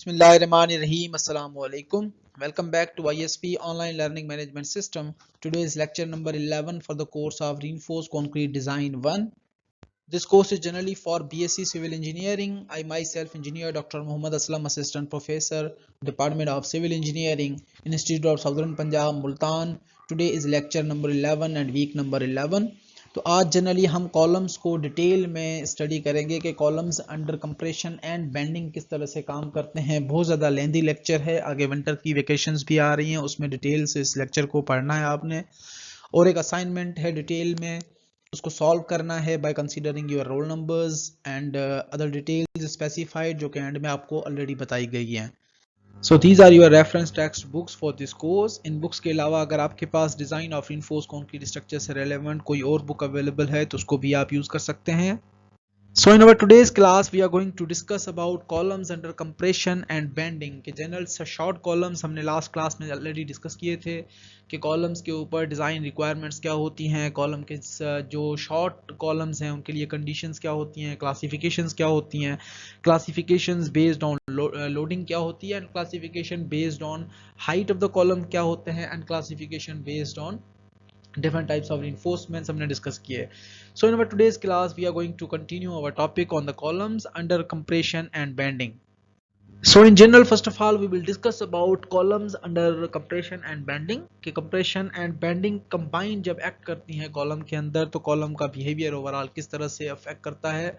Bismillahirrahmanirrahim. Assalamu alaikum. Welcome back to ISP Online Learning Management System. Today is lecture number 11 for the course of Reinforced Concrete Design 1. This course is generally for BSc Civil Engineering. I myself engineer Dr. Muhammad Aslam, Assistant Professor, Department of Civil Engineering, Institute of Southern Punjab, Multan. Today is lecture number 11 and week number 11. तो आज generally हम columns को detail में study करेंगे कि columns under compression and bending किस तरह से काम करते हैं। बहुत ज़्यादा लेंदी लेक्चर है, आगे विंटर की वेकेशंस भी आ रही हैं, उसमें डिटेल से इस लेक्चर को पढ़ना है आपने। और एक असाइनमेंट है डिटेल में, उसको सॉल्व करना है by considering your roll numbers and other details specified, जो कि एंड में आपको ऑलरेडी बताई गई हैं। So these are your reference text books for this course. इन बुक्स के अलावा अगर आपके पास design of reinforced concrete structure से रेलेवेंट कोई और बुक अवेलेबल है तो उसको भी आप यूज़ कर सकते हैं। So in our today's class we are going to discuss about columns under compression and bending के जनरल शॉर्ट कॉलम्स हमने लास्ट क्लास में ऑलरेडी डिस्कस किए थे कि कॉलम्स के ऊपर डिज़ाइन रिक्वायरमेंट्स क्या होती हैं, कॉलम के जो शॉर्ट कॉलम्स हैं उनके लिए कंडीशंस क्या होती हैं, क्लासिफिकेशंस क्या होती हैं, क्लासिफिकेशंस बेस्ड ऑन लोडिंग क्या होती है, and classification based on height of the column क्या होते हैं, and classification based on different types of reinforcements हमने डिस्कस किए। So in our today's class we are going to continue our topic on the columns under compression and bending. So in general, first of all we will discuss about columns under compression and bending कि compression and bending combine जब act करती हैं column के अंदर तो column का behavior overall किस तरह से affect करता है,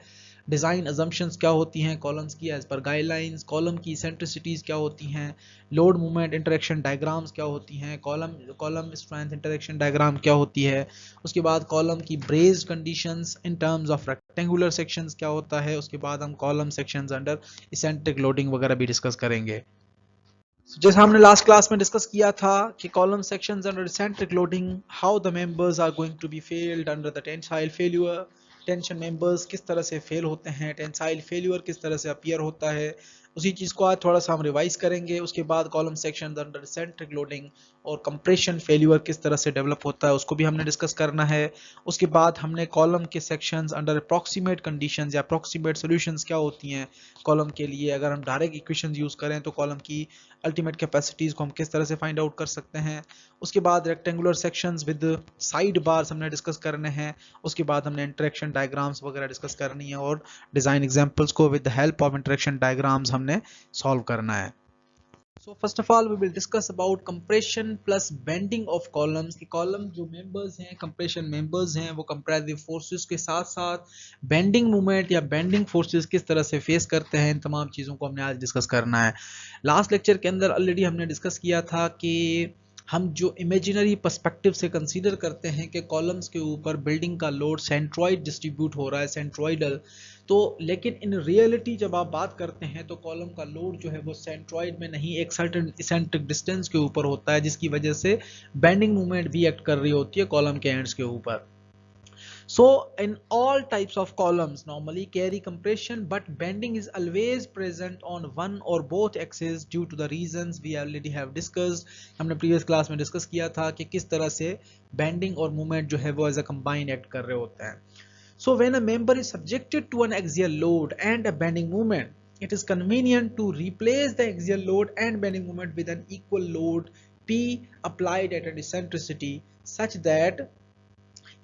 डिज़ाइन अजम्पशंस क्या होती हैं कॉलम्स की एज पर गाइडलाइंस, कॉलम की सेंट्रिसिटीज़ क्या होती हैं, लोड मूवमेंट इंटरेक्शन डायग्राम्स क्या होती हैं, कॉलम स्ट्रेंथ इंटरेक्शन डायग्राम क्या होती है, उसके बाद कॉलम की braced conditions in terms of rectangular sections क्या होता है, उसके बाद हम column sections under eccentric loading वगैरह भी डिस्कस करेंगे। जैसे हमने लास्ट क्लास में डिस्कस किया था कि column sections under eccentric loading, how the members are going to be failed under the tensile failure, tension members किस तरह से फेल होते हैं, टेंसाइल फेल्यूर किस तरह से अपीयर होता है, उसी चीज़ को आज थोड़ा सा हम रिवाइज करेंगे। उसके बाद column section under eccentric loading और कंप्रेशन फेल्यूर किस तरह से डेवलप होता है उसको भी हमने डिस्कस करना है। उसके बाद हमने कॉलम के सेक्शंस अंडर अप्रॉक्सीमेट कंडीशंस या अप्रॉक्सीमेट सॉल्यूशंस क्या होती हैं कॉलम के लिए, अगर हम डायरेक्ट इक्वेशंस यूज़ करें तो कॉलम की अल्टीमेट कैपेसिटीज़ को हम किस तरह से फाइंड आउट कर सकते हैं। उसके बाद rectangular sections with side bars हमने डिस्कस करने हैं। उसके बाद हमने इंटरेक्शन डायग्राम्स वगैरह डिस्कस करनी है और डिज़ाइन एग्जांपल्स को with the help of interaction diagrams हमने सॉल्व करना है। So first of all we will discuss about compression plus bending of columns कि कॉलम जो मेंबर्स हैं compression members हैं वो compressive forces के साथ साथ bending movement या bending forces किस तरह से फेस करते हैं, इन तमाम चीज़ों को हमने आज डिस्कस करना है। लास्ट लेक्चर के अंदर ऑलरेडी हमने डिस्कस किया था कि हम जो इमेजिनरी पर्सपेक्टिव से कंसीडर करते हैं कि कॉलम्स के ऊपर बिल्डिंग का लोड सेंट्रॉइड डिस्ट्रीब्यूट हो रहा है, सेंट्रॉइडल, तो लेकिन इन रियलिटी जब आप बात करते हैं तो कॉलम का लोड जो है वो सेंट्रॉइड में नहीं एक सर्टेन इसेंट्रिक डिस्टेंस के ऊपर होता है, जिसकी वजह से बेंडिंग मूवमेंट भी एक्ट कर रही होती है कॉलम के एंड्स के ऊपर। So in all types of columns normally carry compression but bending is always present on one or both axes due to the reasons we already have discussed। हमने previous class में discuss किया था कि किस तरह से bending और movement जो है वो as a combined act कर रहे होते हैं। So when a member is subjected to an axial load and a bending movement, it is convenient to replace the axial load and bending moment with an equal load P applied at a eccentricity such that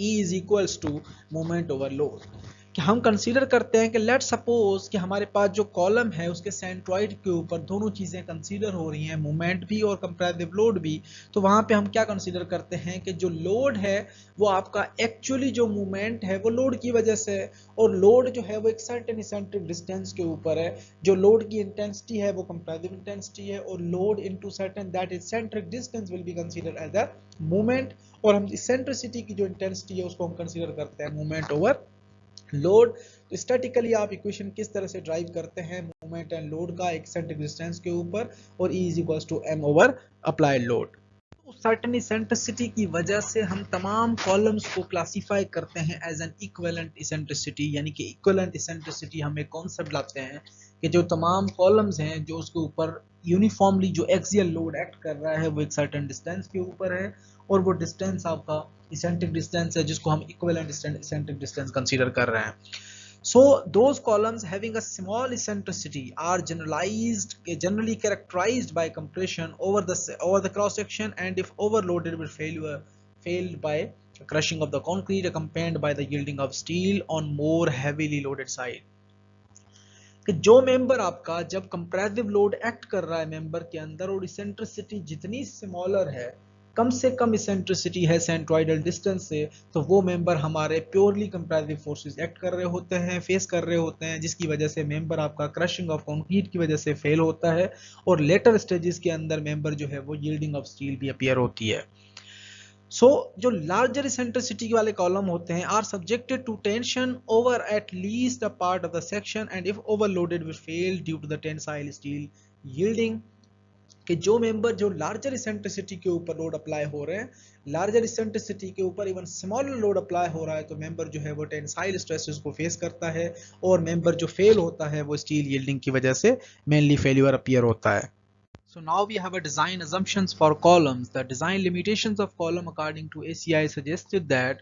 E is equals to moment over load। कि हम consider करते हैं कि let suppose कि हमारे पास जो column है उसके सेंट्रॉइड के ऊपर दोनों चीज़ें कंसीडर हो रही हैं, मोमेंट भी और कंप्रेसिव लोड भी, तो वहाँ पे हम क्या कंसीडर करते हैं कि जो लोड है वो आपका एक्चुअली जो मोमेंट है वो लोड की वजह से है, और लोड जो है वो एक सर्टेन इसेंट्रिक डिस्टेंस के ऊपर है, जो लोड की इंटेंसिटी है वो कंप्रेसिव इंटेंसिटी है, और load into certain that eccentric distance will be considered as a moment, और हम इसेंट्रिसिटी की जो इंटेंसिटी है उसको हम कंसीडर करते हैं मोमेंट ओवर लोड। तो स्टैटिकली आप इक्वेशन किस तरह से ड्राइव करते हैं मोमेंट एंड लोड का इसेंट्रिक डिस्टेंस के ऊपर, और E is equals to m over applied load. Certain eccentricity की वजह से हम तमाम कॉलम्स को क्लासिफाई करते हैं एज एन इक्विवेलेंट इसेंट्रिसिटी, यानी कि इक्विवेलेंट इसेंट्रिसिटी हम एक कॉन्सेप्ट लाते हैं कि जो तमाम कॉलम्स हैं जो उसके ऊपर यूनिफॉर्मली जो एक्सियल लोड एक्ट कर रहा है वो एक सर्टेन डिस्टेंस के ऊपर है, और वो डिस्टेंस आपका इसेंट्रिक डिस्टेंस है जिसको हम इक्विवेलेंट इसेंट्रिक डिस्टेंस कंसीडर कर रहे हैं। So those columns having a small eccentricity are generally characterized by compression over the cross section, and if overloaded will failed by crushing of the concrete accompanied by the yielding of steel on more heavily loaded side. कि जो member आपका जब compressive load act कर रहा है member के अंदर और इसेंट्रिसिटी जितनी स्मॉलर है, कम से कम इसेंट्रिसिटी है सेंट्रोइडल डिस्टेंस से, तो वो मेंबर हमारे प्योरली कंप्रेसिव फोर्सेस एक्ट कर रहे होते हैं, फेस कर रहे होते हैं, जिसकी वजह से मेंबर आपका क्रशिंग ऑफ कंक्रीट की वजह से फेल होता है और लेटर स्टेजेस के अंदर मेंबर जो है वो यील्डिंग ऑफ स्टील भी अपीयर होती है. सो जो लार्जर इसेंट्रिसिटी वाले कॉलम होते हैं are subjected to tension over at least a part of the section and if overloaded will fail due to the tensile steel yielding. कि जो मेंबर जो लार्जर इसेंट्रिसिटी के ऊपर लोड अप्लाई हो रहे हैं, लार्जर इसेंट्रिसिटी के ऊपर इवन स्मॉलर लोड अप्लाई हो रहा है, तो मेंबर जो है वो टेंसाइल स्ट्रेसेस को फेस करता है और मेंबर जो फेल होता है वो स्टील यील्डिंग की वजह से मेनली फेल्यूर अपीयर होता है. So now we have a design assumptions for columns. The design limitations of column according to ACI suggested that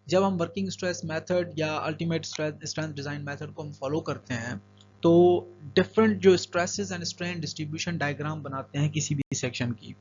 जब हम वर्किंग स्ट्रेस मेथड या अल्टीमेट स्ट्रेंथ डिजाइन मेथड को हम फॉलो करते हैं तो डिफरेंट जो stresses and strain distribution diagram बनाते हैं किसी भी सेक्शन की.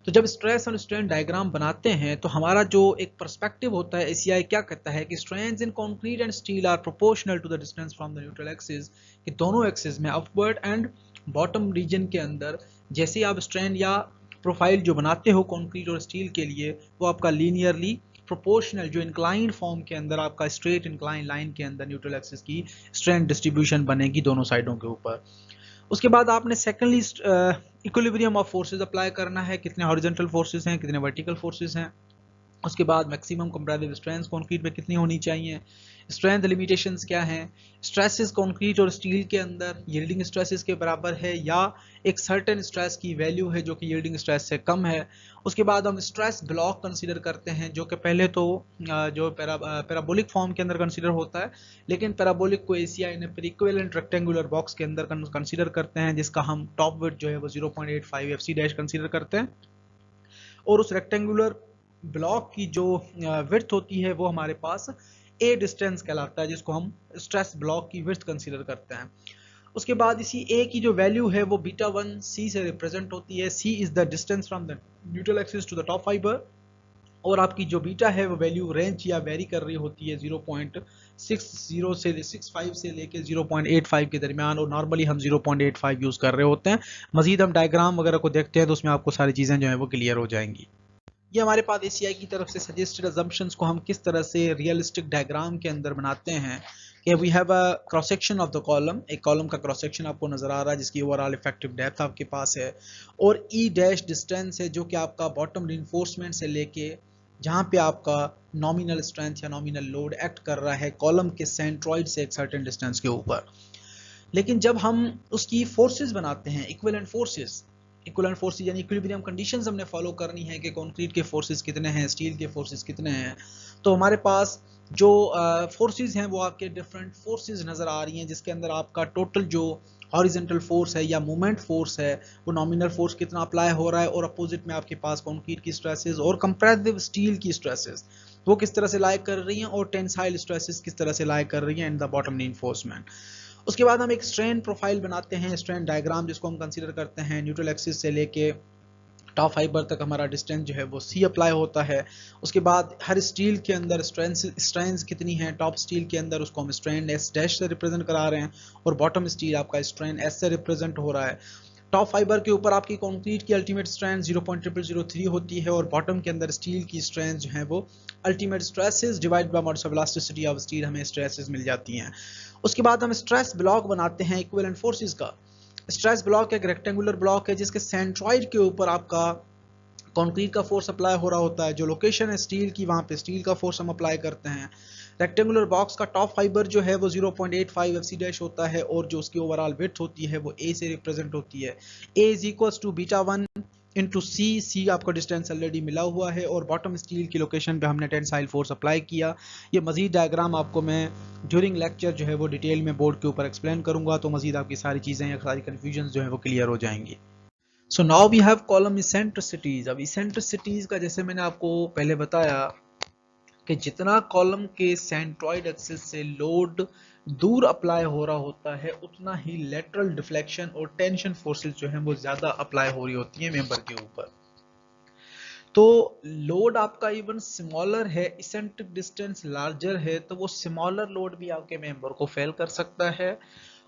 तो जब स्ट्रेस और स्ट्रेन डायग्राम बनाते हैं तो हमारा जो एक पर्सपेक्टिव होता है, ACI क्या कहता है कि strains in concrete and steel are proportional to the distance from the neutral axis, कि दोनों एक्सिस में अपवर्ड एंड बॉटम रीजन के अंदर जैसे आप स्ट्रेन या प्रोफाइल जो बनाते हो कंक्रीट और स्टील के लिए वो आपका लीनियरली प्रोपोर्शनल जो इंक्लाइंड फॉर्म के अंदर आपका स्ट्रेट इंक्लाइन लाइन के अंदर न्यूट्रल एक्सिस की स्ट्रेन डिस्ट्रीब्यूशन बनेगी दोनों साइडों के ऊपर. उसके बाद आपने secondly equilibrium of forces apply करना है, कितने हॉरिजॉन्टल फोर्सेस हैं, कितने वर्टिकल फोर्सेस हैं. उसके बाद मैक्सिमम कंप्रेसिव स्ट्रेंथ कंक्रीट में कितनी होनी चाहिए, स्ट्रेंथ लिमिटेशंस क्या हैं, स्ट्रेसेस कंक्रीट और स्टील के अंदर यील्डिंग स्ट्रेसेस के बराबर है या एक सर्टेन स्ट्रेस की वैल्यू है जो कि यील्डिंग स्ट्रेस से कम है. उसके बाद हम स्ट्रेस ब्लॉक कंसीडर करते हैं जो कि पहले तो जो पैराबोलिक फॉर्म के अंदर कंसीडर होता है, लेकिन पैराबोलिक को ACI ने फिर इक्विवेलेंट रेक्टेंगुलर बॉक्स के अंदर कंसीडर करते हैं जिसका हम टॉप विड्थ जो है वो 0.85 FC डैश कंसीडर करते हैं और उस रेक्टेंगुलर ब्लॉक की जो विड्थ होती है वो हमारे पास A डिस्टेंस कहलाता है जिसको हम स्ट्रेस ब्लॉक की विड्थ कंसीडर करते हैं. उसके बाद इसी A की जो वैल्यू है वो बीटा 1 C से रिप्रेजेंट होती है. C is the distance from the neutral axis to the top fibre और आपकी जो बीटा है वो वैल्यू रेंज या वेरी कर रही होती है 0.60 से 65 से लेके 0.85 के दरमियान और नॉर्मली हम 0.85 यूज़ कर रहे होते हैं. मजीद हम डायग्राम वगैरह को देखते हैं तो उसमें आपको सारी चीज़ें जो है वो क्लियर हो जाएंगी. ये हमारे पास ACI की तरफ से सजेस्टेड अजम्पशंस को हम किस तरह से रियलिस्टिक डायग्राम के अंदर बनाते हैं कि we have a cross section of the column, एक कॉलम का क्रॉस सेक्शन आपको नजर आ रहा है जिसकी ओवरऑल इफेक्टिव डेप्थ आपके पास है और E डैश डिस्टेंस है जो कि आपका बॉटम रिइंफोर्समेंट से लेके जहाँ पे आपका नॉमिनल स्ट्रेंथ या नॉमिनल लोड एक्ट कर रहा है कॉलम के सेंट्रॉइड से एक सर्टेन डिस्टेंस के ऊपर. लेकिन जब हम उसकी फोर्सेस बनाते हैं इक्विवेलेंट फोर्सेस यानी इक्विलिब्रियम कंडीशंस हमने फॉलो करनी है कि कंक्रीट के फोर्सेस कितने हैं, स्टील के फोर्सेस कितने हैं, तो हमारे पास जो फोर्सेस हैं वो आपके डिफरेंट फोर्सेस नज़र आ रही हैं जिसके अंदर आपका टोटल जो हॉरिजॉन्टल फोर्स है या मूवमेंट फोर्स है वो नॉमिनल फोर्स कितना अप्लाई हो रहा है और अपोजिट में आपके पास कंक्रीट की स्ट्रेसेस और कंप्रेसिव स्टील की स्ट्रेसेस वो किस तरह से लाई कर रही हैं और टेंसाइल स्ट्रेसेस किस तरह से लाई कर रही हैं इन द बॉटम रिइंफोर्समेंट. उसके बाद हम एक स्ट्रेन प्रोफाइल बनाते हैं, स्ट्रेन डायग्राम जिसको हम कंसीडर करते हैं न्यूट्रल एक्सिस से लेके टॉप फाइबर तक हमारा डिस्टेंस जो है वो C अप्लाई होता है. उसके बाद हर स्टील के अंदर स्ट्रेंस कितनी है, टॉप स्टील के अंदर उसको हम स्ट्रेन S डैश से रिप्रेजेंट करा रहे हैं और बॉटम स्टील आपका स्ट्रेन S से रिप्रेजेंट हो रहा है. टॉप फाइबर के ऊपर आपकी कंक्रीट की अल्टीमेट स्ट्रेंथ 0.0003 होती है और बॉटम के अंदर स्टील की स्ट्रेंथ जो है वो ultimate stresses divide by modulus of elasticity of steel हमें स्ट्रेसेस मिल जाती हैं. उसके बाद हम स्ट्रेस ब्लॉक बनाते हैं इक्विवेलेंट फोर्सेस का. स्ट्रेस ब्लॉक एक रेक्टेंगुलर ब्लॉक है जिसके सेंट्रॉइड के ऊपर आपका कंक्रीट का फोर्स अप्लाई हो रहा होता है, जो लोकेशन है स्टील की वहाँ पे स्टील का फोर्स हम अप्लाई करते हैं. रेक्टेंगुलर बॉक्स का टॉप फाइबर जो है वो 0.85 FC डैश होता है और जो उसकी ओवरऑल विड्थ होती है वो A से रिप्रेजेंट होती है. A is equals to beta 1 into C आपका डिस्टेंस ऑलरेडी मिला हुआ है और बॉटम स्टील की लोकेशन पे हमने टेंसाइल फोर्स अप्लाई किया. ये मजीद डायग्राम आपको मैं ड्यूरिंग लेक्चर जो है वो डिटेल में बोर्ड के ऊपर एक्सप्लेन करूंगा तो मजीद आपकी सारी चीज़ें या सारी कन्फ्यूजन जो है वो क्लियर हो जाएंगी. So now we have column eccentricities. अब इसेंट्रिसिटीज का जैसे मैंने आपको पहले बताया कि जितना कॉलम के सेंट्रॉइड एक्सिस से लोड दूर अप्लाई हो रहा होता है उतना ही लेटरल डिफ्लेक्शन और टेंशन फोर्सेस जो है वो ज्यादा अप्लाई हो रही होती है मेंबर के ऊपर। तो लोड आपका इवन स्मॉलर है, इसेंट्रिक डिस्टेंस लार्जर है, तो वो स्मॉलर लोड भी आपके मेंबर को फेल कर सकता है।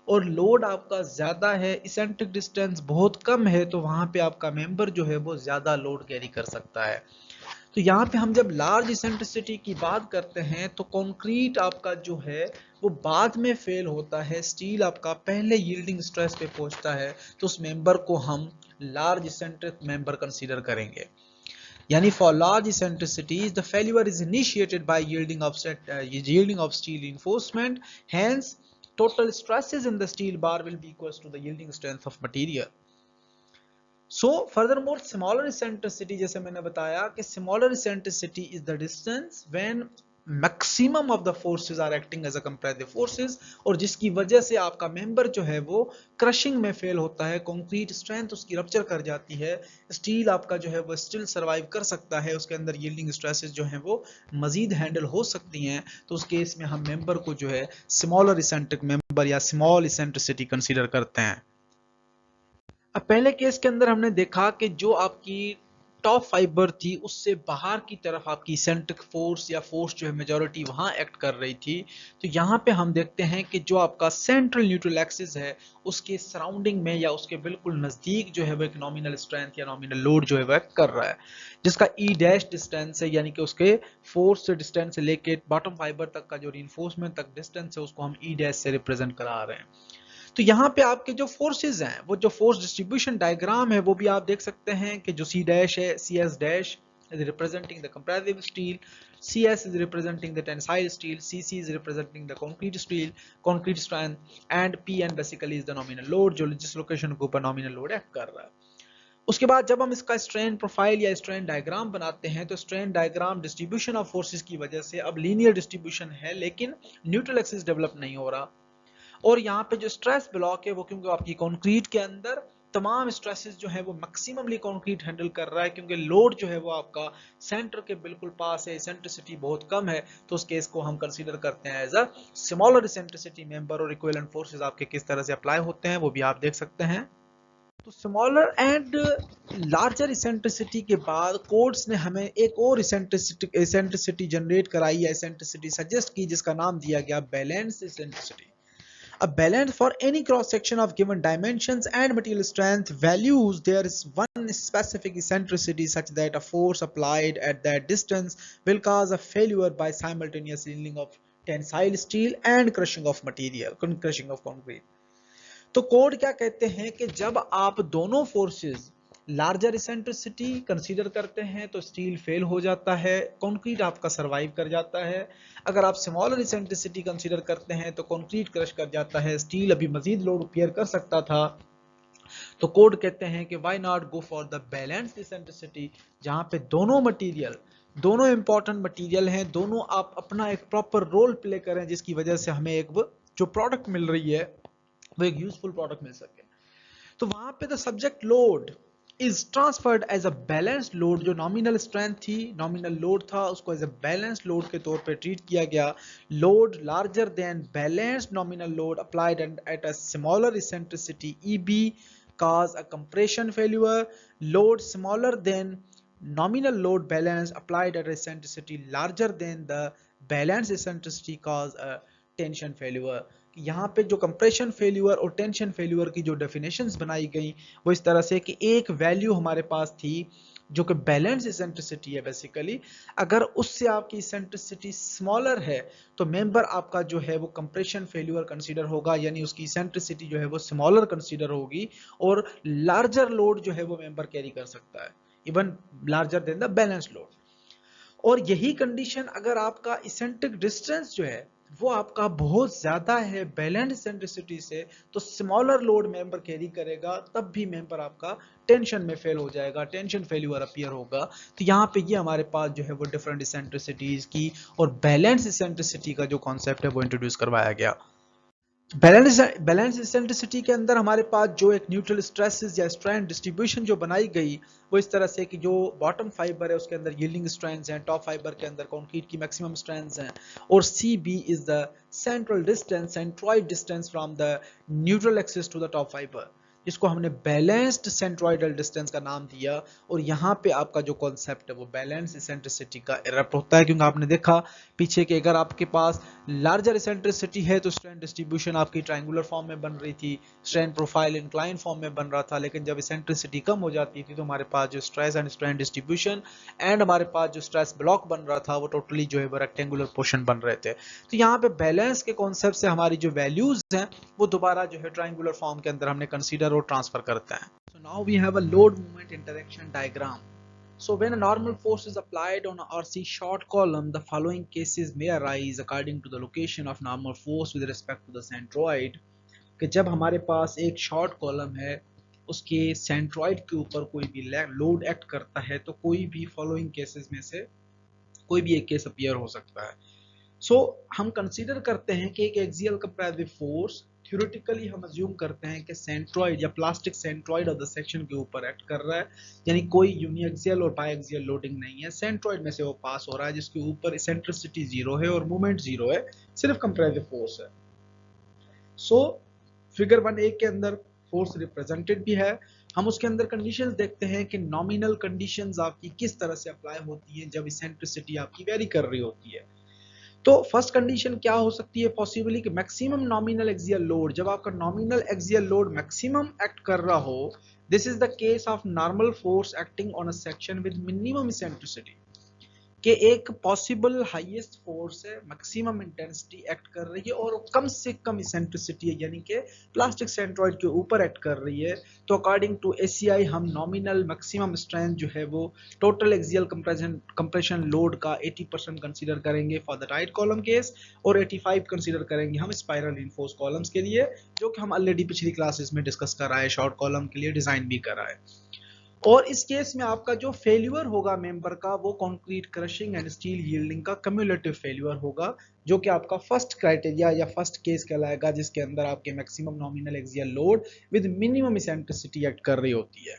और लोड आपका ज्यादा है, इसेंट्रिक डिस्टेंस बहुत कम है, तो वहां पे आपका मेंबर जो है वो ज्यादा लोड कैरी कर सकता है। तो यहाँ पे हम जब लार्ज इसेंट्रिसिटी की बात करते हैं तो कंक्रीट आपका जो है वो बाद में फेल होता है, स्टील आपका पहले यील्डिंग स्ट्रेस पे पहुंचता है, तो उस मेंबर को हम लार्ज इसेंट्रिक मेंबर कंसीडर करेंगे। यानी for large eccentricities the failure is initiated by yielding of steel reinforcement, hence total stresses in the steel bar will be equals to the yielding strength of material. So furthermore smaller eccentricity, जैसे मैंने बताया कि smaller eccentricity is the distance when maximum of the forces are acting as a compressive forces, और जिसकी वजह से आपका member जो है वो क्रशिंग में फेल होता है, कंक्रीट स्ट्रेंथ उसकी रप्चर कर जाती है, स्टील आपका जो है वो स्टिल सरवाइव कर सकता है, उसके अंदर यील्डिंग स्ट्रेसेस जो हैं वो मजीद हैंडल हो सकती हैं। तो उस केस में हम मेंबर को जो है स्मॉलर इसेंट्रिक मेंबर या स्मॉल इसेंट्रिसिटी कंसीडर करते हैं। अब पहले केस के अंदर हमने देखा कि जो आपकी टॉप फाइबर थी उससे बाहर की तरफ आपकी इसेंट्रिक फोर्स या फोर्स जो है मेजॉरिटी वहां एक्ट कर रही थी। तो यहाँ पे हम देखते हैं कि जो आपका सेंट्रल न्यूट्रल एक्सिस है उसके सराउंडिंग में या उसके बिल्कुल नजदीक जो है वो एक नॉमिनल स्ट्रेंथ या नॉमिनल लोड जो है वो एक्ट कर रहा है, जिसका ई डैश डिस्टेंस है, यानी कि उसके फोर्स से डिस्टेंस से लेके बॉटम फाइबर तक का जो रिइंफोर्समेंट तक डिस्टेंस है उसको हम ई डैश से रिप्रेजेंट करा रहे हैं। तो यहाँ पे आपके जो फोर्सेस हैं वो जो फोर्स डिस्ट्रीब्यूशन डायग्राम है वो भी आप देख सकते हैं कि जो सी डैश है, C S dash is representing the compressive steel, CS is representing the tensile steel, CC is representing the concrete strength, and PN basically is the nominal load जो जिस लोकेशन के ऊपर nominal load एक्ट कर रहा है। उसके बाद जब हम इसका स्ट्रेन प्रोफाइल या स्ट्रेन डायग्राम बनाते हैं तो strain diagram distribution of forces की वजह से अब लीनियर डिस्ट्रीब्यूशन है, लेकिन न्यूट्रल एक्सिस डेवलप नहीं हो रहा। और यहाँ पे जो स्ट्रेस ब्लॉक है वो क्योंकि आपकी कंक्रीट के अंदर तमाम स्ट्रेसेस जो है वो मैक्सिममली कंक्रीट हैंडल कर रहा है, क्योंकि लोड जो है वो आपका सेंटर के बिल्कुल पास है, इसेंट्रिसिटी बहुत कम है, तो उस केस को हम कंसीडर करते हैं as a smaller eccentricity member. और इक्विवेलेंट फोर्सेस आपके किस तरह से अप्लाई होते हैं वो भी आप देख सकते हैं। तो स्मॉलर एंड लार्जर इसेंट्रिसिटी के बाद कोड्स ने हमें एक और इसेंट्रिसिटी जनरेट कराई या इसेंट्रिसिटी सजेस्ट की, जिसका नाम दिया गया balance eccentricity. A balance for any cross section of given dimensions and material strength values, there is one specific eccentricity such that a force applied at that distance will cause a failure by simultaneous yielding of tensile steel and crushing of concrete. तो code क्या कहते हैं कि जब आप दोनों forces larger eccentricity consider करते हैं तो स्टील फेल हो जाता है, कंक्रीट आपका सरवाइव कर जाता है। अगर आप स्मॉलर इसेंट्रिसिटी कंसीडर करते हैं तो कंक्रीट क्रश कर जाता है, स्टील अभी मजीद लोड बियर कर सकता था। तो कोड कहते हैं कि why not go for the balanced eccentricity, जहां पे दोनों मटेरियल, दोनों इंपॉर्टेंट मटेरियल हैं, दोनों आप अपना एक प्रॉपर रोल प्ले करें, जिसकी वजह से हमें एक जो प्रोडक्ट मिल रही है वो एक यूजफुल प्रोडक्ट मिल सके। तो वहां पे the subject load is transferred as a balanced load, जो नॉमिनल स्ट्रेंथ थी, नॉमिनल लोड था, उसको एज अ बैलेंस्ड लोड के तौर पे ट्रीट किया गया। Load larger than balanced nominal load applied at a smaller eccentricity EB cause a compression failure. Load smaller than nominal load balance applied at a eccentricity larger than the balanced eccentricity cause a tension failure. यहाँ पे जो compression failure और tension failure की जो definitions बनाई गई वो इस तरह से कि एक वैल्यू हमारे पास थी जो कि बैलेंस इसेंट्रिसिटी है बेसिकली, अगर उससे आपकी इसेंट्रिसिटी स्मॉलर है तो मेंबर आपका जो है वो कंप्रेशन फेल्यूर कंसीडर होगा, यानी उसकी इसेंट्रिसिटी जो है वो स्मॉलर कंसीडर होगी और लार्जर लोड जो है वो मेंबर कैरी कर सकता है, even larger than the balance load. और यही कंडीशन अगर आपका इसेंट्रिक डिस्टेंस जो है वो आपका बहुत ज्यादा है बैलेंस इसेंट्रिसिटी से, तो स्मॉलर लोड मेंबर कैरी करेगा, तब भी मेंबर आपका टेंशन में फेल हो जाएगा, टेंशन फेल्यूर अपीयर होगा। तो यहाँ पे ये हमारे पास जो है वो डिफरेंट इसेंट्रिसिटीज की और बैलेंस इसेंट्रिसिटी का जो कॉन्सेप्ट है वो इंट्रोड्यूस करवाया गया। बैलेंस इसेंट्रिसिटी के अंदर हमारे पास जो एक न्यूट्रल स्ट्रेसेस या स्ट्रेन डिस्ट्रीब्यूशन जो बनाई गई वो इस तरह से कि जो बॉटम फाइबर है उसके अंदर यील्डिंग स्ट्रेंथ्स हैं, टॉप फाइबर के अंदर कंक्रीट की मैक्सिमम स्ट्रेंथ्स हैं, और C B is the central distance, centroid distance from the neutral axis to the top fibre, जिसको हमने बैलेंस्ड सेंट्रॉइडल डिस्टेंस का नाम दिया। और यहाँ पे आपका जो कॉन्सेप्ट है वो बैलेंस इसेंट्रिसिटी का इरप्ट होता है, क्योंकि आपने देखा पीछे कि अगर आपके पास लार्जर इसेंट्रिसिटी है तो स्ट्रेन डिस्ट्रीब्यूशन आपकी ट्रायंगुलर फॉर्म में बन रही थी, स्ट्रेन प्रोफाइल इंक्लाइन फॉर्म में बन रहा था, लेकिन जब इसेंट्रिसिटी कम हो जाती थी तो हमारे पास जो stress and strain distribution and हमारे पास जो स्ट्रेस ब्लॉक बन रहा था वो टोटली जो है वो रेक्टेंगुलर पोर्शन बन रहे थे। तो यहाँ पे बैलेंस के कॉन्सेप्ट से हमारी जो वैल्यूज हैं वो दोबारा जो है ट्रायंगुलर फॉर्म के अंदर हमने कंसीडर और ट्रांसफर करते हैं। So now we have a load movement interaction diagram. So when a normal force is applied on a RC short column, the following cases may arise according to the location of normal force with respect to the centroid. कि जब हमारे पास एक short column है उसके centroid के ऊपर कोई भी लोड एक्ट करता है तो कोई भी फॉलोइंग केसेस में से कोई भी एक केस अपीयर हो सकता है। हम कंसीडर करते हैं कि एक एक्सियल कंप्रेसिव फोर्स थ्योरेटिकली हम अज्यूम करते हैं कि सेंट्रॉइड या plastic centroid of the section के ऊपर एक्ट कर रहा है, यानी कोई यूनिएक्सियल और बायएक्सियल लोडिंग नहीं है, सेंट्रॉइड में से वो पास हो रहा है जिसके ऊपर इसेंट्रिसिटी जीरो है और मूवमेंट जीरो है, सिर्फ कंप्रेसिव फोर्स है। फिगर 1A के अंदर फोर्स रिप्रेजेंटेड भी है। हम उसके अंदर कंडीशंस देखते हैं कि नॉमिनल कंडीशंस आपकी किस तरह से अप्लाई होती हैं जब इसेंट्रिसिटी आपकी वेरी कर रही होती है। तो फर्स्ट कंडीशन क्या हो सकती है पॉसिबली कि मैक्सिमम नॉमिनल एक्सियल लोड, जब आपका nominal axial load maximum act कर रहा हो, this is the case of normal force acting on a section with minimum eccentricity, कि एक पॉसिबल हाईएस्ट फोर्स है, मैक्सिमम इंटेंसिटी एक्ट कर रही है और कम से कम इसेंट्रिसिटी है, यानी कि प्लास्टिक सेंट्रॉइड के ऊपर एक्ट कर रही है। तो अकॉर्डिंग टू एसीआई हम नॉमिनल मैक्सिमम स्ट्रेंथ जो है वो टोटल एक्सियल कंप्रेशन लोड का 80% कंसीडर करेंगे for the right column case और 85 कंसीडर करेंगे हम स्पाइरल रिइंफोर्स्ड कॉलम्स के लिए, जो कि हम ऑलरेडी पिछली क्लासेस में डिस्कस कर रहा है, शॉर्ट कॉलम के लिए डिजाइन भी कर रहा है। और इस केस में आपका जो फेल्यूर होगा मेंबर का वो concrete crushing and steel yielding का कम्युलेटिव फेल्यूर होगा, जो कि आपका फर्स्ट क्राइटेरिया या फर्स्ट केस कहलाएगा, जिसके अंदर आपके maximum nominal axial load with minimum eccentricity act कर रही होती है।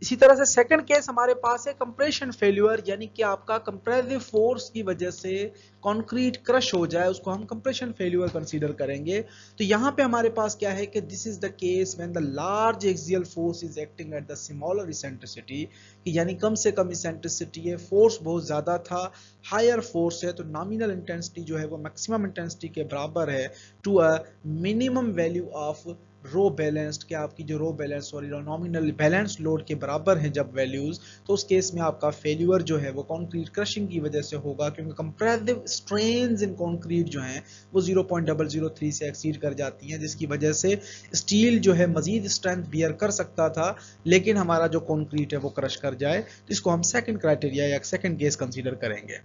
इसी तरह से सेकंड केस हमारे पास है कंप्रेशन फेल्यूर, यानी कि आपका कंप्रेसिव फोर्स की वजह से कंक्रीट क्रश हो जाए, उसको हम कंप्रेशन फेल्यूर कंसीडर करेंगे। तो यहाँ पे हमारे पास क्या है कि this is the case when the large axial force is acting at the smaller eccentricity, यानी कम से कम इसेंट्रिसिटी है, फोर्स बहुत ज्यादा था, हायर फोर्स है, तो नॉमिनल इंटेंसिटी जो है वो मैक्सिमम इंटेंसिटी के बराबर है to a minimum value of rho balanced, क्या आपकी जो rho balance sorry nominal balance load के बराबर है जब वैल्यूज, तो उस केस में आपका फेल्यूर जो है वो कंक्रीट क्रशिंग की वजह से होगा, क्योंकि कंप्रेसिव स्ट्रेन्स इन कंक्रीट जो हैं वो 0.003 से एक्सीड कर जाती हैं, जिसकी वजह से स्टील जो है मजीद स्ट्रेंथ बियर कर सकता था, लेकिन हमारा जो कंक्रीट है वो क्रश कर जाए, तो इसको हम सेकंड क्राइटेरिया या सेकंड केस कंसीडर करेंगे।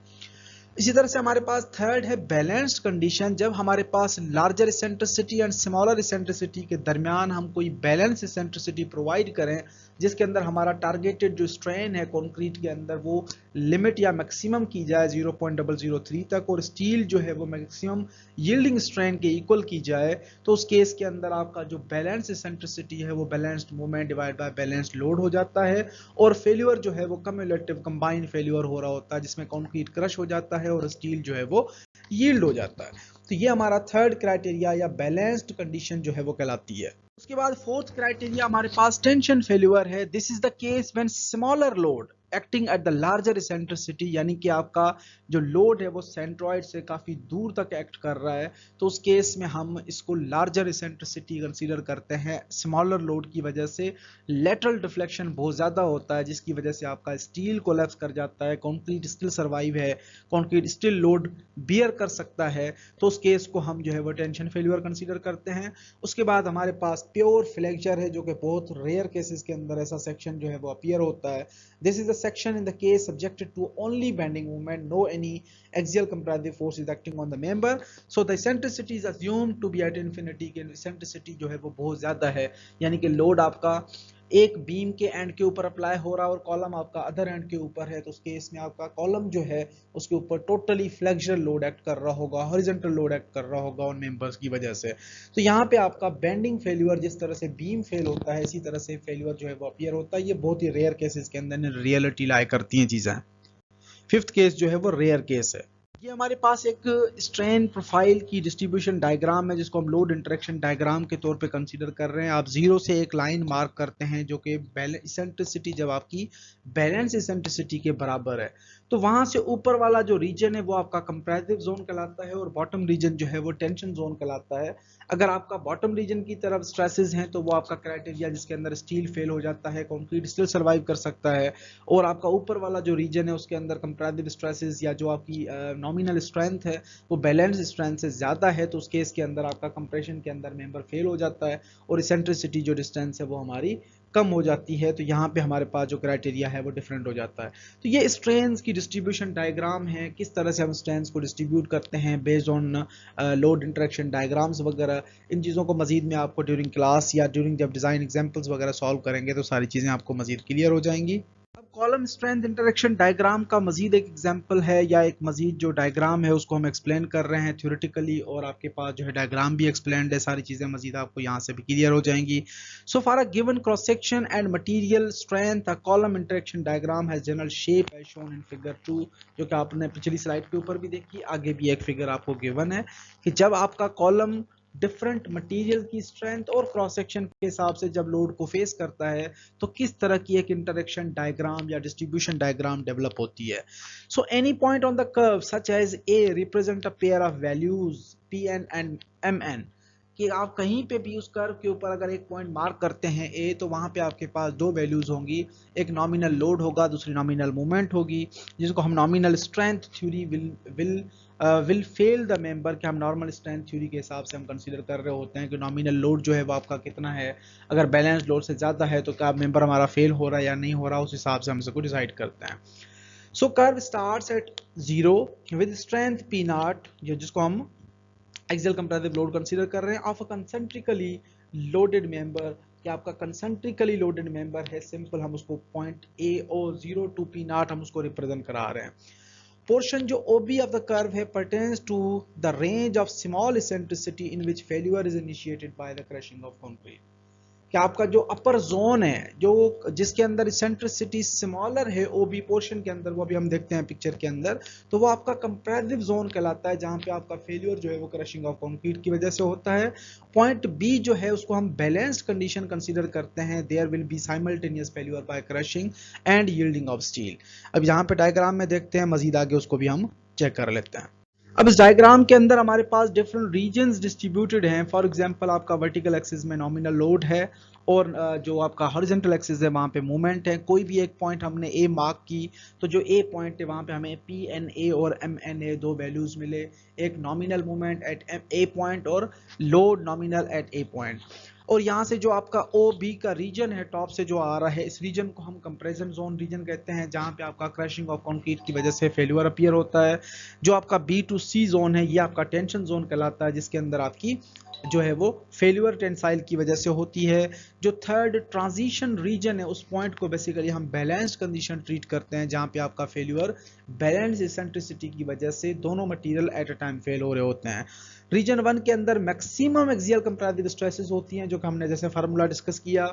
इसी तरह से हमारे पास थर्ड है बैलेंस्ड कंडीशन, जब हमारे पास larger eccentricity and smaller eccentricity के दरमियान हम कोई बैलेंस इसेंट्रिसिटी प्रोवाइड करें, जिसके अंदर हमारा टारगेटेड जो स्ट्रेन है कंक्रीट के अंदर वो लिमिट या मैक्सिमम की जाए 0.003 तक, और स्टील जो है वो मैक्सिमम यील्डिंग स्ट्रेन के इक्वल की जाए, तो उस केस के अंदर आपका जो बैलेंस इसेंट्रिसिटी है वो balanced movement divide bye balanced load हो जाता है, और फेल्यूर जो है वो कम्युलेटिव कंबाइंड फेल्यूर हो रहा होता है, जिसमें कंक्रीट क्रश हो जाता है और स्टील जो है वो यील्ड हो जाता है। तो ये हमारा थर्ड क्राइटेरिया या बैलेंस्ड कंडीशन जो है वो कहलाती है। उसके बाद फोर्थ क्राइटेरिया हमारे पास टेंशन फेल्यूर है। This is the case when smaller load acting at the larger eccentricity, यानी कि आपका जो लोड है वो सेंट्रॉइड से काफी दूर तक एक्ट कर रहा है, तो उस केस में हम इसको लार्जर इसेंट्रिसिटी कंसीडर करते हैं। स्मॉलर लोड की वजह से लेटरल डिफ्लेक्शन बहुत ज्यादा होता है, जिसकी वजह से आपका स्टील कोलैप्स कर जाता है, कंक्रीट स्टिल सर्वाइव है, कंक्रीट स्टिल लोड बियर कर सकता है, तो उस केस को हम जो है वो टेंशन फेल्यूर कंसीडर करते हैं। उसके बाद हमारे पास प्योर फ्लेक्चर है, जो कि बहुत रेयर केसेस के अंदर ऐसा सेक्शन जो है वो अपीयर होता है। This is the section in the case subjected to only bending movement, no any axial compressive force is acting on the member, so the eccentricity is assumed to be at infinity, कि eccentricity जो है वो बहुत ज्यादा है, यानी कि load आपका एक बीम के एंड के ऊपर अप्लाई हो रहा है और कॉलम आपका अदर एंड के ऊपर है, तो उस केस में आपका कॉलम जो है उसके ऊपर टोटली फ्लेक्सुरल लोड एक्ट कर रहा होगा, हॉरिजॉन्टल लोड एक्ट कर रहा होगा उन मेंबर्स की वजह से। तो यहाँ पे आपका बेंडिंग फेल्यूर, जिस तरह से बीम फेल होता है इसी तरह से फेल्यूर जो है वो अपीयर होता है। ये बहुत ही रेयर केसेस के अंदर रियलिटी लाई करती हैं चीजें। फिफ्थ केस जो है वो रेयर केस है। ये हमारे पास एक स्ट्रेन प्रोफाइल की डिस्ट्रीब्यूशन डायग्राम है जिसको हम लोड इंटरेक्शन डायग्राम के तौर पे कंसीडर कर रहे हैं। आप जीरो से एक लाइन मार्क करते हैं जो कि इसेंट्रिसिटी जब आपकी बैलेंस इसेंट्रिसिटी के बराबर है, तो वहां से ऊपर वाला जो रीजन है वो आपका कंप्रेसिव जोन कहलाता है और बॉटम रीजन जो है वो टेंशन जोन कहलाता है। अगर आपका बॉटम रीजन की तरफ स्ट्रेसेस हैं तो वो आपका क्राइटेरिया जिसके अंदर स्टील फेल हो जाता है, कंक्रीट स्टिल सर्वाइव कर सकता है। और आपका ऊपर वाला जो रीजन है उसके अंदर कंप्रेसिव स्ट्रेसेस या जो आपकी नॉमिनल स्ट्रेंथ है वो बैलेंस स्ट्रेंथ से ज्यादा है, तो उस केस के अंदर आपका कंप्रेशन के अंदर मेंबर फेल हो जाता है और इसेंट्रिसिटी जो डिस्टेंस है वो हमारी कम हो जाती है। तो यहाँ पे हमारे पास जो क्राइटेरिया है वो डिफरेंट हो जाता है। तो ये स्ट्रेंस की डिस्ट्रीब्यूशन डायग्राम है, किस तरह से हम स्ट्रेंस को डिस्ट्रीब्यूट करते हैं based on load interaction diagrams वगैरह। इन चीज़ों को मजीद में आपको ड्यूरिंग क्लास या ड्यूरिंग जब डिज़ाइन एग्जाम्पल्स वगैरह सॉल्व करेंगे तो सारी चीज़ें आपको मजीद क्लियर हो जाएंगी। अब कॉलम स्ट्रेंथ इंटरेक्शन डायग्राम का मजीद एक एग्जांपल है या एक मजीद जो डायग्राम है उसको हम एक्सप्लेन कर रहे हैं थ्योरेटिकली, और आपके पास जो है डायग्राम भी एक्सप्लेन्ड है, सारी चीज़ें मजीद आपको यहाँ से भी क्लियर हो जाएंगी। So for a given cross section and material strength a column interaction diagram has general shape as shown in figure 2, जो कि आपने पिछली स्लाइड के ऊपर भी देखी, आगे भी एक फिगर आपको गिवन है कि जब आपका कॉलम डिफरेंट मटेरियल की स्ट्रेंथ और क्रॉस सेक्शन के हिसाब से जब लोड को फेस करता है तो किस तरह की एक इंटरेक्शन डायग्राम या डिस्ट्रीब्यूशन डायग्राम डेवलप होती है। So any point on the curve such as A represent a pair of values P N and M N, कि आप कहीं पे भी उस कर्व के ऊपर अगर एक पॉइंट मार्क करते हैं ए, तो वहां पे आपके पास दो वैल्यूज होंगी, एक नॉमिनल लोड होगा, दूसरी नॉमिनल मूवमेंट होगी, जिसको हम nominal strength theory will fail the member, कि हम नॉर्मल स्ट्रेंथ थ्योरी के हिसाब से हम कंसीडर कर रहे होते हैं कि नॉमिनल लोड जो है वो आपका कितना है, अगर बैलेंस लोड से ज़्यादा है तो क्या मेंबर हमारा फेल हो रहा है या नहीं हो रहा, उस हिसाब से हम इसको डिसाइड करते हैं। So curve starts at 0 with strength P naught, जिसको हम एक्सियल कंप्रेसिव लोड कंसीडर कर रहे हैं, of a concentrically loaded member, कि आपका कंसेंट्रिकली लोडेड मेंबर है, सिंपल हम उसको point A O 0 to P naught हम उसको रिप्रेजेंट करा रहे हैं। पोर्शन जो OB ऑफ द कर्व है pertains to the range of small eccentricity in which failure is initiated by the crushing of concrete, कि आपका जो अपर जोन है जो जिसके अंदर इसेंट्रिसिटी स्मॉलर है OB पोर्शन के अंदर, वो भी हम देखते हैं पिक्चर के अंदर, तो वो आपका कंप्रेसिव जोन कहलाता है जहां पे आपका फेलियर जो है वो क्रशिंग ऑफ कंक्रीट की वजह से होता है। पॉइंट B जो है उसको हम बैलेंस्ड कंडीशन कंसीडर करते हैं, there will be simultaneous failure by crushing and yielding of steel. अब यहाँ पे डायग्राम में देखते हैं मजीद आगे, उसको भी हम चेक कर लेते हैं। अब इस डायग्राम के अंदर हमारे पास डिफरेंट रीजन्स डिस्ट्रीब्यूटेड हैं। फॉर एग्जांपल आपका वर्टिकल एक्सिस में नॉमिनल लोड है और जो आपका हॉरिजॉन्टल एक्सिस है वहाँ पे मूवमेंट है। कोई भी एक पॉइंट हमने ए मार्क की तो जो ए पॉइंट है वहाँ पे हमें पी एन ए और एम एन ए दो वैल्यूज मिले, एक nominal movement at A point और लोड नॉमिनल एट ए पॉइंट। और यहाँ से जो आपका OB का रीजन है टॉप से जो आ रहा है, इस रीजन को हम कंप्रेशन जोन रीजन कहते हैं, जहाँ पे आपका क्रशिंग ऑफ कंक्रीट की वजह से फेल्यूर अपीयर होता है। जो आपका B to C जोन है ये आपका टेंशन जोन कहलाता है, जिसके अंदर आपकी जो है वो फेल्यूर टेंसाइल की वजह से होती है। जो थर्ड ट्रांजिशन रीजन है उस पॉइंट को बेसिकली हम बैलेंस्ड कंडीशन ट्रीट करते हैं, जहाँ पे आपका फेल्यूर बैलेंस इसेंट्रिसिटी की वजह से दोनों material at a time fail हो रहे होते हैं। रीजन 1 के अंदर मैक्सिमम एक्सियल कंप्रेसिव स्ट्रेसेस होती हैं, जो कि हमने जैसे फार्मूला डिस्कस किया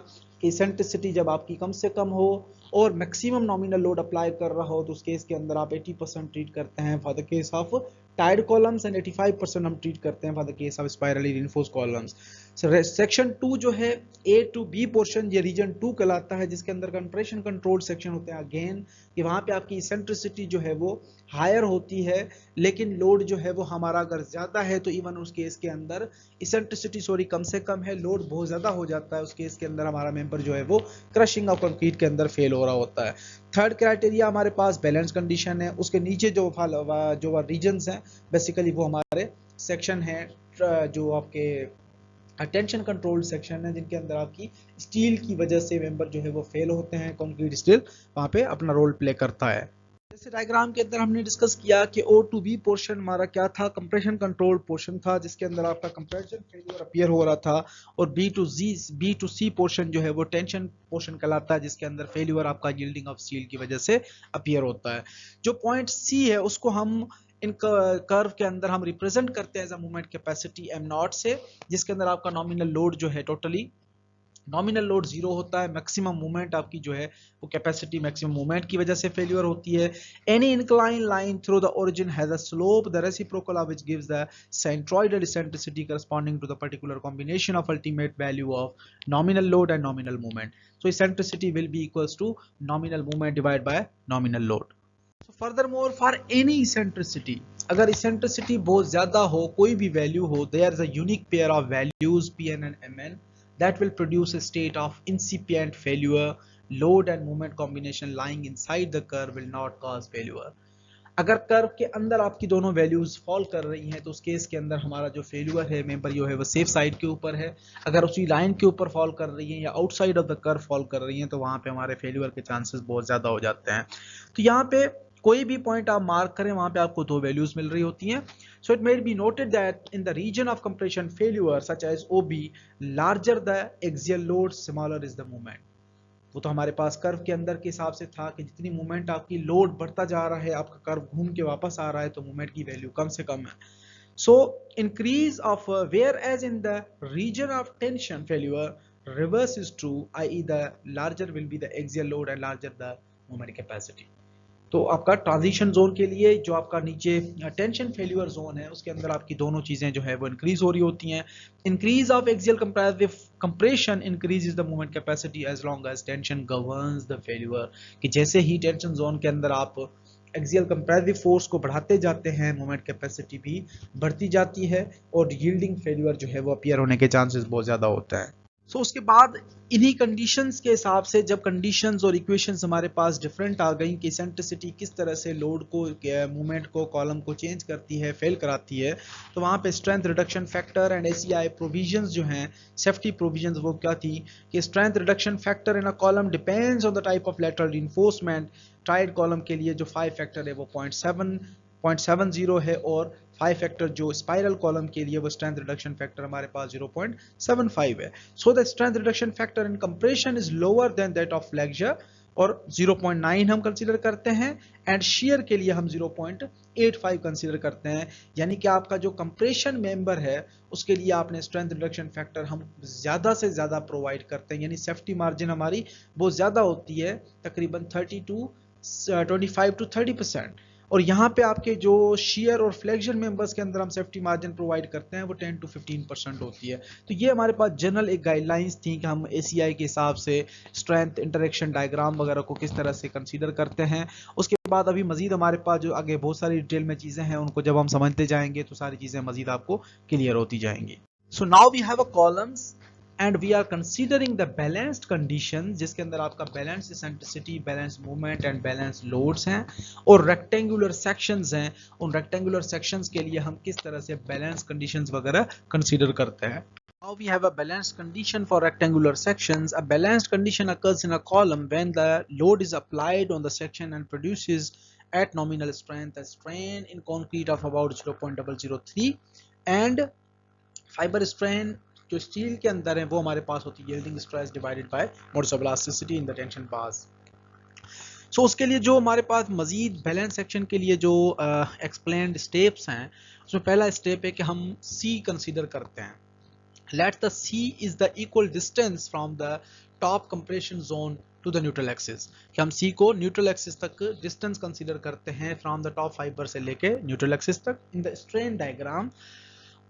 कि इसेंट्रिसिटी जब आपकी कम से कम हो और मैक्सिमम नॉमिनल लोड अप्लाई कर रहा हो तो उस केस के अंदर आप 80% ट्रीट करते हैं for the case of tied columns and 85% हम ट्रीट करते हैं for the case of spirally reinforced columns. Section 2 जो है A to B पोर्शन, ये रीजन 2 कहलाता है, जिसके अंदर कंप्रेशन कंट्रोल सेक्शन होते हैं। अगेन कि वहाँ पे आपकी इसेंट्रिसिटी जो है वो हायर होती है, लेकिन लोड जो है वो हमारा अगर ज़्यादा है तो इवन उस केस के अंदर इसेंट्रिसिटी कम से कम है, लोड बहुत ज़्यादा हो जाता है, उस केस के अंदर हमारा मेंबर जो है वो क्रशिंग ऑफ कंक्रीट के अंदर फेल हो रहा होता है। थर्ड क्राइटेरिया हमारे पास बैलेंस कंडीशन है, उसके नीचे जो रीजन्स हैं बेसिकली वो हमारे सेक्शन है जो आपके टेंशन कंट्रोल सेक्शन है, जिनके अंदर आपकी स्टील की वजह से मेंबर जो है वो फेल होते हैं, कंक्रीट स्टील वहाँ पे अपना रोल प्ले करता है। जैसे डायग्राम के अंदर हमने डिस्कस किया कि O to B पोर्शन हमारा क्या था, कंप्रेशन कंट्रोल पोर्शन था, जिसके अंदर आपका कंप्रेशन फेलियर अपीयर हो रहा था, और B to C पोर्शन जो है वो टेंशन पोर्शन कहलाता है, जिसके अंदर फेलियर आपका यील्डिंग ऑफ स्टील की वजह से अपीयर होता है। जो पॉइंट C है उसको हम इन कर्व के अंदर हम रिप्रेजेंट करते हैं as a movement capacity m0 से, जिसके अंदर आपका नॉमिनल लोड जो है टोटली नॉमिनल लोड 0 होता है, मैक्सिमम मूवमेंट आपकी जो है वो कैपेसिटी मैक्सिमम मूवमेंट की वजह से फेलियर होती है। Any incline line through the origin has a slope the reciprocal of which gives the centroidal eccentricity corresponding to the particular combination of ultimate value of nominal load and nominal movement. So eccentricity will be equals to nominal movement divide by nominal load. So furthermore, for any eccentricity, अगर eccentricity बहुत ज्यादा हो, कोई भी value हो, there is a unique pair of values Pn and Mn that will produce a state of incipient failure. Load and moment combination lying inside the curve will not cause failure. अगर curve के अंदर आपकी दोनों values fall कर रही हैं तो उस केस के अंदर हमारा जो फेल्यूर है मेंबर जो है वो सेफ साइड के ऊपर है। अगर उसी लाइन के ऊपर फॉल कर रही है या outside of the curve fall कर रही हैं तो वहां पे हमारे फेल्यूर के चांसेस बहुत ज्यादा हो जाते हैं। तो यहाँ पे कोई भी पॉइंट आप मार्क करें वहां पे आपको दो वैल्यूज मिल रही होती हैं। So it may be noted that in the region of compression failure such as OB, larger the axial load smaller is the movement. वो तो हमारे पास कर्व के अंदर के हिसाब से था कि जितनी मूवमेंट आपकी लोड बढ़ता जा रहा है, आपका कर्व घूम के वापस आ रहा है, तो मूवमेंट की वैल्यू कम से कम है। So increase of whereas in the region of tension failure reverse is true, i.e. The larger will be the axial load and larger the movement capacity. तो आपका ट्रांजिशन जोन के लिए जो आपका नीचे टेंशन फेल्यूर जोन है उसके अंदर आपकी दोनों चीजें जो है वो इंक्रीज हो रही होती हैं। Increase of axial compression increases the movement capacity as long as tension governs the failure, कि जैसे ही टेंशन जोन के अंदर आप एक्सियल कंप्रेसिव फोर्स को बढ़ाते जाते हैं मूवमेंट कैपेसिटी भी बढ़ती जाती है और यील्डिंग फेल्यूर जो है वो अपीयर होने के चांसेस बहुत ज्यादा होता है। सो उसके बाद इन्हीं कंडीशंस के हिसाब से जब कंडीशंस और इक्वेशंस हमारे पास डिफरेंट आ गई कि इसेंट्रिसिटी किस तरह से लोड को मूवमेंट को कॉलम को चेंज करती है, फेल कराती है, तो वहाँ पे strength reduction factor and ACI provisions जो हैं, सेफ्टी प्रोविजंस, वो क्या थी कि strength reduction factor in a column depends on the type of lateral reinforcement. Tied column के लिए जो 5 फैक्टर है वो 0.70 है, और 5 फैक्टर जो स्पाइरल कॉलम के लिए वो स्ट्रेंथ रिडक्शन फैक्टर हमारे पास 0.75 है। So the strength reduction factor in compression is lower than that of flexure, और 0.9 हम कंसीडर करते हैं, एंड शेयर के लिए हम 0.85 कंसीडर करते हैं। यानी कि आपका जो कंप्रेशन मेंबर है उसके लिए आपने स्ट्रेंथ रिडक्शन फैक्टर हम ज्यादा से ज्यादा प्रोवाइड करते हैं, यानी सेफ्टी मार्जिन हमारी बहुत ज्यादा होती है, तकरीबन 25 to 30%। और यहाँ पे आपके जो शेयर और फ्लेक्शन मेंबर्स के अंदर हम सेफ्टी मार्जिन प्रोवाइड करते हैं वो 10 to 15% होती है। तो ये हमारे पास जनरल एक गाइडलाइंस थी कि हम ACI के हिसाब से स्ट्रेंथ इंटरेक्शन डायग्राम वगैरह को किस तरह से कंसीडर करते हैं। उसके बाद अभी मजीद हमारे पास जो आगे बहुत सारी डिटेल में चीजें हैं उनको जब हम समझते जाएंगे तो सारी चीजें मजीद आपको क्लियर होती जाएंगी। So now we have a columns and we are considering the balanced condition, जिसके अंदर आपका balance eccentricity, balance movement and balance loads हैं, और रेक्टेंगुलर सेक्शंस हैं। उन रेक्टेंगुलर सेक्शंस के लिए हम किस तरह से बैलेंस कंडीशंस वगैरह कंसीडर करते हैं। Now we have a balanced condition for rectangular sections. A balanced condition occurs in a column when the load is applied on the section and produces at nominal strength a strain in concrete of about 0.003 and fiber strain जो steel के अंदर है वो हमारे पास होती है yielding stress divided by modulus of elasticity in the tension bars. So उसके लिए जो हमारे पास मजीद बैलेंस सेक्शन के लिए जो एक्सप्लेन्ड स्टेप्स हैं, उसमें पहला स्टेप है कि हम C कंसीडर करते हैं। Let the C is the equal distance from the top compression zone to the neutral axis, कि हम C को न्यूट्रल एक्सिस तक डिस्टेंस कंसीडर करते हैं फ्रॉम द टॉप फाइबर से लेके न्यूट्रल एक्सिस तक इन द स्ट्रेन डायग्राम।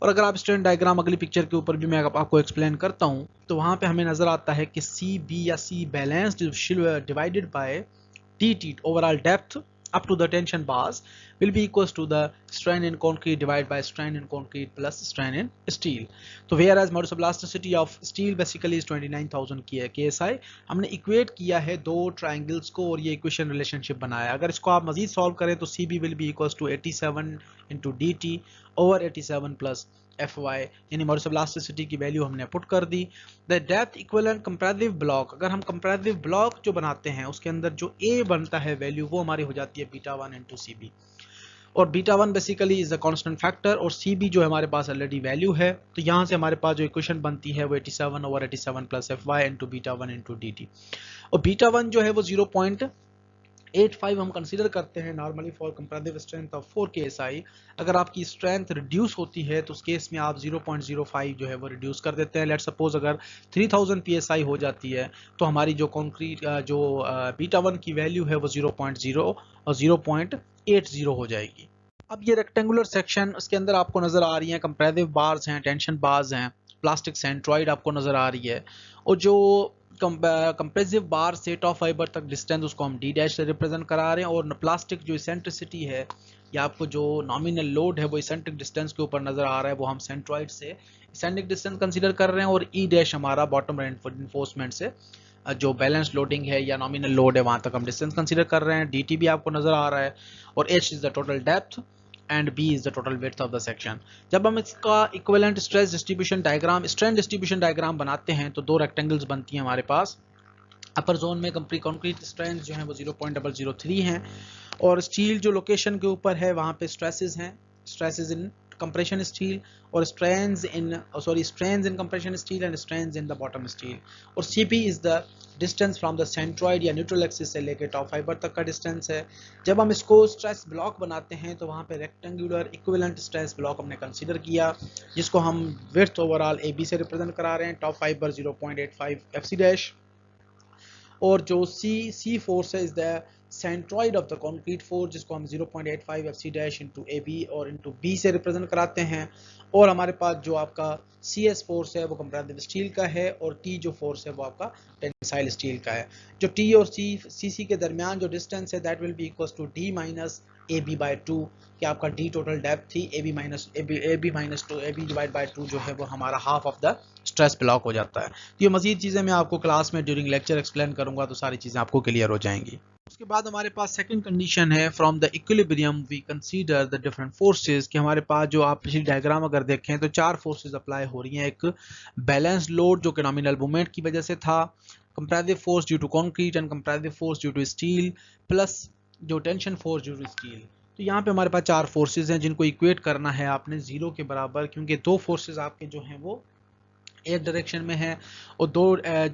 और अगर आप स्ट्रेन डायग्राम अगली पिक्चर के ऊपर भी मैं आपको एक्सप्लेन करता हूं तो वहां पे हमें नजर आता है कि CB या C balanced divided by dt overall depth up to the tension bars will be equals to the strain in concrete divided by strain in concrete plus strain in steel. तो whereas modulus of elasticity of steel basically is 29,000 KSI, हमने equate किया है दो triangles को और ये equation relationship बनाया। अगर इसको आप मजीद सॉल्व करें तो CB will be equals to 87 into dt over 87 plus Fy यानी मॉडुलस ऑफ इलास्टिसिटी की वैल्यू हमने पुट कर दी। The depth equivalent comparative block, अगर हम कंपैरेटिव ब्लॉक जो बनाते हैं उसके अंदर जो A बनता है वैल्यू वो हमारी हो जाती है बीटा 1 इंटू CB, और beta 1 basically is the constant factor और CB जो हमारे पास ऑलरेडी वैल्यू है, तो यहाँ से हमारे पास जो इक्वेशन बनती है वो 87/87 plus Fy into beta 1 into dt, और बीटा 1 जो है वो 0.85 हम कंसीडर करते हैं normally for comparative strength of 4 KSI। अगर आपकी स्ट्रेंथ रिड्यूस होती है तो उस केस में आप 0.05 जो है वो रिड्यूस कर देते हैं। लेट सपोज अगर 3000 PSI हो जाती है तो हमारी जो कॉन्क्रीट जो बीटा 1 की वैल्यू है वो 0.0 और 0.80 हो जाएगी। अब ये रेक्टेंगुलर सेक्शन, उसके अंदर आपको नजर आ रही है कंपैरेटिव बार्स हैं, टेंशन बार्स हैं, प्लास्टिक सेंट्रॉइड आपको नजर आ रही है, और जो कंप्रेसिव बार से टॉप फाइबर तक डिस्टेंस उसको हम डी डैश से रिप्रेजेंट करा रहे हैं, और प्लास्टिक जो इसेंट्रिसिटी है या आपको जो नॉमिनल लोड है वो इसेंट्रिक डिस्टेंस के ऊपर नजर आ रहा है, वो हम सेंट्रॉइड से इसेंट्रिक डिस्टेंस कंसीडर कर रहे हैं, और ई डैश हमारा बॉटम रेनफोर्समेंट से जो बैलेंस लोडिंग है या नॉमिनल लोड है वहां तक हम डिस्टेंस कंसीडर कर रहे हैं। dt भी आपको नजर आ रहा है, और h is the total depth and b is the total width of the section. जब हम इसका equivalent stress distribution diagram, strength distribution diagram बनाते हैं तो दो रेक्टेंगल्स बनती हैं हमारे पास। अपर जोन में कंक्रीट स्ट्रेंथ जो है वो 0.003 है, और स्टील जो लोकेशन के ऊपर है वहां पे स्ट्रेसेस हैं, स्ट्रेसेस इन compression steel और strains in compression steel and strains in the bottom steel, और CP is the distance from the centroid या न्यूट्रल एक्सिस से लेके टॉप फाइबर तक का डिस्टेंस है। जब हम इसको स्ट्रेस ब्लॉक बनाते हैं तो वहाँ पे रेक्टेंगुलर इक्विवेलेंट स्ट्रेस ब्लॉक हमने कंसीडर किया, जिसको हम विड्थ ओवरऑल AB से रिप्रेजेंट करा रहे हैं, टॉप फाइबर 0.85 FC डैश, और जो C फोर्स है is the centroid of the concrete force, जिसको हम 0.85 FC डैश इंटू AB और इंटू B से रिप्रेजेंट कराते हैं, और हमारे पास जो आपका CS फोर्स है वो कंपैरेटिव स्टील का है, और T जो फोर्स है वो आपका टेंसाइल स्टील का है। जो T और CC के दरमियान जो डिस्टेंस है that will be equal to D minus AB by 2, कि आपका D टोटल डेप्थ थी, AB minus 2 AB divide by 2 जो है वो हमारा half of the stress block हो जाता है। तो ये मजीद चीज़ें मैं आपको क्लास में ड्यूरिंग लेक्चर एक्सप्लेन करूंगा, तो सारी चीज़ें आपको क्लियर हो जाएंगी। उसके बाद हमारे पास सेकंड कंडीशन है, from the equilibrium we consider the different forces, कि हमारे पास जो आप पिछली डायग्राम अगर देखें तो चार फोर्सेस अप्लाई हो रही हैं। एक बैलेंस लोड जो कि नॉमिनल मूवमेंट की वजह से था, comparative force due to concrete and comparative force due to steel, plus जो tension force due to steel. तो यहाँ पे हमारे पास चार फोर्सेज हैं जिनको इक्वेट करना है आपने जीरो के बराबर, क्योंकि दो फोर्सेज आपके जो हैं वो एक डायरेक्शन में है, और दो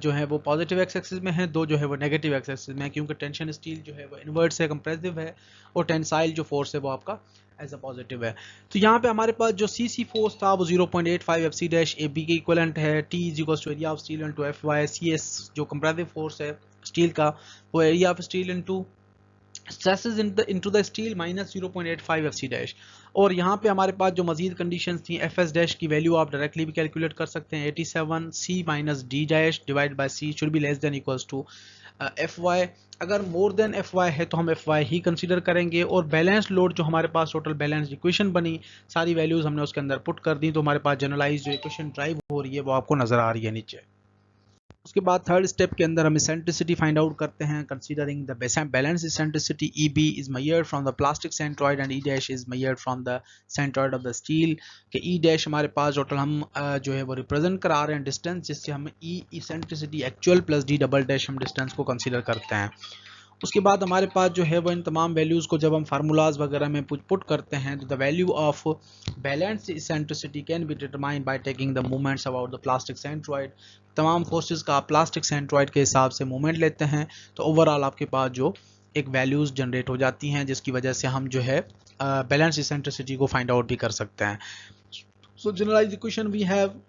जो है वो पॉजिटिव एक्स एक्सिस में है, दो जो है वो नेगेटिव एक्स एक्सिस में है, क्योंकि टेंशन स्टील जो है वो इनवर्ट से कंप्रेसिव है, और टेंसाइल जो फोर्स है वो आपका एज अ पॉजिटिव है। तो यहाँ पे हमारे पास जो CC फोर्स था वो 0.85 FC डैश AB के इक्विवेलेंट है, T is equal to area of steel into FY, CS जो कंप्रेसिव फोर्स है स्टील का वो area of steel into stresses into the steel minus 0.85 FC dash. और यहाँ पे हमारे पास जो मजीद कंडीशंस थी, FS डैश की वैल्यू आप डायरेक्टली भी कैलकुलेट कर सकते हैं, 87 C minus D dash divide by C should be less than equals to FY। अगर मोर देन FY है तो हम FY ही कंसीडर करेंगे, और बैलेंस लोड जो हमारे पास टोटल बैलेंस इक्वेशन बनी, सारी वैल्यूज हमने उसके अंदर पुट कर दी, तो हमारे पास जनरलाइज जो इक्वेशन ड्राइव हो रही है वो आपको नजर आ रही है नीचे। उसके बाद थर्ड स्टेप के अंदर हम इसेंट्रिसिटी फाइंड आउट करते हैं, considering the balance eccentricity EB is measured from the plastic centroid and E dash is measured from the centroid of the steel, के E डैश हमारे पास टोटल हम जो है वो रिप्रेजेंट करा रहे हैं डिस्टेंस, जिससे हम E eccentricity actual plus D double dash हम डिस्टेंस को कंसीडर करते हैं। उसके बाद हमारे पास जो है वो इन तमाम वैल्यूज़ को जब हम फार्मूलाज वगैरह में पुट करते हैं तो the value of balance eccentricity can be determined by taking the movements about the plastic centroid. तमाम फोर्सेस का आप प्लास्टिक सेंट्रॉइड के हिसाब से मूवमेंट लेते हैं तो ओवरऑल आपके पास जो एक वैल्यूज़ जनरेट हो जाती हैं, जिसकी वजह से हम जो है बैलेंस इसेंट्रिसिटी को फाइंड आउट भी कर सकते हैं। So generalize equation we have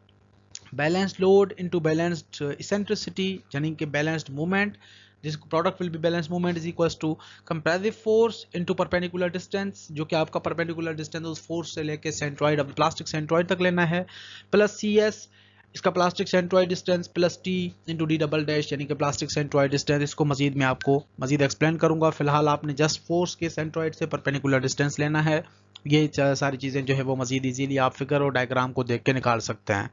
balanced load into balanced eccentricity, यानी कि balanced movement, this product will be balanced movement is equals to comparative force into perpendicular distance, जो कि आपका perpendicular distance उस force से लेके सेंट्रॉइड अब प्लास्टिक सेंट्रॉइड तक लेना है, प्लस CS इसका plastic centroid distance, plus T into D double dash यानी कि प्लास्टिक सेंट्रॉइड डिस्टेंस। इसको मजीद मैं आपको मजीद एक्सप्लेन करूंगा, फिलहाल आपने जस्ट फोर्स के सेंट्रॉइड से परपेंडिकुलर डिस्टेंस लेना है। ये सारी चीज़ें जो है वो मजीद इजीली आप फिगर और डायग्राम को देख के निकाल सकते हैं।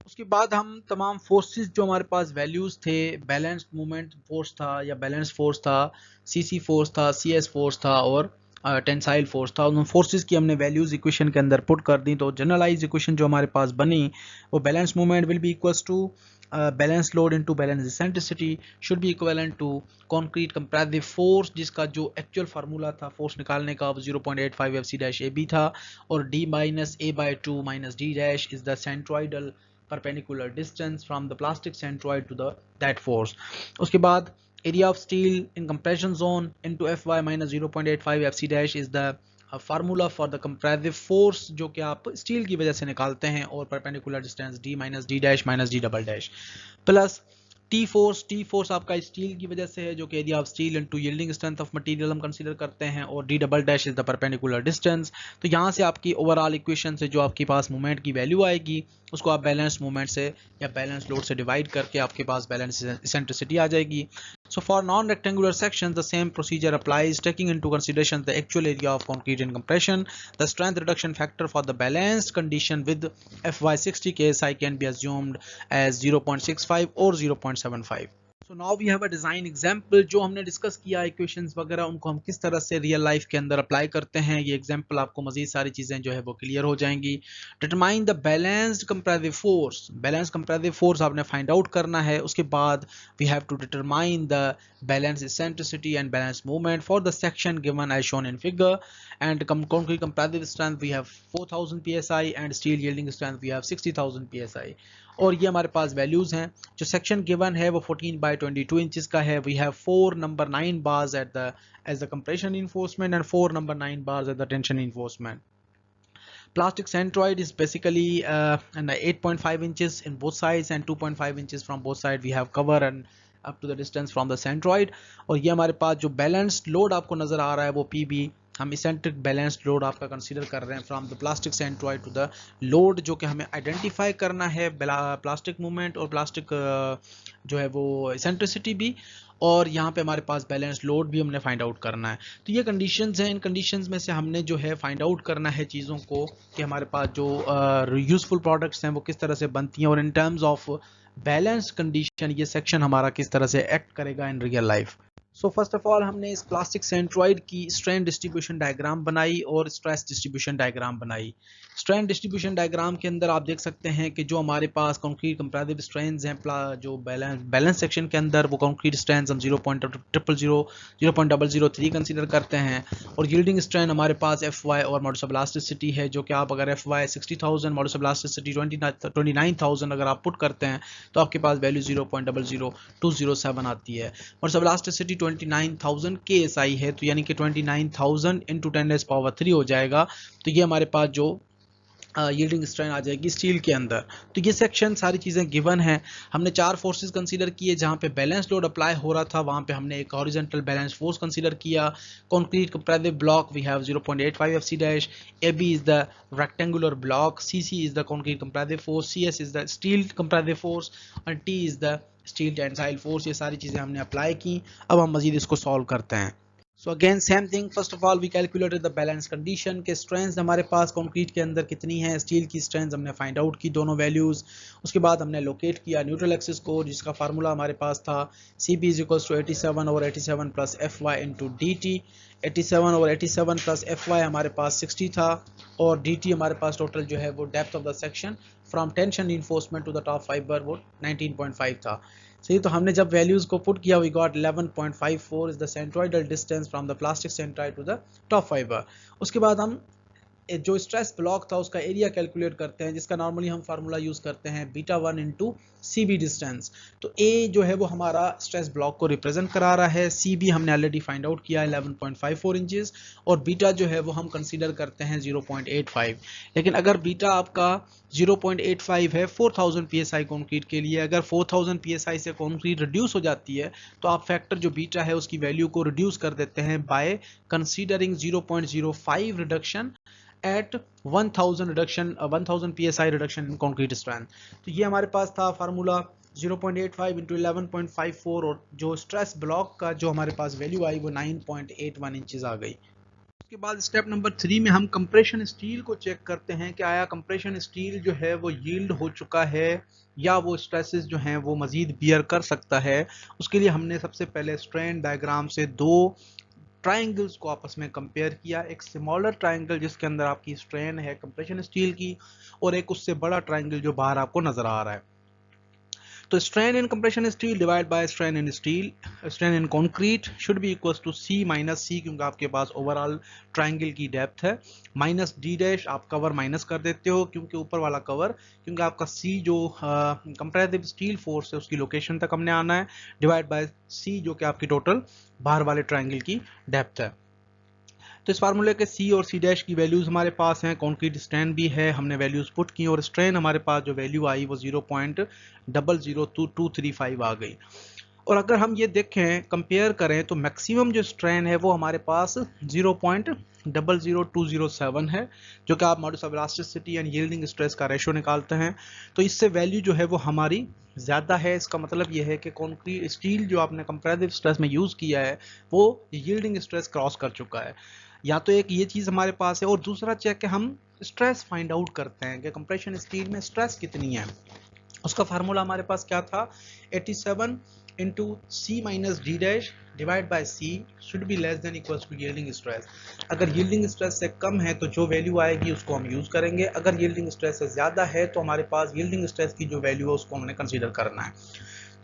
उसके बाद हम तमाम फोर्सेस जो हमारे पास वैल्यूज़ थे, बैलेंस्ड मूवमेंट फोर्स था या बैलेंस फोर्स था, CC फोर्स था, CS फोर्स था और टेंसाइल फोर्स था। उन फोर्सेस की हमने वैल्यूज इक्वेशन के अंदर पुट कर दी, तो जनरलाइज इक्वेशन जो हमारे पास बनी वो balance movement will be equals to balance load into balance eccentricity should be equivalent to concrete compressive force, जिसका जो एक्चुअल फार्मूला था फोर्स निकालने का 0.85 एफसी डैश ए बी था, और d minus A by two minus D dash is the centroidal perpendicular distance from the plastic centroid to the that force. उसके बाद area of steel in compression zone into Fy minus 0.85 Fc dash is the formula for the compressive force जो कि आप steel की वजह से निकालते हैं, और perpendicular distance d minus D dash minus D double dash plus T force आपका स्टील की वजह से है जो कि area of steel into yielding strength of material हम कंसीडर करते हैं, और D double dash is the perpendicular distance. तो यहाँ से आपकी ओवरऑल इक्वेशन से जो आपके पास मूवमेंट की वैल्यू आएगी उसको आप बैलेंस मूवमेंट से या बैलेंस लोड से डिवाइड करके आपके पास बैलेंस इसेंट्रिसिटी आ जाएगी। So for non-rectangular sections, the same procedure applies, taking into consideration the actual area of concrete in compression. The strength reduction factor for the balanced condition with Fy60 KSI can be assumed as 0.65 or 0.75. So now we have a design example जो हमने discuss किया equations वगैरह उनको हम किस तरह से real life के अंदर अप्लाई करते हैं। ये एग्जांपल आपको मजीद सारी चीज़ें जो है वो क्लियर हो जाएंगी। Determine the balanced compressive force, balance compressive force आपने फाइंड आउट करना है। उसके बाद we have to determine the balance eccentricity and balance movement for the section given as shown in figure, and concrete compressive strength we have 4000 psi and steel yielding strength we have 60000 psi। और ये हमारे पास values हैं। जो section given है वो 14 by 22 inches का है। We have 4 number 9 bars at the as the compression reinforcement and 4 number 9 bars at the tension reinforcement. Plastic centroid is basically 8.5 inches in both sides and 2.5 inches from both sides. We have cover and up to the distance from the centroid। और ये हमारे पास जो balanced load आपको नजर आ रहा है वो PB, हम इसेंट्रिक बैलेंस्ड लोड आपका कंसीडर कर रहे हैं from the plastic centroid to the load, जो कि हमें आइडेंटिफाई करना है प्लास्टिक मूवमेंट और प्लास्टिक जो है वो इसेंट्रिसिटी भी, और यहाँ पे हमारे पास बैलेंस लोड भी हमने फाइंड आउट करना है। तो ये कंडीशंस हैं, इन कंडीशंस में से हमने जो है फाइंड आउट करना है चीज़ों को कि हमारे पास जो यूजफुल प्रोडक्ट्स हैं वो किस तरह से बनती हैं, और in terms of balance condition ये सेक्शन हमारा किस तरह से एक्ट करेगा in real life. So first of all हमने इस प्लास्टिक सेंट्रॉइड की स्ट्रेन डिस्ट्रीब्यूशन डायग्राम बनाई और स्ट्रेस डिस्ट्रीब्यूशन डायग्राम बनाई। स्ट्रेन डिस्ट्रीब्यूशन डायग्राम के अंदर आप देख सकते हैं कि जो हमारे पास कंक्रीट कंप्रेसिव स्ट्रेंस हैं जो बैलेंस सेक्शन के अंदर वो कंक्रीट स्ट्रेंस हम 0.003 कंसीडर करते हैं, और यील्डिंग स्ट्रेन हमारे पास Fy और मॉडुलस ऑफ इलास्टिसिटी है, जो कि आप अगर Fy 60,000 मॉडुलस ऑफ इलास्टिसिटी 29,000 अगर आप पुट करते हैं तो आपके पास वैल्यू 0.00207 आती है। मॉडुलस ऑफ इलास्टिसिटी 29,000 KSI है, तो यानी कि 29,000 इंटू 10⁻³ हो जाएगा। तो ये हमारे पास जो यील्डिंग स्ट्रेन आ जाएगी स्टील के अंदर। तो ये सेक्शन सारी चीज़ें गिवन हैं। हमने 4 फोर्सेस कंसीडर किए, जहाँ पे बैलेंस लोड अप्लाई हो रहा था वहाँ पे हमने एक हॉरिजॉन्टल बैलेंस फोर्स कंसीडर किया। Concrete compressive block we have 0.85 FC dash, AB is the rectangular block, CC is the concrete compressive force, CS is the steel compressive force, और T is the steel tensile force. ये सारी चीज़ें हमने apply की। अब हम मजीद इसको solve करते हैं। So again same thing, first of all we calculated the balance condition के स्ट्रेंथ हमारे पास कंक्रीट के अंदर कितनी है, स्टील की स्ट्रेंथ हमने फाइंड आउट की दोनों वैल्यूज़। उसके बाद हमने लोकेट किया न्यूट्रल एक्सिस को, जिसका फार्मूला हमारे पास था CB = 87 और 87 प्लस Fy इंटू DT। 87 और 87 प्लस Fy हमारे पास 60 था, और DT हमारे पास टोटल जो है वो depth of the section from tension reinforcement to the top fibre वो 19.5 था। सही, तो हमने जब वैल्यूज को पुट किया we got 11.54 is the centroidal distance from the plastic centroid to the top fibre. उसके बाद हम जो स्ट्रेस ब्लॉक था उसका एरिया कैलकुलेट करते हैं, जिसका नॉर्मली हम फार्मूला यूज करते हैं β1 इंटू CB डिस्टेंस। तो A जो है वो हमारा स्ट्रेस ब्लॉक को रिप्रेजेंट करा रहा है, CB हमने ऑलरेडी फाइंड आउट किया 11.54 इंचेस, और बीटा जो है वो हम कंसीडर करते हैं 0.85। लेकिन अगर बीटा आपका 0.85 है 4000 PSI कंक्रीट के लिए, अगर 4000 PSI से कंक्रीट रिड्यूस हो जाती है तो आप फैक्टर जो बीटा है उसकी वैल्यू को रिड्यूस कर देते हैं by considering 0.05 reduction at 1000 reduction 1000 PSI reduction in concrete strength. तो ये हमारे पास था फार्मूला 0.85 इंटू 11.54, और जो स्ट्रेस ब्लॉक का जो हमारे पास वैल्यू आई वो 9.81 इंचेस आ गई। उसके बाद स्टेप नंबर 3 में हम कंप्रेशन स्टील को चेक करते हैं कि आया कंप्रेशन स्टील जो है वो यील्ड हो चुका है या वो स्ट्रेसेस जो हैं वो मजीद बियर कर सकता है। उसके लिए हमने सबसे पहले स्ट्रेन डायग्राम से 2 ट्राइंगल्स को आपस में कंपेयर किया, एक स्मॉलर ट्राइंगल जिसके अंदर आपकी स्ट्रेन है कंप्रेशन स्टील की, और एक उससे बड़ा ट्राइंगल जो बाहर आपको नजर आ रहा है। तो strain in compression steel divide by strain in steel, strain in concrete should be equal to C minus C, क्योंकि आपके पास ओवरऑल ट्राइंगल की डेप्थ है, माइनस डी डैश, आप कवर माइनस कर देते हो क्योंकि ऊपर वाला कवर, क्योंकि आपका सी जो कंपैरेटिव स्टील फोर्स है उसकी लोकेशन तक हमने आना है, डिवाइड बाय सी जो कि आपकी टोटल बाहर वाले ट्राइंगल की डेप्थ है। तो इस फार्मूले के सी और सी डैश की वैल्यूज हमारे पास हैं, कॉन्क्रीट स्ट्रेन भी है, हमने वैल्यूज पुट की और स्ट्रेन हमारे पास जो वैल्यू आई वो 0.00235 आ गई। और अगर हम ये देखें कंपेयर करें तो मैक्सिमम जो स्ट्रेन है वो हमारे पास 0.00207 है, जो कि आप modulus of elasticity and yielding stress का रेशो निकालते हैं, तो इससे वैल्यू जो है वो हमारी ज़्यादा है। इसका मतलब ये है कि कॉन्क्रीट स्टील जो आपने कंपैरेटिव स्ट्रेस में यूज़ किया है वो यील्डिंग स्ट्रेस क्रॉस कर चुका है। या तो एक ये चीज़ हमारे पास है, और दूसरा चेक है हम स्ट्रेस फाइंड आउट करते हैं कि कंप्रेशन स्टील में स्ट्रेस कितनी है। उसका फार्मूला हमारे पास क्या था, 87 into C minus D dash divide by C should be less than equals to yielding stress. अगर यील्डिंग स्ट्रेस से कम है तो जो वैल्यू आएगी उसको हम यूज करेंगे, अगर यील्डिंग स्ट्रेस से ज्यादा है तो हमारे पास यील्डिंग स्ट्रेस की जो वैल्यू है उसको हमने कंसीडर करना है।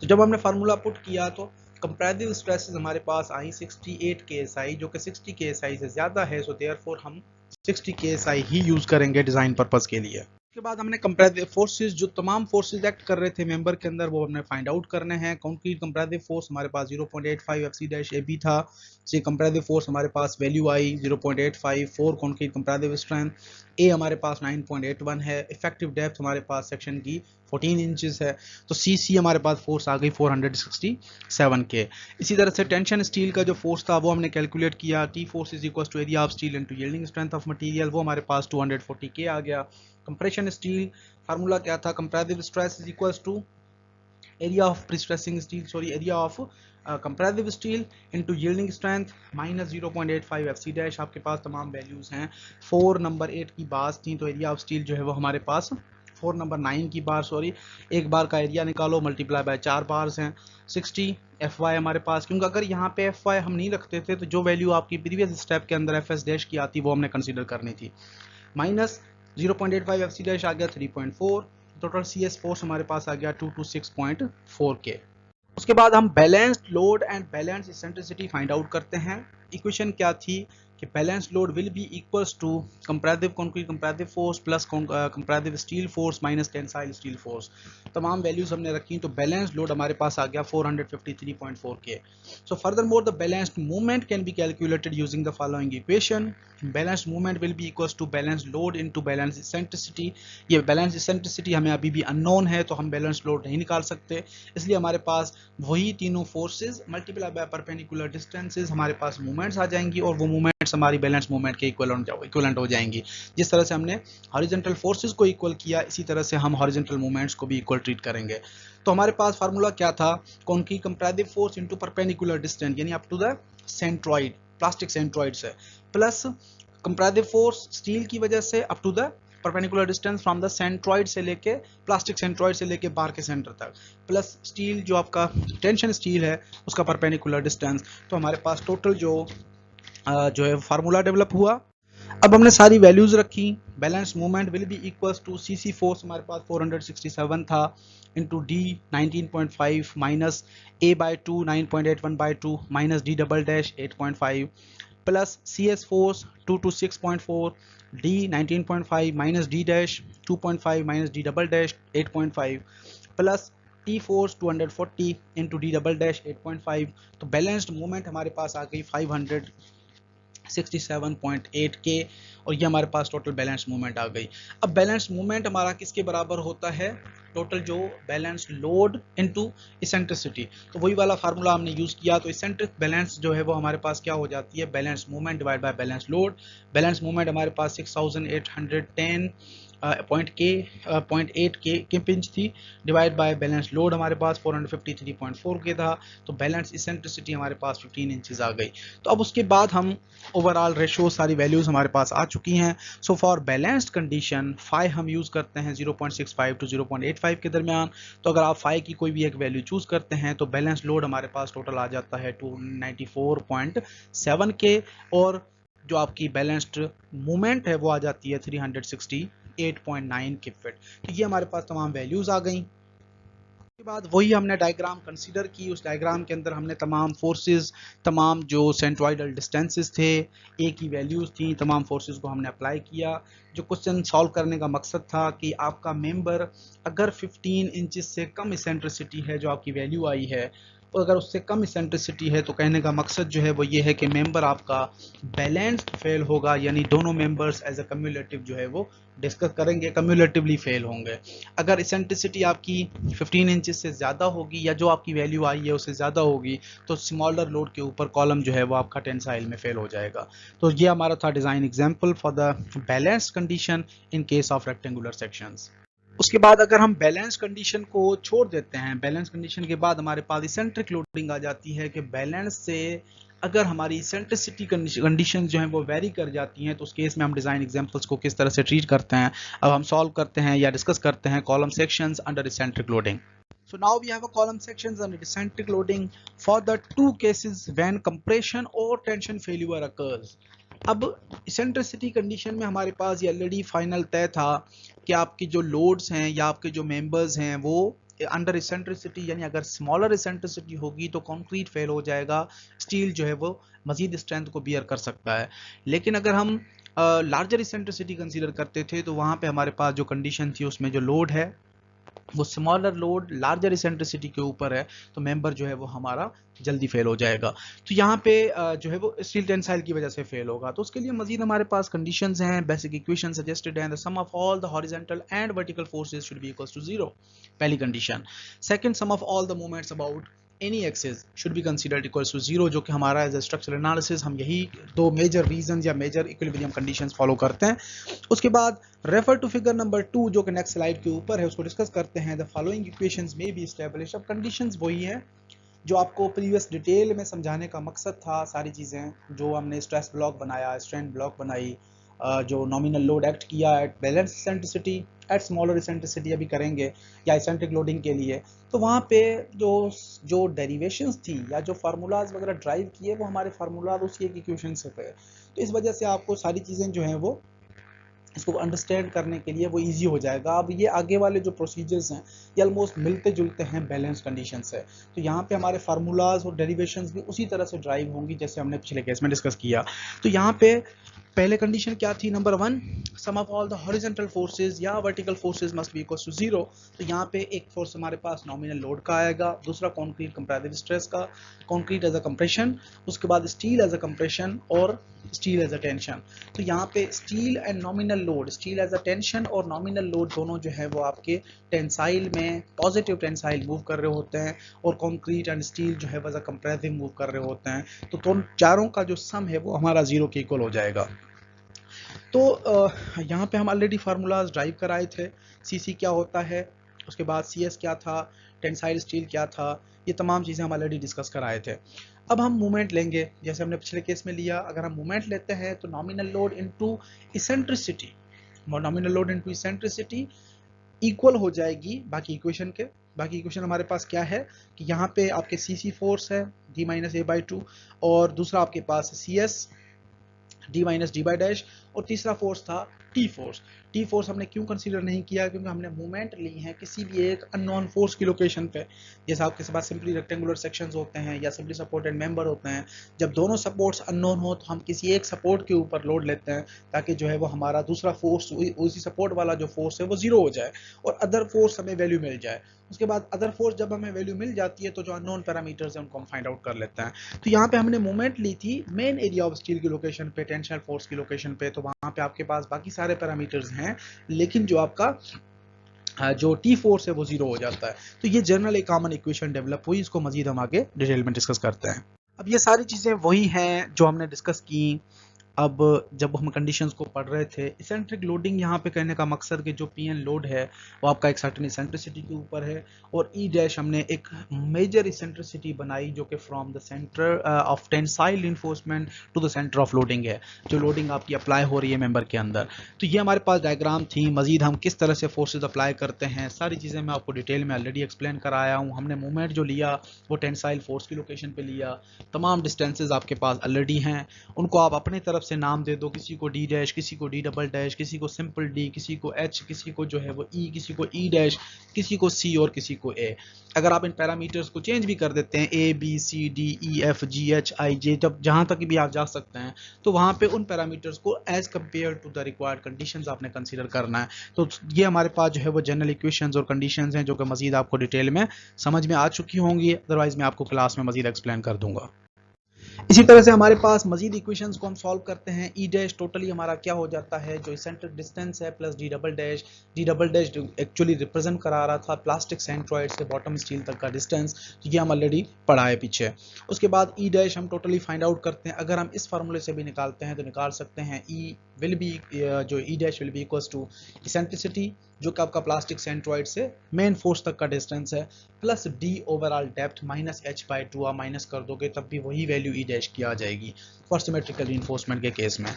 तो जब हमने फार्मूला पुट किया तो कंपैरेटिव स्ट्रेसेस हमारे पास आई 68 KSI, जो कि 60 KSI से ज्यादा है, सो देयरफॉर हम 60 KSI ही यूज करेंगे डिजाइन पर्पस के लिए। उसके बाद हमने कंपैरेटिव फोर्सेस, जो तमाम फोर्सेस एक्ट कर रहे थे मेंबर के अंदर, वो हमने फाइंड आउट करने हैं। कंक्रीट कंपैरेटिव फोर्स हमारे पास 0.85 FC-AB था, सी कंपैरेटिव फोर्स हमारे पास वैल्यू आई 0.85, 4 कंक्रीट कंपैरेटिव स्ट्रेंथ, ए हमारे पास 9.81 है, इफेक्टिव डेप्थ हमारे पास सेक्शन की 14 इंचेस है, तो सी हमारे पास फोर्स आ गई 467 के। इसी तरह से टेंशन स्टील का जो फोर्स था वो हमने कैलकुलेट किया, T force is equal to area of steel into yielding strength of material, वो हमारे पास 240 के आ गया। कंप्रेशन स्टील फार्मूला क्या था, comparative stress is equal to area of prestressing steel, sorry area of comparative steel into yielding strength minus 0.85 FC dash. आपके पास तमाम values हैं, 4 नंबर 8 की बार्स थी, तो एरिया ऑफ स्टील जो है वो हमारे पास 4 नंबर 9 की बार, सॉरी एक बार का एरिया निकालो मल्टीप्लाई बाय 4 बार्स हैं, 60 FY हमारे पास, क्योंकि अगर यहाँ पे FY हम नहीं रखते थे तो जो वैल्यू आपकी प्रीवियस स्टेप के अंदर FS डैश की आती वो हमने कंसीडर करनी थी, माइनस 0.85 FC डैश आ गया 3.4, टोटल CS फोर्स हमारे पास आ गया 226.4 के। उसके बाद हम balanced load and balance eccentricity find out करते हैं। इक्वेशन क्या थी कि balance load will be equals to comparative concrete comparative force plus comparative steel force minus tensile steel force. तमाम वैल्यूज हमने रखी, तो बैलेंस लोड हमारे पास आ गया 453.4 K. So further more the balanced movement can be calculated using the following equation. Balanced movement will be equals to balance load into balance eccentricity. ये balance eccentricity हमें अभी भी अननोन है, तो हम बैलेंस लोड नहीं निकाल सकते, इसलिए हमारे पास वही तीनों forces multiply by perpendicular distances हमारे पास मूवमेंट्स आ जाएंगी, और वो मूवमेंट्स हमारी बैलेंस मूवमेंट के इक्वलेंट हो जाएंगी। जिस तरह से हमने हॉरिजॉन्टल फोर्सेस को इक्वल किया, इसी तरह से हम हॉरिजॉन्टल मूवमेंट्स को भी इक्वल ट्रीट करेंगे। तो हमारे पास फार्मूला क्या था, concrete comparative force into perpendicular distance, यानी up to the centroid, plastic centroid से, प्लस कंपैरेटिव फोर्स स्टील की वजह से up to the perpendicular distance from the centroid से लेके प्लास्टिक सेंट्रॉइड से लेके बार के सेंटर तक, प्लस स्टील जो आपका टेंशन स्टील है उसका परपेंडिकुलर डिस्टेंस। तो हमारे पास टोटल जो है फार्मूला डेवलप हुआ। अब हमने सारी वैल्यूज रखी। Balance movement will be equals to CC force हमारे पास 467 था into D 19.5 minus A by 2 9.81 by 2 minus D double dash 8.5 plus C S force 226.4 D 19.5 minus D dash 2.5 minus D double dash 8.5 plus T force 240 into D double dash 8.5। तो balanced movement हमारे पास आ गई 567.8 के, और ये हमारे पास total balance movement आ गई। अब बैलेंस मूवमेंट हमारा किसके बराबर होता है, टोटल जो बैलेंस लोड इनटू इसेंट्रिसिटी। तो वही वाला फार्मूला हमने यूज किया, तो इसेंट्रिक बैलेंस जो है वो हमारे पास क्या हो जाती है, balance movement divide by balance load. Balance movement हमारे पास 6810 0.8 के पिंच थी, डिवाइड बाय बैलेंस लोड हमारे पास 453.4 के था, तो बैलेंस इसेंट्रिसिटी हमारे पास 15 इंचेस आ गई। तो अब उसके बाद हम ओवरऑल रेशो सारी वैल्यूज हमारे पास आ चुकी हैं। So for balanced condition phi हम यूज करते हैं 0.65 टू 0.85 के दरमियान। तो अगर आप फाई की कोई भी एक वैल्यू चूज करते हैं तो बैलेंस लोड हमारे पास टोटल आ जाता है 294.7 के, और जो आपकी बैलेंस्ड मूवमेंट है वो आ जाती है 368.9 के फिट। तो ये हमारे पास तमाम वैल्यूज आ गई। उसके बाद वही हमने डायग्राम कंसीडर की, उस डायग्राम के अंदर हमने तमाम फोर्सेस, तमाम जो सेंट्रॉइडल डिस्टेंसेस थे, ए की वैल्यूज थी, तमाम फोर्सेस को हमने अप्लाई किया। जो क्वेश्चन सॉल्व करने का मकसद था कि आपका मेंबर अगर 15 इंचेस से कम इसेंट्रिसिटी है, जो आपकी वैल्यू आई है, तो अगर उससे कम इसेंट्रिसिटी है तो कहने का मकसद जो है वो ये है कि मेंबर आपका बैलेंस्ड फेल होगा, यानी दोनों मेंबर्स एज अ कम्युलेटिव जो है वो डिस्कस करेंगे, कम्युलेटिवली फेल होंगे। अगर इसेंट्रिसिटी आपकी 15 इंचेस से ज़्यादा होगी, या जो आपकी वैल्यू आई है उससे ज़्यादा होगी, तो स्मॉलर लोड के ऊपर कॉलम जो है वो आपका टेंसाइल में फेल हो जाएगा। तो ये हमारा था design example for the balanced condition in case of rectangular sections. उसके बाद अगर हम बैलेंस कंडीशन को छोड़ देते हैं, बैलेंस कंडीशन के बाद हमारे पास इसेंट्रिक लोडिंग आ जाती है कि बैलेंस से अगर हमारी इसेंट्रिसिटी कंडीशन जो है वो वेरी कर जाती हैं, तो उस केस में हम डिज़ाइन एग्जांपल्स को किस तरह से ट्रीट करते हैं अब हम सॉल्व करते हैं या डिस्कस करते हैं column sections under eccentric loading. So now we have a column sections under eccentric loading for the two cases when compression or tension failure occurs. अब इसेंट्रिसिटी कंडीशन में हमारे पास ये ऑलरेडी फाइनल तय था कि आपकी जो लोड्स हैं या आपके जो मेंबर्स हैं वो अंडर इसेंट्रिसिटी, यानी अगर स्मॉलर इसेंट्रिसिटी होगी तो कंक्रीट फेल हो जाएगा, स्टील जो है वो मजीद स्ट्रेंथ को बियर कर सकता है। लेकिन अगर हम लार्जर इसेंट्रिसिटी कंसीडर करते थे तो वहाँ पे हमारे पास जो कंडीशन थी उसमें जो लोड है वो स्मॉलर लोड लार्जर इसेंट्रिसिटी के ऊपर है, तो मेंबर जो है वो हमारा जल्दी फेल हो जाएगा। तो यहाँ पे जो है वो स्टील टेंसाइल की वजह से फेल होगा। तो उसके लिए मजीद हमारे पास कंडीशंस हैं, बेसिक इक्वेशन सजेस्टेड हैं, the sum of all the horizontal and vertical forces should be equals to 0, पहली कंडीशन। Second, sum of all the moments about any axis should be considered equals to 0, जो कि हमारा as a structural analysis हम यही दो major reason या major equilibrium conditions follow करते हैं। उसके बाद रेफर टू फिगर नंबर 2 जो कि नेक्स्ट स्लाइड के ऊपर है, उसको डिस्कस करते हैं। द फॉलोइंग इक्वेशंस में बी एस्टैब्लिश। अब कंडीशंस वही हैं जो आपको प्रीवियस डिटेल में समझाने का मकसद था। सारी चीज़ें जो हमने स्ट्रेस ब्लॉक बनाया, स्ट्रेंथ ब्लॉक बनाई, जो नॉमिनल लोड एक्ट किया at balance eccentricity, at smaller eccentricity अभी करेंगे, या इसेंट्रिक लोडिंग के लिए, तो वहाँ पे जो डेरिवेशंस थी या जो फार्मूलाज वगैरह ड्राइव किए वो हमारे फार्मूलाज उसी एक इक्वेशन से थे। तो इस वजह से आपको सारी चीज़ें जो हैं वो इसको अंडरस्टैंड करने के लिए वो इजी हो जाएगा। अब ये आगे वाले जो प्रोसीजर्स हैं ये ऑलमोस्ट मिलते जुलते हैं बैलेंस कंडीशन से, तो यहाँ पे हमारे फार्मूलाज और डेरिवेशंस भी उसी तरह से ड्राइव होंगी जैसे हमने पिछले केस में डिस्कस किया। तो यहाँ पे पहले कंडीशन क्या थी, number 1, sum of all the horizontal forces या vertical forces must be equal to 0। तो यहाँ पे एक फोर्स हमारे पास नॉमिनल लोड का आएगा, दूसरा कंक्रीट कंप्रेसिव स्ट्रेस का, कंक्रीट एज अ कंप्रेशन, उसके बाद स्टील एज अ कंप्रेशन और स्टील एज अ टेंशन। तो यहाँ पे steel and nominal load, steel as a tension और नॉमिनल लोड दोनों जो है वो आपके टेंसाइल में पॉजिटिव टेंसाइल मूव कर रहे होते हैं, और कंक्रीट एंड स्टील जो है वो एज अ कंप्रेसिव मूव कर रहे होते हैं। तो दोनों चारों का जो सम है वो हमारा 0 के इक्वल हो जाएगा। तो यहाँ पे हम ऑलरेडी फार्मूलाज ड्राइव कराए थे, सीसी क्या होता है, उसके बाद सीएस क्या था, टेंसाइल स्टील क्या था, ये तमाम चीज़ें हम ऑलरेडी डिस्कस कराए थे। अब हम मूवमेंट लेंगे जैसे हमने पिछले केस में लिया। अगर हम मूवमेंट लेते हैं तो nominal load into eccentricity, nominal load into eccentricity equal हो जाएगी बाकी इक्वेशन के। बाकी इक्वेशन हमारे पास क्या है कि यहाँ पे आपके सीसी फोर्स है d-a/2, और दूसरा आपके पास सी एस d-d/, और तीसरा फोर्स था टी फोर्स। टी फोर्स हमने क्यों कंसीडर नहीं किया, क्योंकि हमने मूवमेंट ली है किसी भी एक अननोन फोर्स की लोकेशन पे। जैसे आपके पास सिंपली रेक्टेंगुलर सेक्शंस होते हैं या सिंपली सपोर्टेड मेंबर होते हैं, जब दोनों सपोर्ट्स अननोन हो तो हम किसी एक सपोर्ट के ऊपर लोड लेते हैं ताकि जो है वो हमारा दूसरा फोर्स, उसी सपोर्ट वाला जो फोर्स है वो 0 हो जाए और अदर फोर्स हमें वैल्यू मिल जाए। उसके बाद अदर फोर्स जब हमें वैल्यू मिल जाती है तो जो अननोन पैरामीटर्स हैं उनको हम फाइंड आउट कर लेते हैं। तो यहाँ पे हमने मूवमेंट ली थी मेन एरिया ऑफ स्टील की लोकेशन पे, टेंशनल फोर्स की लोकेशन पे, तो वहाँ पे आपके पास बाकी सारे पैरामीटर्स हैं, लेकिन जो आपका जो टी फोर्स है वो 0 हो जाता है। तो ये जनरल एक कॉमन इक्वेशन डेवलप हुई, इसको मजीद हम आगे डिटेल में डिस्कस करते हैं। अब ये सारी चीज़ें वही हैं जो हमने डिस्कस की अब जब हम कंडीशंस को पढ़ रहे थे, इसेंट्रिक लोडिंग यहाँ पे कहने का मकसद कि जो पी एन लोड है वो आपका एक सर्टेन इसेंट्रिसिटी के ऊपर है, और ई डैश हमने एक मेजर इसेंट्रिसिटी बनाई जो कि from the centre of tensile reinforcement to the centre of loading है, जो लोडिंग आपकी अप्लाई हो रही है मेंबर के अंदर। तो ये हमारे पास डायग्राम थी। मजीद हम किस तरह से फोर्सेज अप्लाई करते हैं, सारी चीज़ें मैं आपको डिटेल में ऑलरेडी एक्सप्लेन कराया हूँ। हमने मूवमेंट जो लिया वो टेंसाइल फोर्स की लोकेशन पे लिया। तमाम डिस्टेंसेज आपके पास ऑलरेडी हैं, उनको आप अपने तरफ से नाम दे दो, किसी को डी डैश, किसी को डी डबल डैश, किसी को सिंपल डी, किसी को एच, किसी को जो है वो ई, किसी को ई डैश, किसी को सी और किसी को ए। अगर आप इन पैरामीटर्स को चेंज भी कर देते हैं, A B C D E F G H I J, जब जहां तक भी आप जा सकते हैं, तो वहां पे उन पैरामीटर्स को as compare to the required conditions आपने कंसीडर करना है। तो ये हमारे पास जो है वो जनरल इक्वेशंस और कंडीशंस हैं जो कि मजीद आपको डिटेल में समझ में आ चुकी होंगी, अदरवाइज मैं आपको क्लास में मजीद एक्सप्लेन कर दूंगा। इसी तरह से हमारे पास मजीद इक्वेशंस को हम सॉल्व करते हैं। ई डैश टोटली हमारा क्या हो जाता है, जो इसेंट्रिक डिस्टेंस है plus D double dash actually represent करा रहा था प्लास्टिक सेंट्रॉइड से बॉटम स्टील तक का डिस्टेंस, ये हम ऑलरेडी पढ़ा है पीछे। उसके बाद ई डैश हम टोटली फाइंड आउट करते हैं। अगर हम इस फार्मूले से भी निकालते हैं तो निकाल सकते हैं ई विल बी, जो E dash will be equals to eccentricity जो कि आपका प्लास्टिक सेंट्रॉइड से मेन फोर्स तक का डिस्टेंस है, plus D overall depth minus H by two, आप माइनस कर दोगे तब भी वही वैल्यू ई डैश की आ जाएगी फॉर सिमेट्रिकल रीइंफोर्समेंट के केस में।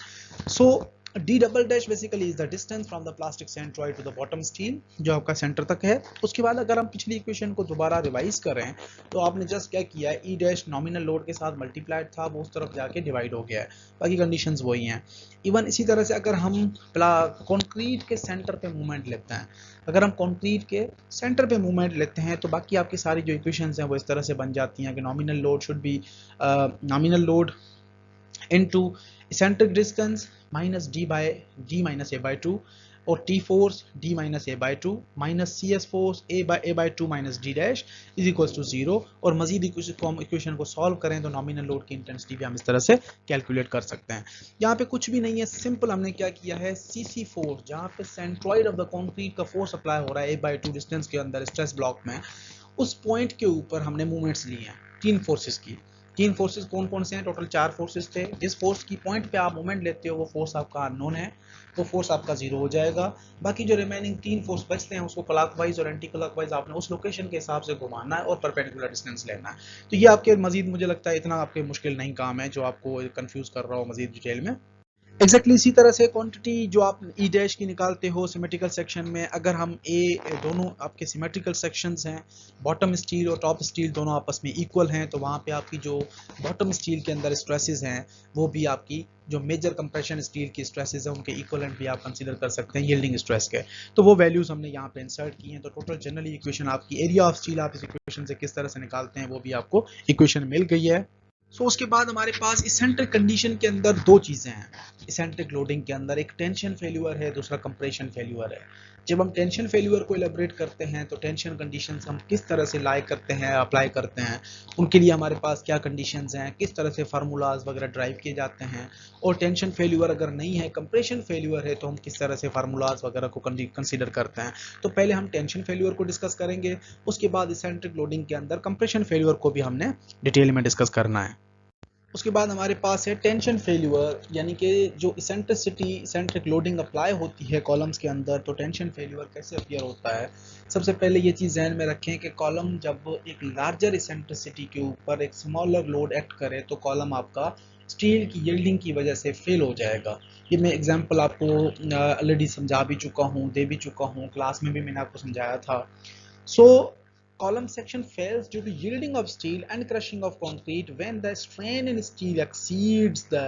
So D double dash basically is the distance from the plastic centroid to the bottom steel जो आपका सेंटर तक है। उसके बाद अगर हम पिछली इक्वेशन को दोबारा रिवाइज करें तो आपने जस्ट क्या किया है, ई डैश नॉमिनल लोड के साथ मल्टीप्लाइड था, वो उस तरफ जाके डिवाइड हो गया है, बाकी कंडीशंस वही हैं। इवन इसी तरह से अगर हम कंक्रीट के सेंटर पे मूवमेंट लेते हैं, अगर हम कंक्रीट के सेंटर पे मूवमेंट लेते हैं तो बाकी आपकी सारी जो इक्वेशंस हैं वो इस तरह से बन जाती हैं कि nominal load should be nominal load into eccentric distance minus D minus A by two, और T force D minus A by two minus C S force A by two minus D dash is equals to zero. और मजीद equation को solve करें तो nominal load की intensity भी हम इस तरह से कैलकुलेट कर सकते हैं। यहाँ पे कुछ भी नहीं है, सिंपल हमने क्या किया है, सी सी फोर्स जहाँ पे सेंट्रॉइड ऑफ द कॉन्क्रीट का फोर्स अप्लाई हो रहा है ए बाई टू डिस्टेंस के अंदर स्ट्रेस ब्लॉक में, उस पॉइंट के ऊपर हमने मूवमेंट्स लिए हैं तीन फोर्सेस की। तीन फोर्सेस कौन कौन से हैं, टोटल चार फोर्सेस थे। जिस फोर्स की पॉइंट पे आप मूवमेंट लेते हो वो फोर्स आपका अननोन है, वो फोर्स आपका जीरो हो जाएगा। बाकी जो रिमेनिंग तीन फोर्स बचते हैं उसको क्लॉकवाइज और एंटी क्लॉकवाइज आपने उस लोकेशन के हिसाब से घुमाना है और परपेंडिकुलर डिस्टेंस लेना है। तो ये आपके मजीद, मुझे लगता है इतना आपके मुश्किल नहीं काम है जो आपको कंफ्यूज कर रहा हो मजीद डिटेल में। एग्जैक्टली इसी तरह से क्वांटिटी जो आप ई डैश की निकालते हो सिमेट्रिकल सेक्शन में, अगर हम दोनों आपके सिमेट्रिकल सेक्शंस हैं, बॉटम स्टील और टॉप स्टील दोनों आपस में इक्वल हैं, तो वहाँ पे आपकी जो बॉटम स्टील के अंदर स्ट्रेसेस हैं वो भी आपकी जो मेजर कंप्रेशन स्टील की स्ट्रेसेस हैं उनके इक्वलेंट भी आप कंसीडर कर सकते हैं यील्डिंग स्ट्रेस के। तो वो वैल्यूज हमने यहाँ पे इंसर्ट की हैं। तो टोटल जनरली इक्वेशन आपकी एरिया ऑफ स्टील आप इस इक्वेशन से किस तरह से निकालते हैं वो भी आपको इक्वेशन मिल गई है। उसके बाद हमारे पास इसेंट्रिक कंडीशन के अंदर दो चीज़ें हैं। इसेंट्रिक लोडिंग के अंदर एक टेंशन फेल्यूर है, दूसरा कंप्रेशन फेल्यूर है। जब हम टेंशन फेल्यूर को एलेबोरेट करते हैं तो टेंशन कंडीशंस हम किस तरह से करते हैं, अप्लाई करते हैं, उनके लिए हमारे पास क्या कंडीशंस हैं, किस तरह से फार्मूलाज वगैरह ड्राइव किए जाते हैं। और टेंशन फेल्यूर अगर नहीं है, कंप्रेशन फेल्यूर है, तो हम किस तरह से फार्मूलाज वगैरह को कंसीडर करते हैं। तो पहले हम टेंशन फेल्यूर को डिस्कस करेंगे, उसके बाद इसेंट्रिक लोडिंग के अंदर कंप्रेशन फेल्यूर को भी हमने डिटेल में डिस्कस करना है। उसके बाद हमारे पास है टेंशन फेल्यूर, यानी कि जो इसेंट्रिक लोडिंग अप्लाई होती है कॉलम्स के अंदर, तो टेंशन फेल्यूर कैसे अपीयर होता है। सबसे पहले ये चीज़ ध्यान में रखें कि कॉलम जब एक लार्जर इसेंट्रिसिटी के ऊपर एक स्मॉलर लोड एक्ट करे तो कॉलम आपका स्टील की यील्डिंग की वजह से फेल हो जाएगा। ये मैं एग्जांपल आपको ऑलरेडी समझा भी चुका हूँ, दे भी चुका हूँ, क्लास में भी मैंने आपको समझाया था। Column section fails due to yielding of steel and crushing of concrete when the strain in steel exceeds the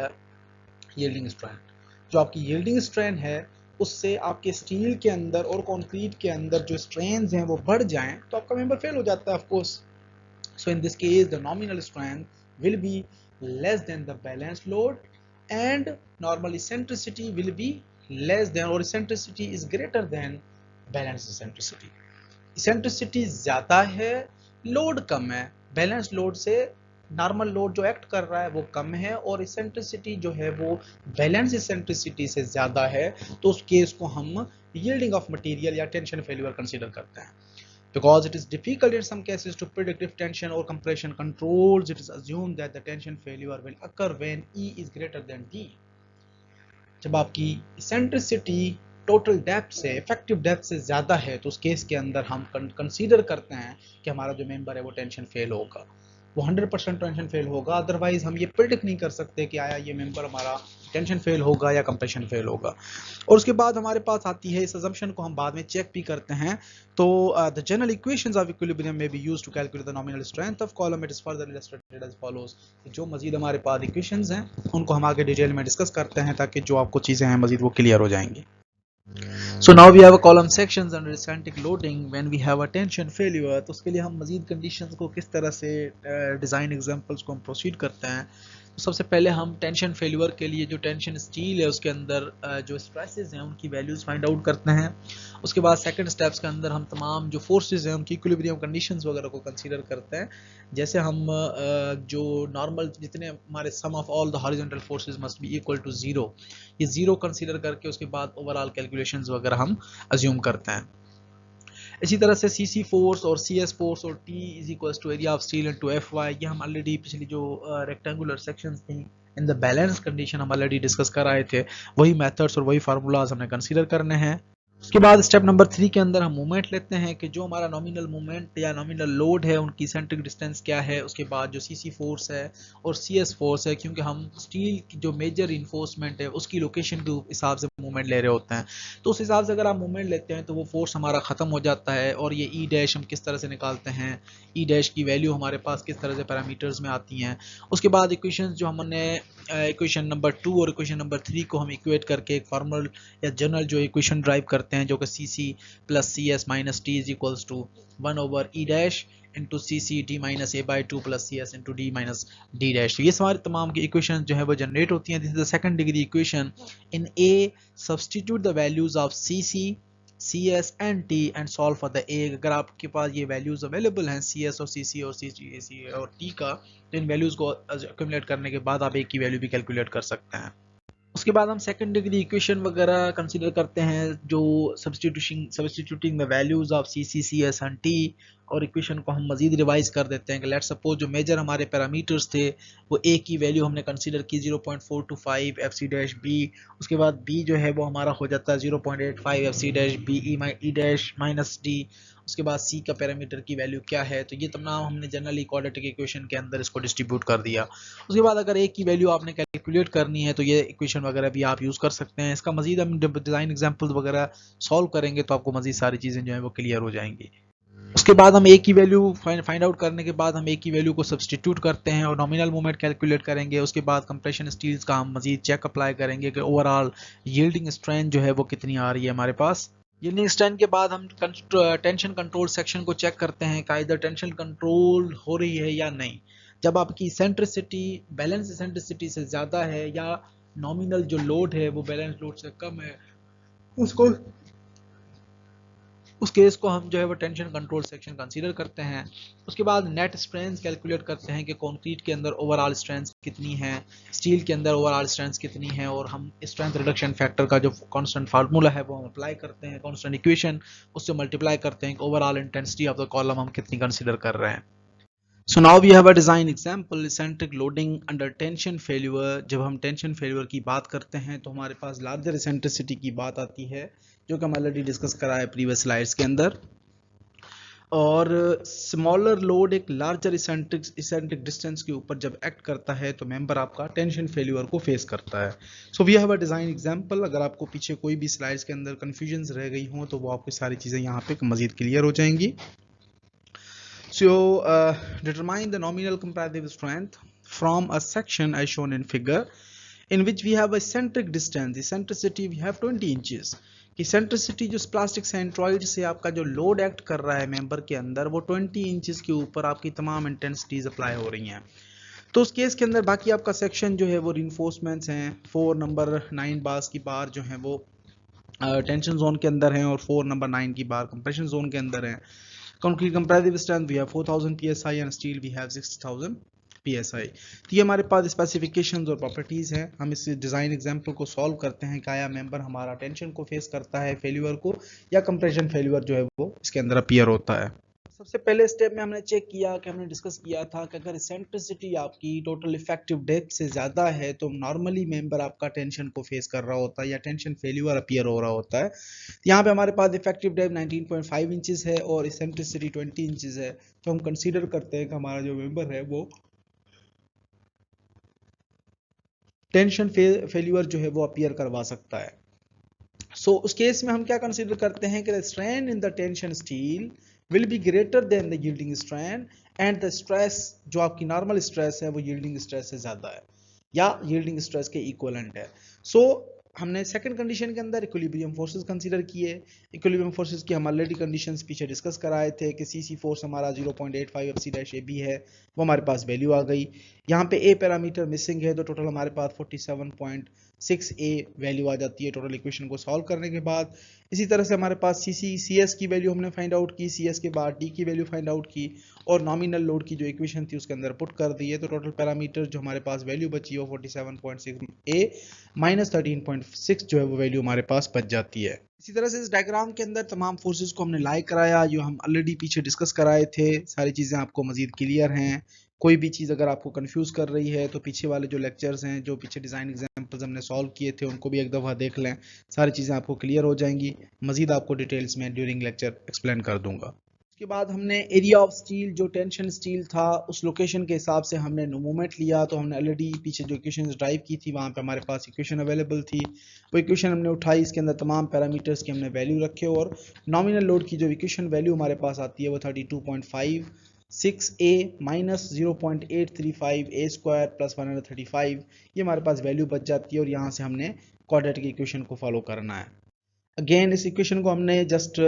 yielding strength। जो आपकी yielding strain है उससे आपके स्टील के अंदर और कंक्रीट के अंदर जो स्ट्रेन्स हैं वो बढ़ जाएं तो आपका मेंबर फेल हो जाता है of course. So in this case the nominal strength will be less than the balanced load and normal eccentricity will be less than, or eccentricity is greater than balanced eccentricity। Eccentricity ज्यादा है, load कम है, balance load से normal load जो act कर रहा है वो कम है, और इसेंट्रिसिटी जो है वो बैलेंस इसेंट्रिसिटी से ज्यादा है, तो उस केस को हम यील्डिंग ऑफ मटेरियल या टेंशन फेल्यूर कंसीडर करते हैं। Because it is difficult in some cases to predict if tension or compression controls, it is assumed that the tension failure will occur when E is greater than D। जब आपकी eccentricity total depth से, effective depth से ज़्यादा है, तो उस case के अंदर हम कंसीडर करते हैं कि हमारा जो मेंबर है वो टेंशन फेल होगा, वो 100% टेंशन फेल होगा। अदरवाइज हम ये प्रिडिक्ट नहीं कर सकते कि आया ये मेंबर हमारा टेंशन फेल होगा या कंप्रेशन फेल होगा। और उसके बाद हमारे पास आती है, इस अजम्पशन को हम बाद में चेक भी करते हैं, तो the general equations of equilibrium में be used to calculate the nominal strength of column. It is further illustrated as follows. जो मजीद हमारे पास इक्वेशंस हैं उनको हम आगे डिटेल में डिस्कस करते हैं, ताकि जो आपको चीज़ें हैं मजीद वो क्लियर हो जाएंगी। So now we have a column sections under static loading when we have a tension failure। तो उसके लिए हम मजीद कंडीशंस को किस तरह से डिज़ाइन एग्जांपल्स को हम प्रोसीड करते हैं। तो सबसे पहले हम टेंशन फेल्यूर के लिए जो टेंशन स्टील है उसके अंदर जो स्ट्रेसेस हैं उनकी वैल्यूज़ फाइंड आउट करते हैं। उसके बाद सेकंड स्टेप्स के अंदर हम तमाम जो फोर्सेस हैं उनकी इक्विलिब्रियम कंडीशंस वगैरह को कंसीडर करते हैं। जैसे हम जो नॉर्मल जितने हमारे sum of all the horizontal forces must be equal to zero, ये ज़ीरो कंसीडर करके उसके बाद ओवरऑल कैलकुलेशंस वगैरह हम अज्यूम करते हैं। इसी तरह से सीसी फोर्स और सीएस फोर्स और T is equals to area of steel into F Y, ये हम ऑलरेडी पिछली जो रेक्टेंगुलर सेक्शंस थी इन द बैलेंस कंडीशन हम ऑलरेडी डिस्कस कर आए थे। वही मेथड्स और वही फार्मूलाज हमने कंसीडर करने हैं। उसके बाद स्टेप नंबर 3 के अंदर हम मूवमेंट लेते हैं कि जो हमारा नॉमिनल मूवमेंट या नॉमिनल लोड है उनकी सेंट्रिक डिस्टेंस क्या है। उसके बाद जो सीसी फोर्स है और सीएस फोर्स है, क्योंकि हम स्टील की जो मेजर इन्फोर्समेंट है उसकी लोकेशन के हिसाब से मूवमेंट ले रहे होते हैं, तो उस हिसाब से अगर आप मूवमेंट लेते हैं तो वो फोर्स हमारा ख़त्म हो जाता है। और ये ई डैश हम किस तरह से निकालते हैं, ई डैश की वैल्यू हमारे पास किस तरह से पैरामीटर्स में आती हैं। उसके बाद इक्वेशन जो हमने इक्वेशन नंबर 2 और इक्वेशन नंबर 3 को हम इक्वेट करके एक फॉर्मल या जनरल जो इक्वेशन ड्राइव करते हैं, जो कि C C plus C S minus T is equals to 1 over E dash into C C D minus A by 2 plus C S into D minus D dash. तो ये सारी तमाम की इक्वेशन जो है वो जनरेट होती हैं। This is the second degree equation. In a substitute the values of C C, C S and T and solve for the A. अगर आपके पास ये वैल्यूज अवेलेबल हैं सी एस और सी सी और सी और टी का, तो इन वैल्यूज को एक्यूमुलेट करने के बाद आप ए की वैल्यू भी कैलकुलेट कर सकते हैं। उसके बाद हम सेकंड डिग्री इक्वेशन वगैरह कंसीडर करते हैं, जो substituting the values of C C C S and T, और इक्वेशन को हम मजीद रिवाइज कर देते हैं कि लेट्स सपोज जो मेजर हमारे पैरामीटर्स थे वो ए की वैल्यू हमने कंसीडर की 0.425 एफ सी डैश बी। उसके बाद बी जो है वो हमारा हो जाता है 0.85 F C dash B E dash minus D. उसके बाद सी का पैरामीटर की वैल्यू क्या है, तो ये तमाम हमने जनरली क्वाड्रेटिक इक्वेशन के अंदर इसको डिस्ट्रीब्यूट कर दिया। उसके बाद अगर ए की वैल्यू आपने कैलकुलेट करनी है तो ये इक्वेशन वगैरह भी आप यूज़ कर सकते हैं। इसका मजीद हम जब डिज़ाइन एग्जाम्पल्स वगैरह सॉल्व करेंगे तो आपको मजीद सारी चीज़ें जो है वो क्लियर हो जाएंगी। उसके बाद हम ए की वैल्यू फाइंड आउट करने के बाद हम ए की वैल्यू को सब्स्टिट्यूट करते हैं और नॉमिनल मूवमेंट कैलकुलेट करेंगे। उसके बाद कंप्रेशन स्टील्स का हम मजीद चेक अप्लाई करेंगे कि ओवरऑल यील्डिंग स्ट्रेंथ जो है वो कितनी आ रही है हमारे पास। यील्डिंग स्ट्रेंथ के बाद हम टेंशन कंट्रोल सेक्शन को चेक करते हैं कि इधर टेंशन कंट्रोल हो रही है या नहीं। जब आपकी इसेंट्रिसिटी बैलेंस इसेंट्रिसिटी से ज़्यादा है या नॉमिनल जो लोड है वो बैलेंस लोड से कम है, उस केस को हम जो है वो टेंशन कंट्रोल सेक्शन कंसीडर करते हैं। उसके बाद नेट स्ट्रेंथ कैलकुलेट करते हैं कि कंक्रीट के अंदर ओवरऑल स्ट्रेंथ कितनी है, स्टील के अंदर ओवरऑल स्ट्रेंथ कितनी है, और हम स्ट्रेंथ रिडक्शन फैक्टर का जो कांस्टेंट फार्मूला है वो हम अप्लाई करते हैं, कांस्टेंट इक्वेशन उससे मल्टीप्लाई करते हैं कि overall intensity of the column हम कितनी कंसीडर कर रहे हैं। So now we have a design example, eccentric loading under tension failure। जब हम टेंशन फेल्यूर की बात करते हैं तो हमारे पास लार्जर इसेंट्रिसिटी की बात आती है, जो कि हम ऑलरेडी डिस्कस करा है प्रीवियस स्लाइड्स के अंदर। और स्मॉलर लोड एक लार्जर इसेंट्रिक डिस्टेंस के ऊपर जब एक्ट करता है तो मेंबर आपका टेंशन फेल्यूर को फेस करता है। So we have a design example. अगर आपको पीछे कोई भी स्लाइड्स के अंदर कन्फ्यूजन्स रह गई हों तो वो आपकी सारी चीज़ें यहाँ पे मजीद क्लियर हो जाएंगी। So determine the nominal comparative strength from a section as shown in figure, in which we have a eccentric distance, eccentricity we have 20 inches। Eccentricity जो प्लास्टिक सेंट्रॉइड से आपका जो लोड एक्ट कर रहा है मेंबर के अंदर वो 20 इंचेस के ऊपर आपकी तमाम इंटेंसिटीज अप्लाई हो रही हैं। तो उस केस के अंदर बाकी आपका सेक्शन जो है वो रिइंफोर्समेंट्स हैं। 4 नंबर 9 बार्स की बार जो है वो टेंशन जोन के अंदर हैं और 4 नंबर 9 की बार कंप्रेशन जोन के अंदर हैं। Concrete comparative strength we have 4000 psi and steel we have 60,000 psi। तो ये हमारे पास स्पेसिफिकेशंस और प्रॉपर्टीज हैं। हम इस डिज़ाइन एग्जांपल को सॉल्व करते हैं कि आया मेंबर हमारा टेंशन को फेस करता है फेल्यूर को, या कंप्रेशन फेल्यूर जो है वो इसके अंदर अपीयर होता है। सबसे पहले स्टेप में हमने चेक किया कि हमने डिस्कस किया था कि अगर इसेंट्रिसिटी आपकी टोटल इफेक्टिव डेप्थ से ज़्यादा है तो नॉर्मली मेंबर आपका टेंशन को फेस कर रहा होता है या टेंशन फेल्यूर अपीयर हो रहा होता है। यहाँ पे हमारे पास इफेक्टिव डेप्थ 19.5 इंचेस है और इसेंट्रिसिटी 20 इंचेस है, तो हम कंसीडर करते हैं कि हमारा जो मेंबर है वो टेंशन फेल्यूर जो है वो अपीयर करवा सकता है। सो उस केस में हम क्या कंसीडर करते हैं कि strain in the tension steel will be greater than the yielding strain and the stress जो आपकी नॉर्मल स्ट्रेस है वो यील्डिंग स्ट्रेस से ज्यादा है या यील्डिंग स्ट्रेस के इक्विवेलेंट है। सो हमने सेकंड कंडीशन के अंदर इक्विलिब्रियम फोर्सेस कंसीडर किए। इक्विलिब्रियम फोर्सेस की हम ऑलरेडी कंडीशंस पीछे डिस्कस कराए थे कि सीसी फोर्स हमारा 0.85 FC-AB है, वो हमारे पास वैल्यू आ गई। यहाँ पे ए पैरामीटर मिसिंग है तो टोटल हमारे पास 47.6 वैल्यू आ जाती है टोटल इक्वेशन को सॉल्व करने के बाद। इसी तरह से हमारे पास सी एस की वैल्यू हमने फाइंड आउट की, सी एस के बाद डी की वैल्यू फाइंड आउट की और नॉमिनल लोड की जो इक्वेशन थी उसके अंदर पुट कर दी है। तो टोटल पैरामीटर जो हमारे पास वैल्यू बची है वो 47.6 ए माइनस 13.6 जो है वो वैल्यू हमारे पास बच जाती है। इसी तरह से इस डायग्राम के अंदर तमाम फोर्सेस को हमने लाई कराया, जो हम ऑलरेडी पीछे डिस्कस कराए थे। सारी चीज़ें आपको मजीद क्लियर हैं। कोई भी चीज़ अगर आपको कंफ्यूज कर रही है तो पीछे वाले जो लेक्चर्स हैं, जो पीछे डिज़ाइन एग्जाम्पल्स हमने सॉल्व किए थे, उनको भी एक दफ़ा देख लें। सारी चीज़ें आपको क्लियर हो जाएंगी। मजीद आपको डिटेल्स में ड्यूरिंग लेक्चर एक्सप्लेन कर दूंगा। उसके बाद हमने एरिया ऑफ स्टील जो टेंशन स्टील था उस लोकेशन के हिसाब से हमने मूवमेंट लिया। तो हमने ऑलरेडी पीछे जो इक्वेशन ड्राइव की थी वहाँ पे हमारे पास इक्वेशन अवेलेबल थी, वो इक्वेशन हमने उठाई, इसके अंदर तमाम पैरामीटर्स की हमने वैल्यू रखे और नॉमिनल लोड की जो इक्वेशन वैल्यू हमारे पास आती है वो 32.56 ए माइनस 0.835 ए स्क्वायर प्लस 135, ये हमारे पास वैल्यू बच जाती है और यहाँ से हमने क्वाड्रेटिक इक्वेशन को फॉलो करना है। अगेन इस इक्वेशन को हमने जस्ट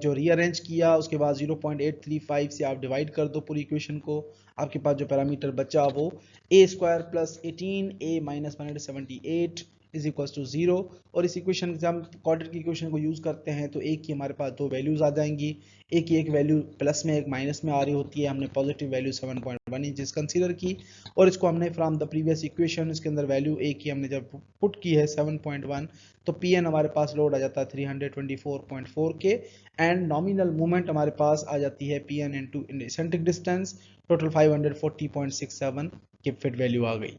जो रीअरेंज किया, उसके बाद 0.835 से आप डिवाइड कर दो पूरी इक्वेशन को, आपके पास जो पैरामीटर बचा वो A square plus 18 A minus 178 is equal to 0। और इस इक्वेशन से हम क्वाड्रेटिक इक्वेशन को यूज़ करते हैं तो ए की हमारे पास दो वैल्यूज़ आ जाएंगी। ए की एक वैल्यू प्लस में एक माइनस में आ रही होती है, हमने पॉजिटिव वैल्यू 7.1 इंचेस कंसीडर की और इसको हमने फ्रॉम द प्रीवियस इक्वेशन इसके अंदर वैल्यू ए की हमने जब पुट की है 7.1 तो पी एन हमारे पास लोड आ जाता है 324.4 के एंड नॉमिनल मूवमेंट हमारे पास आ जाती है P N into eccentric distance total 540.67 की फिट वैल्यू आ गई।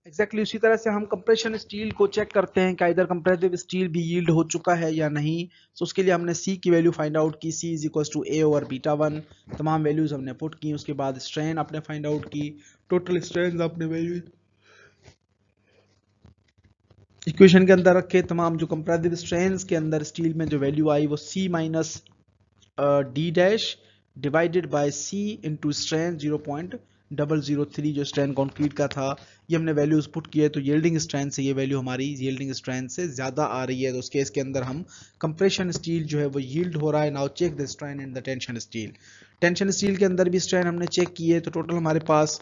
एग्जैक्टली उसी तरह से हम कंप्रेशन स्टील को चेक करते हैं कि इधर कंप्रेसिव स्टील भी यील्ड हो चुका है या नहीं। तो उसके लिए हमने सी की वैल्यू फाइंड आउट की, C is equal to A over beta 1, तमाम वैल्यूज हमने पुट की। उसके बाद स्ट्रेन आपने फाइंड आउट की, टोटल स्ट्रेन आपने वैल्यू इक्वेशन के अंदर रखे, तमाम जो कंप्रेसिव स्ट्रेंस के अंदर स्टील में जो वैल्यू आई वो C minus D dash divided by C into strain 0.003 जो स्ट्रेन कॉन्क्रीट का था, ये हमने वैल्यूज पुट किए। तो यील्डिंग स्ट्रेन से ये वैल्यू हमारी यील्डिंग स्ट्रेन से ज़्यादा आ रही है, तो उस केस के अंदर हम कंप्रेशन स्टील जो है वो यील्ड हो रहा है। Now check the strain in the tension steel. Tension steel के अंदर भी स्ट्रेन हमने चेक किए तो टोटल हमारे पास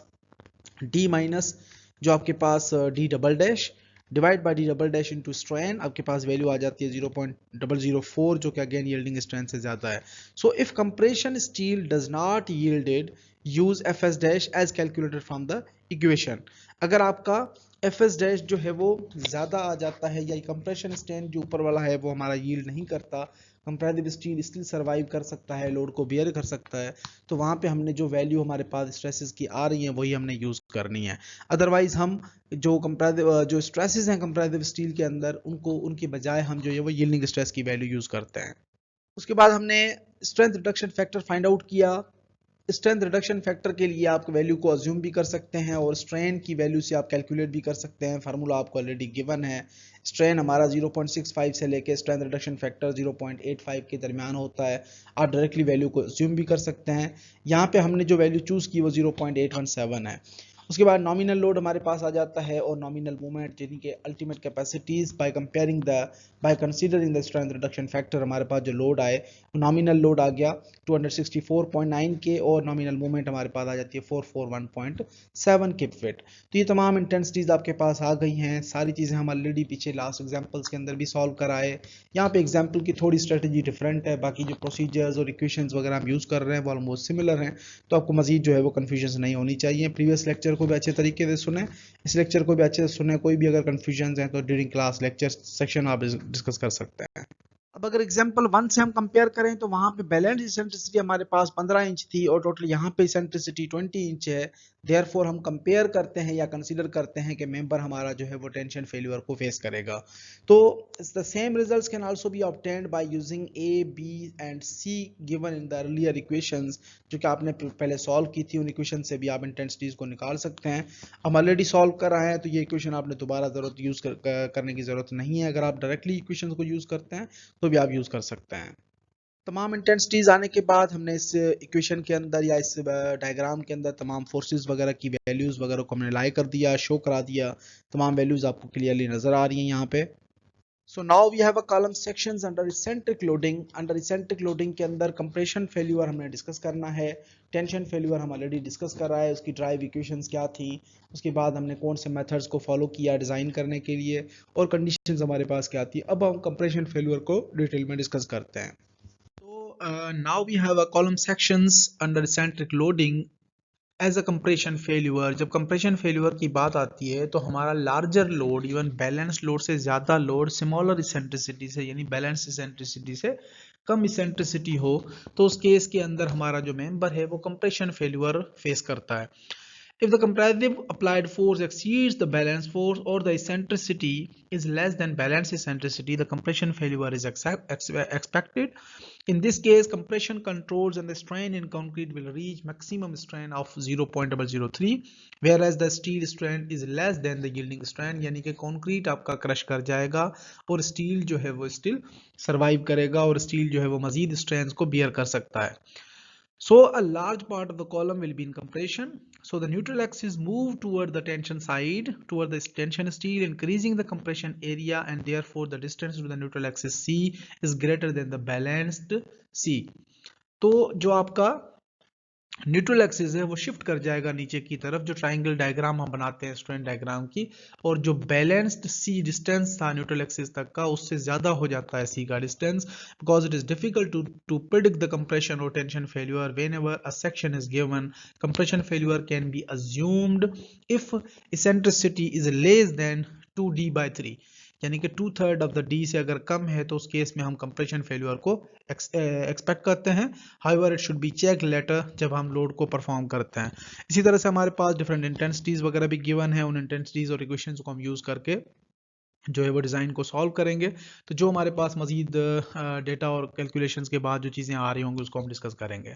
डी माइनस जो आपके पास D double dash divide by D double dash into strain, आपके पास वैल्यू आ जाती है 0.004 जो कि अगेन यील्डिंग स्ट्रेंथ से ज्यादा है। So if compression steel does not yielded use F S dash as calculated from the equation. अगर आपका एफ एस डैश जो है वो ज्यादा आ जाता है या कंप्रेशन स्ट्रेंथ जो ऊपर वाला है वो हमारा यील्ड नहीं करता, कंपैरेटिव स्टील स्टिल सर्वाइव कर सकता है, लोड को बियर कर सकता है, तो वहाँ पे हमने जो वैल्यू हमारे पास स्ट्रेसेस की आ रही हैं वही हमने यूज़ करनी है। अदरवाइज हम जो कंपैरेटिव जो स्ट्रेसेस हैं कंपैरेटिव स्टील के अंदर उनको उनके बजाय हम जो है वो यील्डिंग स्ट्रेस की वैल्यू यूज़ करते हैं। उसके बाद हमने strength reduction factor find out किया। स्ट्रेंथ रिडक्शन फैक्टर के लिए आप वैल्यू को अज्यूम भी कर सकते हैं और स्ट्रेन की वैल्यू से आप कैलकुलेट भी कर सकते हैं। फार्मूला आपको ऑलरेडी गिवन है। स्ट्रेन हमारा 0.65 से लेके स्ट्रेंथ रिडक्शन फैक्टर 0.85 के दरमियान होता है। आप डायरेक्टली वैल्यू को अज्यूम भी कर सकते हैं। यहाँ पे हमने जो वैल्यू चूज की वो 0.817 है। उसके बाद नॉमिनल लोड हमारे पास आ जाता है और नॉमिनल मूवमेंट यानी कि ultimate capacities by considering the strength reduction factor हमारे पास जो लोड आए नॉमिनल लोड आ गया 264.9 के और नॉमिनल मूवमेंट हमारे पास आ जाती है 441.7 के फिट। तो ये तमाम इंटेंसिटीज आपके पास आ गई हैं। सारी चीज़ें हम ऑलरेडी पीछे लास्ट एग्जांपल्स के अंदर भी सॉल्व कराए। यहाँ पे एग्जांपल की थोड़ी स्ट्रेटजी डिफरेंट है, बाकी जो प्रोसीजर्स और इक्वेशंस वगैरह हम यूज़ कर रहे हैं वो ऑलमोस्ट सिमिलर हैं, तो आपको मजीद जो है वो कन्फ्यूजन नहीं होनी चाहिए। प्रीवियस लेक्चर को भी अच्छे तरीके से सुने, इस लेक्चर को भी अच्छे से सुने। कोई भी अगर कन्फ्यूजन है तो ड्यूरिंग क्लास लेक्चर सेक्शन आप डिस्कस कर सकते हैं। अब अगर एग्जांपल 1 से हम कंपेयर करें तो वहां पे बैलेंस इसेंट्रिसिटी हमारे पास 15 इंच थी और टोटल यहाँ पे इसेंट्रिसिटी 20 इंच है। देयरफॉर हम कंपेयर करते हैं या कंसीडर करते हैं कि मेंबर हमारा जो है वो टेंशन फेल्यूर को फेस करेगा। तो the same results can also be obtained by using A, B and C given in the earlier equations, जो कि आपने पहले सॉल्व की थी। उन इक्वेशन से भी आप इंटेंसिटीज को निकाल सकते हैं। हम ऑलरेडी सॉल्व कर रहे हैं तो ये इक्वेशन आपने दोबारा करने की जरूरत नहीं है। अगर आप डायरेक्टली इक्वेशन को यूज करते हैं तो भी आप यूज कर सकते हैं। तमाम इंटेंसिटीज आने के बाद हमने इस इक्वेशन के अंदर या इस डायग्राम के अंदर तमाम फोर्सेस वगैरह की वैल्यूज वगैरह को हमने लाई कर दिया, शो करा दिया। तमाम वैल्यूज आपको क्लियरली नजर आ रही हैं यहाँ पे। So now we have a column sections under eccentric loading. Under eccentric loading के अंदर कंप्रेशन फेल्यूर हमने डिस्कस करना है। टेंशन फेल्यूर हम ऑलरेडी डिस्कस कर रहा है, उसकी ड्राइव इक्वेशंस क्या थी, उसके बाद हमने कौन से मेथड्स को फॉलो किया डिजाइन करने के लिए, और कंडीशंस हमारे पास क्या थी। अब हम कंप्रेशन फेल्यूर को डिटेल में डिस्कस करते हैं। Now we have a column sections under eccentric loading as a compression failure. जब कंप्रेशन फेल्यूर की बात आती है तो हमारा larger load, even balance load से ज़्यादा लोड स्मॉलर इसेंट्रिसिटी से, यानी बैलेंस इसेंट्रिसिटी से कम इसेंट्रिसिटी हो, तो उस केस के अंदर हमारा जो मेंबर है वो कंप्रेशन फेल्यूर फेस करता है। If the compressive applied force exceeds the balance force or the eccentricity is less than balance eccentricity, the compression failure is expected. In this case, compression controls and the strain in concrete will reach maximum strain of 0.003, whereas the steel strain is less than the yielding strain, यानी कि concrete आपका crush कर जाएगा और steel जो है वो still survive करेगा और स्टील जो है वो मजीद स्ट्रेन को बियर कर सकता है। So a large part of the column will be in compression. So the neutral axis move toward the tension side, toward the tension steel, increasing the compression area, and therefore the distance to the neutral axis C is greater than the balanced C. तो जो आपका neutral axis है वो shift कर जाएगा नीचे की तरफ, जो ट्राइंगल डायग्राम हम बनाते हैं स्ट्रेन डायग्राम की, और जो बैलेंस्ड सी डिस्टेंस था न्यूट्रल एक्सिस तक का उससे ज्यादा हो जाता है सी का distance, because it is difficult to predict the compression और tension failure whenever a section is given. Compression failure can be assumed if eccentricity is less than 2d/3, यानी कि 2/3 ऑफ द डी से अगर कम है तो उस case में हम कंप्रेशन फेल्यूर को एक्सपेक्ट करते हैं। However it should be check later जब हम लोड को परफॉर्म करते हैं। इसी तरह से हमारे पास डिफरेंट इंटेंसिटीज वगैरह भी गिवन है। उन इंटेंसिटीज और इक्वेशंस को हम यूज करके जो है वो डिज़ाइन को सॉल्व करेंगे। तो जो हमारे पास मजीद डेटा और कैलकुलेशंस के बाद जो चीज़ें आ रही होंगी उसको हम डिस्कस करेंगे।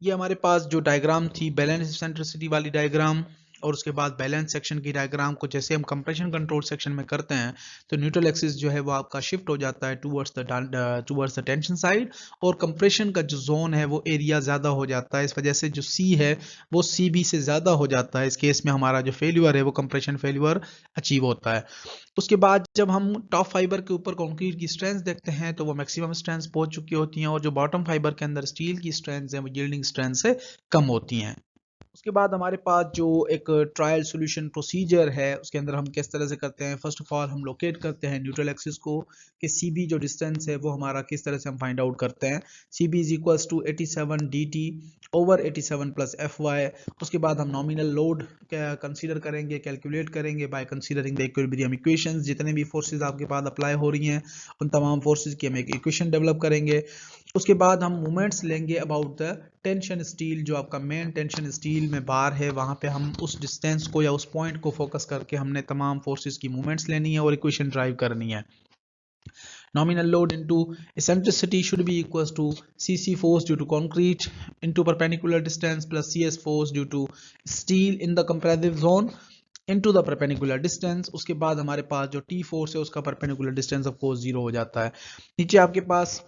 ये हमारे पास जो डायग्राम थी बैलेंस इसेंट्रिसिटी वाली डायग्राम, और उसके बाद बैलेंस सेक्शन की डायग्राम को जैसे हम कंप्रेशन कंट्रोल सेक्शन में करते हैं तो न्यूट्रल एक्सिस जो है वो आपका शिफ्ट हो जाता है टूवर्ड्स द टेंशन साइड, और कंप्रेशन का जो जोन है वो एरिया ज़्यादा हो जाता है। इस वजह से जो सी है वो सी बी से ज़्यादा हो जाता है। इस केस में हमारा जो फेल्यूर है वो कंप्रेशन फेल्यूर अचीव होता है। उसके बाद जब हम टॉप फाइबर के ऊपर कंक्रीट की स्ट्रेंथ देखते हैं तो वो मैक्सिमम स्ट्रेंथ पहुंच चुकी होती हैं, और जो बॉटम फाइबर के अंदर स्टील की स्ट्रेंथ है वो यील्डिंग स्ट्रेंथ से कम होती हैं। उसके बाद हमारे पास जो एक ट्रायल सॉल्यूशन प्रोसीजर है उसके अंदर हम किस तरह से करते हैं। फर्स्ट ऑफ ऑल हम लोकेट करते हैं न्यूट्रल एक्सिस को, कि सी बी जो डिस्टेंस है वो हमारा किस तरह से हम फाइंड आउट करते हैं। C B is equals to 87 dt over 87 plus F Y. उसके बाद हम नॉमिनल लोड कंसीडर करेंगे, कैलकुलेट करेंगे by considering the equilibrium equations. जितने भी फोर्सेज आपके पास अप्लाई हो रही हैं उन तमाम फोर्सेज की हम एक इक्वेशन डेवलप करेंगे। उसके बाद हम मोमेंट्स लेंगे अबाउट द टेंशन स्टील, जो आपका मेन टेंशन स्टील में बार है वहां पे हम उस डिस्टेंस को या उस पॉइंट को फोकस करके हमने तमाम फोर्सेस की मूवमेंट्स लेनी है और इक्वेशन ड्राइव करनी है। Nominal load into eccentricity should be equals to Cc force due to concrete into perpendicular distance plus Cs force due to steel in the compressive zone into the perpendicular distance। उसके बाद हमारे पास जो T force है उसका perpendicular distance of course 0 हो जाता है। नीचे आपके पास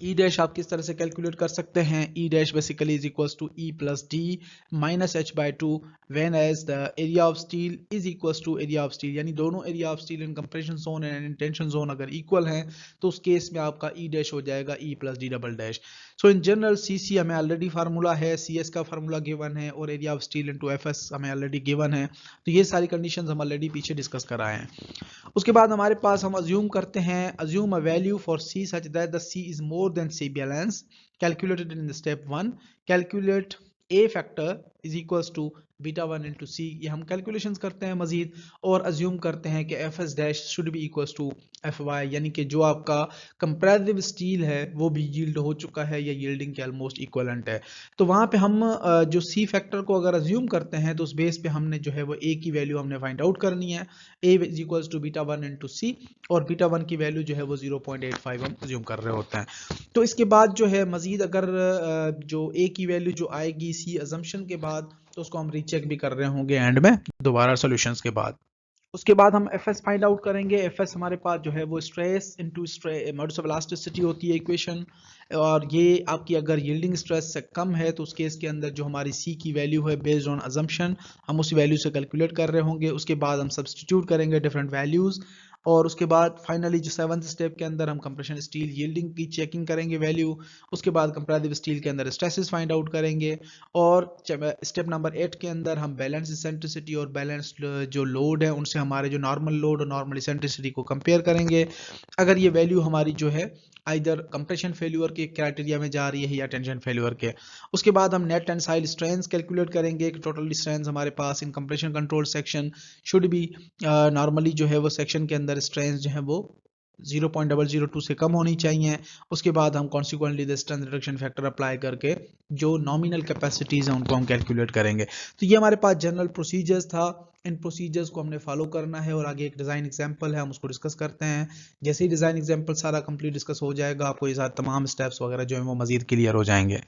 ई डैश आप किस तरह से कैलकुलेट कर सकते हैं। E dash basically is equals to E plus D minus H by two when as the area of steel is equals to area of steel, यानी दोनों area of steel in compression zone and in tension zone अगर equal हैं तो उस case में आपका ई dash हो जाएगा E plus D double dash. So in general C C हमें ऑलरेडी फार्मूला है, सी एस का फार्मूला गिवन है, और area of steel into F S हमें ऑलरेडी गिवन है। तो ये सारी कंडीशन हम ऑलरेडी पीछे डिस्कस कराए हैं। उसके बाद हमारे पास हम अज्यूम करते हैं, assume a value for C such that the C is more than C balance calculated in step 1। Calculate A factor is equals to beta 1 into C, ये हम कैलकुलेशंस करते हैं मजीद और अज्यूम करते हैं कि F S dash should be equals to F Y, यानी कि जो आपका कंपैरेटिव स्टील है वो भी यील्ड हो चुका है या यील्डिंग के ऑलमोस्ट इक्वलेंट है। तो वहाँ पे हम जो सी फैक्टर को अगर अज्यूम करते हैं तो उस बेस पे हमने जो है वो ए की वैल्यू हमने फाइंड आउट करनी है, A is equals to beta 1 into C, और बीटा 1 की वैल्यू जो है वो 0.85 हम अज्यूम कर रहे होते हैं। तो इसके बाद जो है मजीद अगर जो ए की वैल्यू जो आएगी सी अजम्पशन के बाद, तो उसको हम रीचेक भी कर रहे होंगे एंड में दोबारा सॉल्यूशंस के बाद। उसके बाद हम एफ एस फाइंड आउट करेंगे। एफ एस हमारे पास जो है वो stress into modulus of elasticity होती है इक्वेशन, और ये आपकी अगर यील्डिंग स्ट्रेस से कम है तो उस केस के अंदर जो हमारी सी की वैल्यू है बेस्ड ऑन अजम्पशन हम उसी वैल्यू से कैलकुलेट कर रहे होंगे। उसके बाद हम सब्सटीट्यूट करेंगे डिफरेंट वैल्यूज, और उसके बाद फाइनली जो 7th स्टेप के अंदर हम कंप्रेशन स्टील यील्डिंग की चेकिंग करेंगे वैल्यू। उसके बाद कंपैरेटिव स्टील के अंदर स्ट्रेसेस फाइंड आउट करेंगे, और स्टेप नंबर 8 के अंदर हम बैलेंस इसेंट्रिसिटी और बैलेंस जो लोड है उनसे हमारे जो नॉर्मल लोड और नॉर्मल इसेंट्रिसिटी को कंपेयर करेंगे। अगर ये वैल्यू हमारी जो है आइदर कंप्रेशन फेल्यूर के क्राइटेरिया में जा रही है या टेंशन फेल्यूर के, उसके बाद हम नेट टेंसाइल स्ट्रेंथ कैलकुलेट करेंगे कि टोटल स्ट्रेंथ हमारे पास in compression control section should be normally जो है वो सेक्शन के अंदर स्ट्रेंथ जो है वो 0.002 से कम होनी चाहिए। उसके बाद हम consequently the strength reduction factor apply करके जो नॉमिनल कैपेसिटीज हैं उनको हम कैलकुलेट करेंगे। तो ये हमारे पास जनरल प्रोसीजर्स था, इन प्रोसीजर्स को हमने फॉलो करना है, और आगे एक डिज़ाइन एग्जांपल है हम उसको डिस्कस करते हैं। जैसे ही डिज़ाइन एग्जांपल सारा कंप्लीट डिस्कस हो जाएगा आपको ये सारे तमाम स्टेप्स वगैरह जो है वो मजीद क्लियर हो जाएंगे।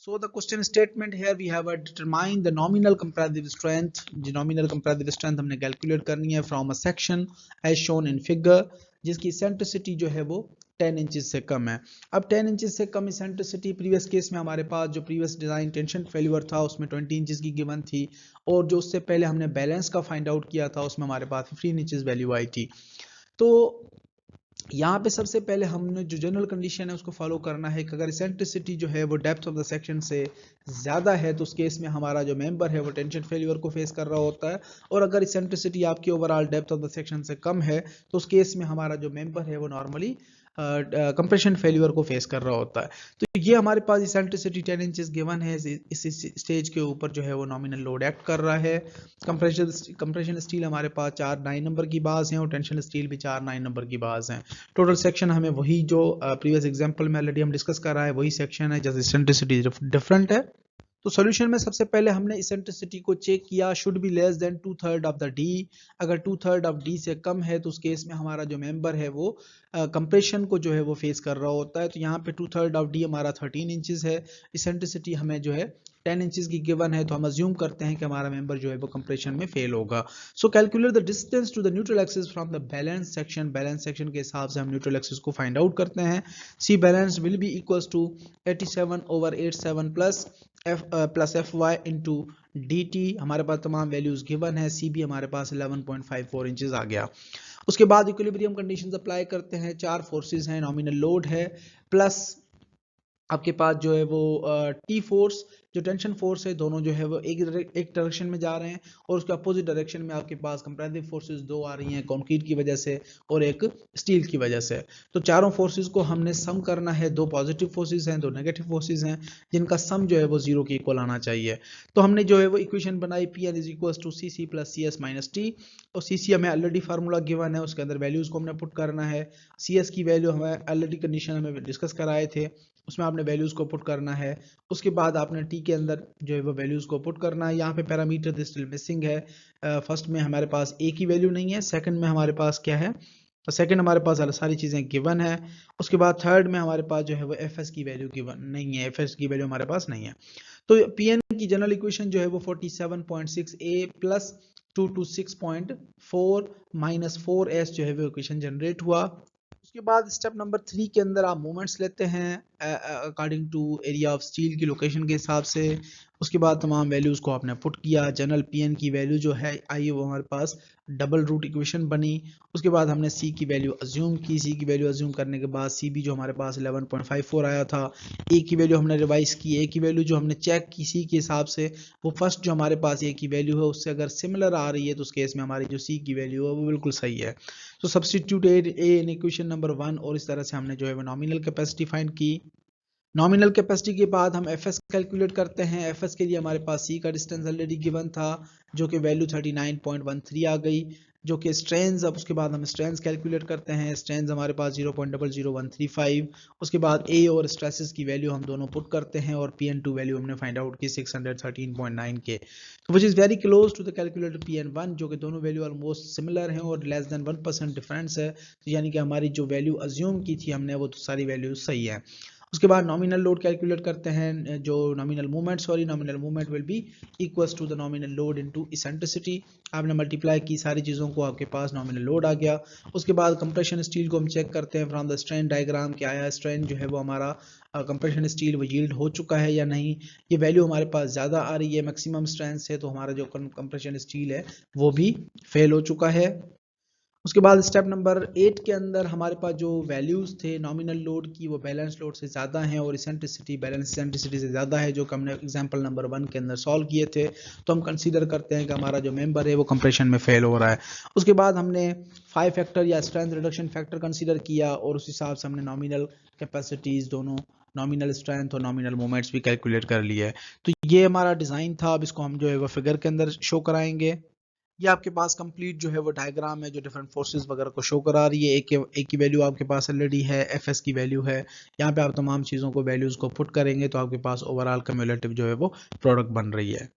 So the question statement here we have determine the nominal comparative strength. जो nominal comparative strength हमने calculate करनी है from a section as shown in figure, जिसकी eccentricity जो है वो 10 इंचेस से कम है। अब 10 इंचेस से कम eccentricity प्रीवियस केस में हमारे पास जो प्रीवियस डिजाइन टेंशन फेल्यूर था उसमें 20 इंचेस की गिवन थी, और जो उससे पहले हमने बैलेंस का फाइंड आउट किया था उसमें हमारे पास 15 इंचेस वैल्यू आई थी। तो यहाँ पे सबसे पहले हमने जो जनरल कंडीशन है उसको फॉलो करना है कि अगर इसेंट्रिसिटी जो है वो डेप्थ ऑफ द सेक्शन से ज़्यादा है तो उस केस में हमारा जो मेंबर है वो टेंशन फेल्यूर को फेस कर रहा होता है, और अगर इसेंट्रिसिटी आपकी overall depth of the section से कम है तो उस केस में हमारा जो मेंबर है वो नॉर्मली कंप्रेशन फेल्यूर को फेस कर रहा होता है। तो ये हमारे पास इसेंट्रिसिटी 10 इंचेस गिवन है, इस स्टेज के ऊपर जो है वो नॉमिनल लोड एक्ट कर रहा है। कंप्रेशन स्टील हमारे पास 4-9 नंबर की बास हैं और टेंशन स्टील भी 4-9 नंबर की बास हैं। टोटल सेक्शन हमें वही जो प्रीवियस एग्जांपल में ऑलरेडी हम डिस्कस कर रहा है वही सेक्शन है, जैसे इसेंट्रिसिटी डिफरेंट है। तो सॉल्यूशन में सबसे पहले हमने इसेंट्रिसिटी को चेक किया, should be less then 2/3 of the D. अगर 2/3 ऑफ डी से कम है तो उस केस में हमारा जो मेंबर है वो कंप्रेशन को जो है वो फेस कर रहा होता है। तो यहाँ पे 2/3 ऑफ डी हमारा 13 इंचेस है, इसेंट्रिसिटी हमें जो है 10 इंचेस की गिवन है, तो हम अज्यूम करते हैं कि हमारा मेंबर जो है वो कंप्रेशन में फेल होगा। So calculate the distance to the neutral axis from the balance section. Balance section के हिसाब से हम न्यूट्रल एक्सिस को फाइंड आउट करते हैं। C balance will be equals to 87/87 plus F Y into D T. हमारे पास तमाम वैल्यूज गिवन है, सी भी हमारे पास 11.54 इंचेस आ गया। उसके बाद इक्विलिब्रियम कंडीशंस अप्लाई करते हैं, 4 फोर्सेस हैं, नॉमिनल लोड है, प्लस आपके पास जो है वो टी फोर्स जो टेंशन फोर्स है, दोनों जो है वो एक डायरेक्शन में जा रहे हैं, और उसके अपोजिट डायरेक्शन में आपके पास कंपैरेटिव फोर्सेस 2 आ रही हैं, कंक्रीट की वजह से और एक स्टील की वजह से। तो चारों फोर्सेस को हमने सम करना है, 2 पॉजिटिव फोर्सेस हैं, 2 नेगेटिव फोर्सेस हैं, जिनका सम जो है वो 0 के इक्वल आना चाहिए। तो हमने जो है वो इक्वेशन बनाई Pn is equal to C C plus C S minus T, और सी सी हमें ऑलरेडी फार्मूला गिवन है, उसके अंदर वैल्यूज को हमने पुट करना है। सी एस की वैल्यू हमें ऑलरेडी कंडीशन हमें डिस्कस कराए थे, उसमें आपने वैल्यूज को पुट करना है। उसके बाद आपने टी के अंदर जो है वो वैल्यूज को पुट करना है। यहाँ पे पैरामीटर स्टिल मिसिंग है, फर्स्ट में हमारे पास ए की वैल्यू नहीं है, सेकंड में हमारे पास क्या है, तो सेकंड हमारे पास सारी चीजें गिवन है। उसके बाद थर्ड में हमारे पास जो है वो एफ एस की वैल्यू गिवन नहीं है, एफ एस की वैल्यू हमारे पास नहीं है। तो पी एन की जनरल इक्वेशन जो है वो 47.6 ए प्लस 226.4 माइनस 4s जो है वो इक्वेशन जनरेट हुआ। उसके बाद स्टेप नंबर 3 के अंदर आप मोमेंट्स लेते हैं according to area of steel की लोकेशन के हिसाब से। उसके बाद तमाम वैल्यूज को आपने पुट किया, जनरल पीएन की वैल्यू जो है आई वो हमारे पास डबल रूट इक्वेशन बनी। उसके बाद हमने सी की वैल्यू अज्यूम की, सी की वैल्यू अज्यूम करने के बाद सी बी जो हमारे पास 11.54 आया था। ए की वैल्यू हमने रिवाइज की, ए की वैल्यू जो हमने चेक की सी के हिसाब से वो फर्स्ट जो हमारे पास ए की वैल्यू है उससे अगर सिमिलर आ रही है तो उस केस में हमारी जो सी की वैल्यू है वो बिल्कुल सही है। तो substitute A in equation number 1, और इस तरह से हमने जो है वो नॉमिनल कैपेसिटी फाइंड की। नॉमिनल कैपेसिटी के बाद हम एफ एस कैलकुलेट करते हैं। एफ एस के लिए हमारे पास सी का डिस्टेंस ऑलरेडी गिवन था जो कि वैल्यू 39.13 आ गई, जो कि स्ट्रेंस, अब उसके बाद हम स्ट्रेंस कैलकुलेट करते हैं। स्ट्रेंस हमारे पास 0.00135, उसके बाद ए और स्ट्रेसेस की वैल्यू हम दोनों पुट करते हैं और पी एन टू वैल्यू हमने फाइंड आउट की 613.9 के, तो which is very close to the calculated P N one, जो कि दोनों वैल्यू ऑलमोस्ट सिमिलर हैं और लेस देन 1% डिफरेंस है, तो यानी कि हमारी जो वैल्यू अज्यूम की थी हमने वो तो सारी वैल्यू सही है। उसके बाद नॉमिनल लोड कैलकुलेट करते हैं, जो nominal movement will be equals to the nominal load into eccentricity. आपने मल्टीप्लाई की सारी चीज़ों को, आपके पास नॉमिनल लोड आ गया। उसके बाद कंप्रेशन स्टील को हम चेक करते हैं फ्रॉम द स्ट्रेन डायग्राम कि आया स्ट्रेन जो है वो हमारा कंप्रेशन स्टील वो यील्ड हो चुका है या नहीं। ये वैल्यू हमारे पास ज़्यादा आ रही है मैक्सिमम स्ट्रेंथ से, तो हमारा जो कंप्रेशन स्टील है वो भी फेल हो चुका है। उसके बाद स्टेप नंबर 8 के अंदर हमारे पास जो वैल्यूज थे नॉमिनल लोड की वो बैलेंस लोड से ज़्यादा हैं और इसेंट्रिसिटी बैलेंस इसेंट्रिसिटी से ज़्यादा है, जो कि हमने एग्जांपल नंबर 1 के अंदर सॉल्व किए थे। तो हम कंसीडर करते हैं कि हमारा जो मेंबर है वो कंप्रेशन में फेल हो रहा है। उसके बाद हमने 5 फैक्टर या स्ट्रेंथ रिडक्शन फैक्टर कंसीडर किया और उस हिसाब से हमने नॉमिनल कैपेसिटीज़ दोनों, नॉमिनल स्ट्रेंथ और नॉमिनल मोमेंट्स भी कैलकुलेट कर लिए है। तो ये हमारा डिज़ाइन था। अब इसको हम जो है वो फिगर के अंदर शो कराएंगे। ये आपके पास कंप्लीट जो है वो डायग्राम है जो डिफरेंट फोर्सेस वगैरह को शो करा रही है। एक की वैल्यू आपके पास ऑलरेडी है, एफ एस की वैल्यू है। यहाँ पे आप तमाम चीज़ों को वैल्यूज़ को पुट करेंगे तो आपके पास ओवरऑल क्यूमुलेटिव जो है वो प्रोडक्ट बन रही है।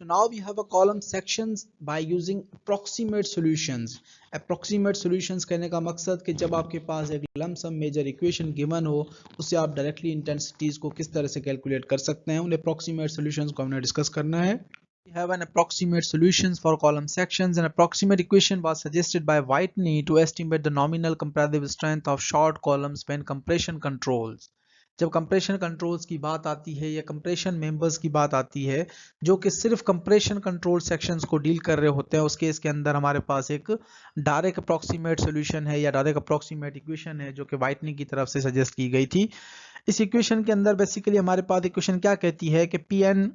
So now we have a column sections by using approximate solutions. Approximate solutions कहने का मकसद कि जब आपके पास एक lump sum major equation given हो, उससे आप डायरेक्टली इंटेंसिटीज को किस तरह से कैलकुलेट कर सकते हैं, उन approximate solutions को हमने डिस्कस करना है। We have an approximate solutions for column sections. An approximate equation was suggested by Whitney to estimate the nominal compressive strength of short columns when compression controls. जब compression controls की बात आती है या कंप्रेशन मेंबर्स की बात आती है जो कि सिर्फ कंप्रेशन कंट्रोल सेक्शंस को डील कर रहे होते हैं, उस केस के अंदर हमारे पास एक डायरेक्ट अप्रोक्सीमेट सॉल्यूशन है या डायरेक्ट अप्रोक्सीमेट इक्वेशन है जो कि वाइटनी की तरफ से सजेस्ट की गई थी। इस इक्वेशन के अंदर बेसिकली हमारे पास इक्वेशन क्या कहती है कि पी एन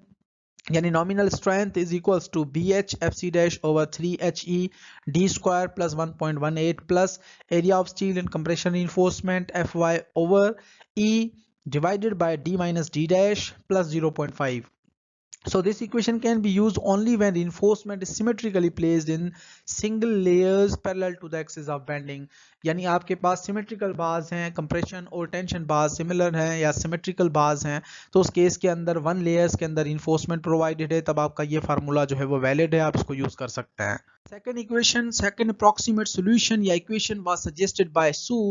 यानी nominal strength is equals to B H F C dash over 3HE D square plus 1.18 plus area of steel in compression reinforcement F Y over E divided by d minus d dash plus 0.5. So this equation can be used only when reinforcement is symmetrically placed in single layers parallel to the axis of bending. यानी आपके पास symmetrical bars हैं, compression और tension bars similar हैं या symmetrical bars हैं, तो उस case के अंदर वन लेयर्स के अंदर reinforcement प्रोवाइडेड है, तब आपका ये फार्मूला जो है वो वैलिड है, आप इसको यूज कर सकते हैं। Second equation, second approximate solution या equation was suggested by Su,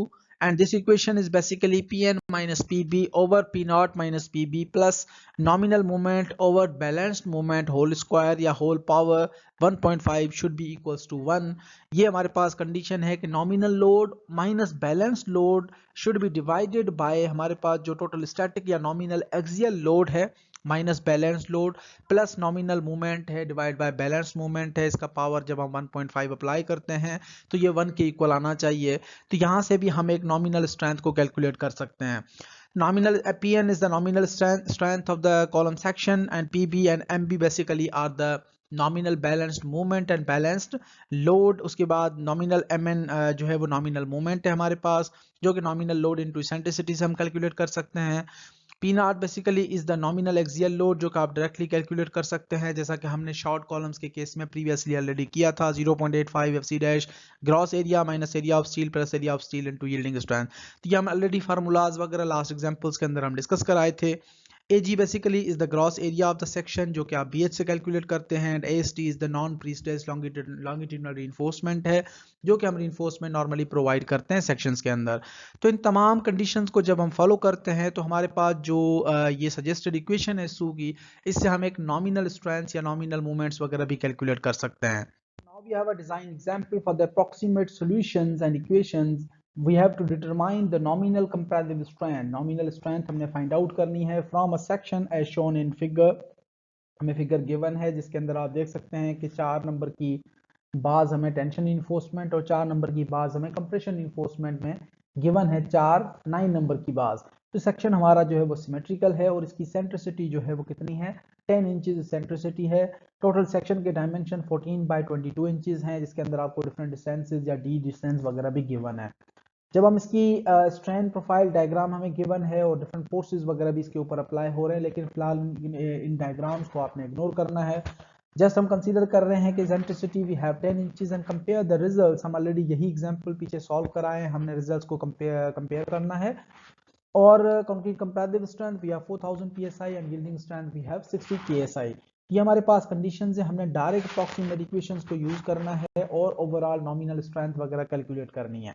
and this equation is basically Pn minus Pb over P naught minus Pb plus nominal moment over balanced moment whole square या whole power 1.5 should be equals to 1. ये हमारे पास condition है कि nominal load minus balanced load should be divided by हमारे पास जो total static या nominal axial load है minus balance load plus nominal movement है डिवाइड बाय बैलेंस मूवमेंट है, इसका पावर जब हम 1.5 अप्लाई करते हैं तो ये 1 के इक्वल आना चाहिए। तो यहाँ से भी हम एक नॉमिनल स्ट्रेंथ को कैलकुलेट कर सकते हैं। Nominal Pn is the nominal strength of the column section and Pb and Mb basically are the nominal balanced movement and balanced load. उसके बाद nominal Mn जो है वो nominal movement है हमारे पास, जो कि nominal load into eccentricity से हम कैलकुलेट कर सकते हैं। P naught basically is the nominal axial load जो कि आप डायरेक्टली कैलकुलेट कर सकते हैं, जैसा कि हमने शॉर्ट कॉलम्स के केस में प्रीवियसली ऑलरेडी किया था। 0.85 FC dash gross area minus area of steel plus area of steel into yielding strength. तो ये हम ऑलरेडी फार्मूलाज वगैरह लास्ट एग्जांपल्स के अंदर हम डिस्कस कराए थे। AG basically is the gross area of the section जो कि आप BH से कैलकुलेट करते हैं, and AST is the non prestressed longitudinal reinforcement है जो कि हम रीइंफोर्समेंट नॉर्मली प्रोवाइड करते हैं सेक्शंस के अंदर। तो इन तमाम कंडीशंस को जब हम फॉलो करते हैं तो हमारे पास जो ये सजेस्टेड इक्वेशन है सू की, इससे हम एक नॉमिनल स्ट्रेंथ या नॉमिनल मूवमेंट्स वगैरह भी कैलकुलेट कर सकते हैं। Now we have a design example for the approximate solutions and equations. We have to determine the nominal compressive strength. Nominal strength हमने find out करनी है from a section as shown in figure. हमें figure given है जिसके अंदर आप देख सकते हैं कि 4 नंबर की बाज हमें टेंशन इन्फोर्समेंट और 4 नंबर की बाज हमें कंप्रेशन इन्फोर्समेंट में गिवन है 9 नंबर की बाज। तो सेक्शन हमारा जो है वो सिमेट्रिकल है और इसकी सेंट्रिसिटी जो है वो कितनी है, 10 इंचेस सेंट्रिसिटी है। टोटल सेक्शन के डायमेंशन 14 बाय 22 इंचेस हैं, जिसके अंदर आपको डिफरेंट डिस्टेंसेस या डी डिस्टेंस वगैरह भी गिवन है। जब हम इसकी स्ट्रेंथ प्रोफाइल डायग्राम हमें गिवन है और डिफरेंट फोर्सेस वगैरह भी इसके ऊपर अप्लाई हो रहे हैं, लेकिन फिलहाल इन डायग्राम्स को आपने इग्नोर करना है। जस्ट हम कंसीडर कर रहे हैं कि eccentricity we have 10 inches and compare the results. हम ऑलरेडी यही एग्जांपल पीछे सॉल्व कराए हैं, हमने रिजल्ट्स को कंपेयर करना है। और concrete comparative strength we have 4000 psi and yielding strength we have 60 ksi। ये हमारे पास कंडीशंस है, हमने डायरेक्ट अप्रॉक्सीमेट इक्वेशंस को यूज करना है और ओवरऑल नॉमिनल स्ट्रेंथ वगैरह कैलकुलेट करनी है।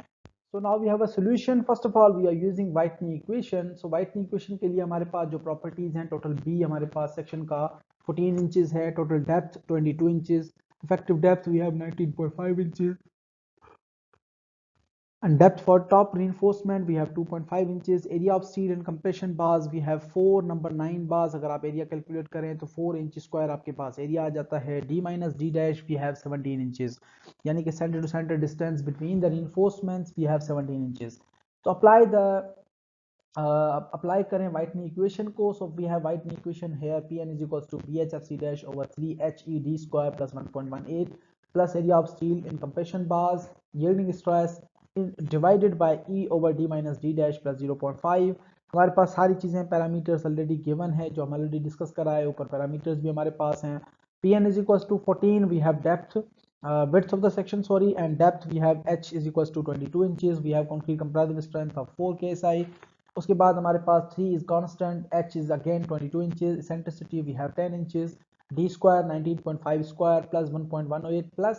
So now we have a solution. First of all, we are using Whitney equation. So Whitney equation के लिए हमारे पास जो प्रॉपर्टीज हैं, टोटल B हमारे पास सेक्शन का 14 इंचेस है, total depth 22 inches, effective depth we have 19.5 inches, and depth for top reinforcement we have 2.5 inches. Area of steel and compression bars we have 4 number 9 bars. अगर आप area calculate करें तो 4 inch square आपके पास area आ जाता है। D minus D dash we have 17 inches, यानी कि center to center distance between the reinforcements we have 17 inches. तो apply करें Whitney equation को. So we have Whitney equation here, Pn is equals to BHFC dash over 3HED square plus 1.18 plus area of steel in compression bars, yielding stress divided by E over D minus D dash plus 0.5. हमारे पास सारी चीजें parameters already given है जो हम already discuss कराए, ऊपर parameters भी हमारे पास हैं. Pn is equals to 14, we have depth, width of the section, sorry, and depth we have H is equals to 22 inches, we have concrete compressive strength of 4 ksi. उसके बाद हमारे पास 3 is constant, H is again 22 inches, eccentricity we have 10 inches, D square 19.5 square plus 1.108 plus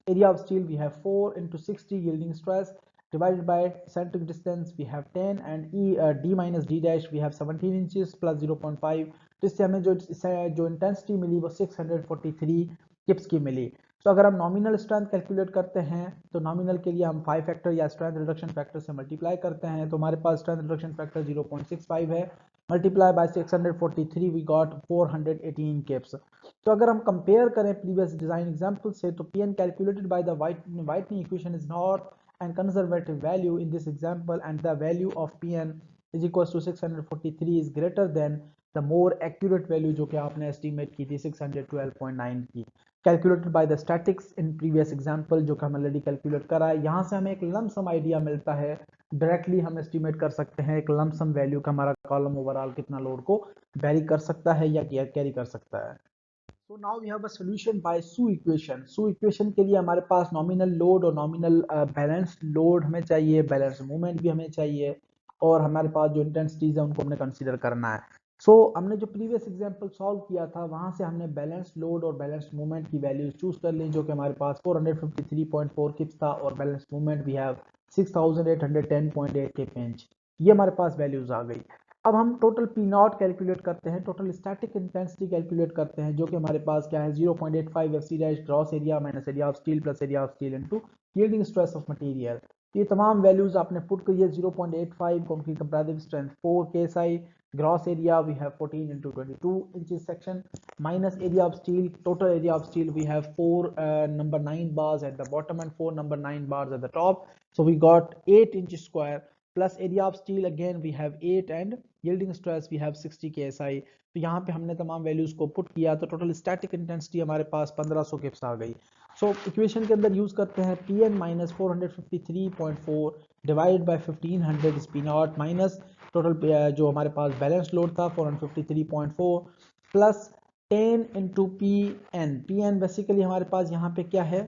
area of steel we have 4 into 60 yielding stress divided by eccentric distance we have 10 and D minus D dash we have 17 inches plus 0.5. तो इससे हमें जो intensity मिली वो 643 kips की मिली. तो अगर हम nominal strength calculate करते हैं तो नॉमिनल के लिए हम 5 फैक्टर या स्ट्रेंथ रिडक्शन फैक्टर से मल्टीप्लाई करते हैं, तो हमारे पास स्ट्रेंथ रिडक्शन फैक्टर 0.65 है, multiply by 643 we got 418 kips. तो अगर हम कंपेयर करें प्रीवियस डिजाइन एग्जांपल से तो Pn calculated by the Whitney equation is not and conservative value in this example, and the value of Pn is equals to 643 is greater than the more accurate value जो कि आपने estimate की थी 612.9 की, calculated by the statics in previous example जो कि हम already calculate करा है. यहाँ से हमें एक लमसम आइडिया मिलता है, डायरेक्टली हम एस्टिमेट कर सकते हैं एक लमसम वैल्यू का हमारा कॉलम ओवरऑल कितना लोड को वेरी कर सकता है या कैरी कर सकता है. So now we have a solution by Su equation. Su equation के लिए हमारे पास नॉमिनल लोड और नॉमिनल बैलेंस लोड हमें चाहिए, बैलेंस मूवमेंट भी हमें चाहिए, और हमारे पास जो इंटेंसिटीज है उनको हमने कंसीडर करना है. हमने जो प्रीवियस एग्जांपल सॉल्व किया था वहां से हमने बैलेंस लोड और बैलेंस मूवमेंट की वैल्यूज चूज कर ली, जो कि हमारे पास 453.4 किप्स था और बैलेंस मूवमेंट भी है 6810.8 किप इंच. ये हमारे पास वैल्यूज आ गई. अब हम टोटल पी नॉट कैलकुलेट करते हैं, टोटल स्टैटिक इंटेंसिटी कैलकुलेट करते हैं, जो कि हमारे पास क्या है 0.85 F C dash gross area minus area of steel plus area of steel into yielding stress of material. ये तमाम वैल्यूज आपने पुट करी है. 0.85 concrete comparative strength 4 KSI, gross area we have 14 into 22 inches section minus area of steel, total area of steel we have 4 number 9 bars at the bottom and 4 number 9 bars at the top, so we got 8 inches square plus area of steel again we have 8 and yielding stress we have 60 ksi. तो यहाँ पे हमने तमाम values को put किया तो total static intensity हमारे पास 1500 kips आ गई. इक्वेशन के अंदर यूज करते हैं Pn minus 453.4 divide by 1500 is P not minus total जो हमारे पास बैलेंस लोड था 453.4 plus 10 into Pn. Pn basically हमारे पास यहाँ पे क्या है,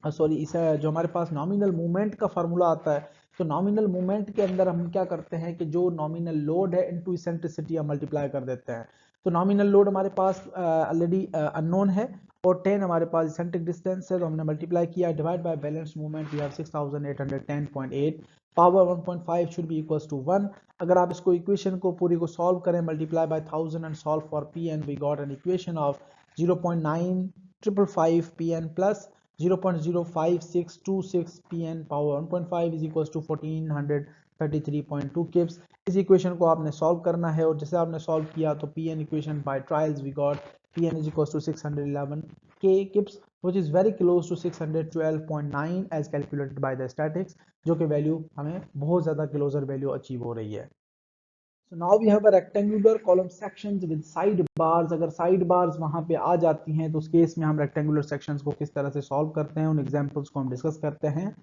सॉरी इसे जो हमारे पास नॉमिनल मूवमेंट का फार्मूला आता है, तो नॉमिनल मूवमेंट के अंदर हम क्या करते हैं कि जो नॉमिनल लोड है इनटू इसेंट्रिसिटी हम मल्टीप्लाई कर देते हैं. तो नॉमिनल लोड हमारे पास ऑलरेडी अननोन है और 10 हमारे पास इसेंट्रिक डिस्टेंस है, तो हमने मल्टीप्लाई किया divide by balance movement we have 6810.8 power 1.5 should be equals to 1. अगर आप इसको इक्वेशन को पूरी को सॉल्व करें multiply by 1000 and solve for Pn we got an equation of 0.9555 Pn plus 0.05626 Pn power 1.5 is equals to 1433.2 kips. इस equation को आपने सॉल्व करना है और जैसे आपने सॉल्व किया तो Pn equation by trials we got Pn is equals to 611 k kips which is very close to 612.9 as calculated by the statics, जो कि वैल्यू हमें बहुत ज़्यादा क्लोजर वैल्यू अचीव हो रही है. So now we have a rectangular column sections with side bars. अगर side bars वहाँ पे आ जाती हैं तो उस केस में हम rectangular sections को किस तरह से solve करते हैं, उन examples को हम discuss करते हैं.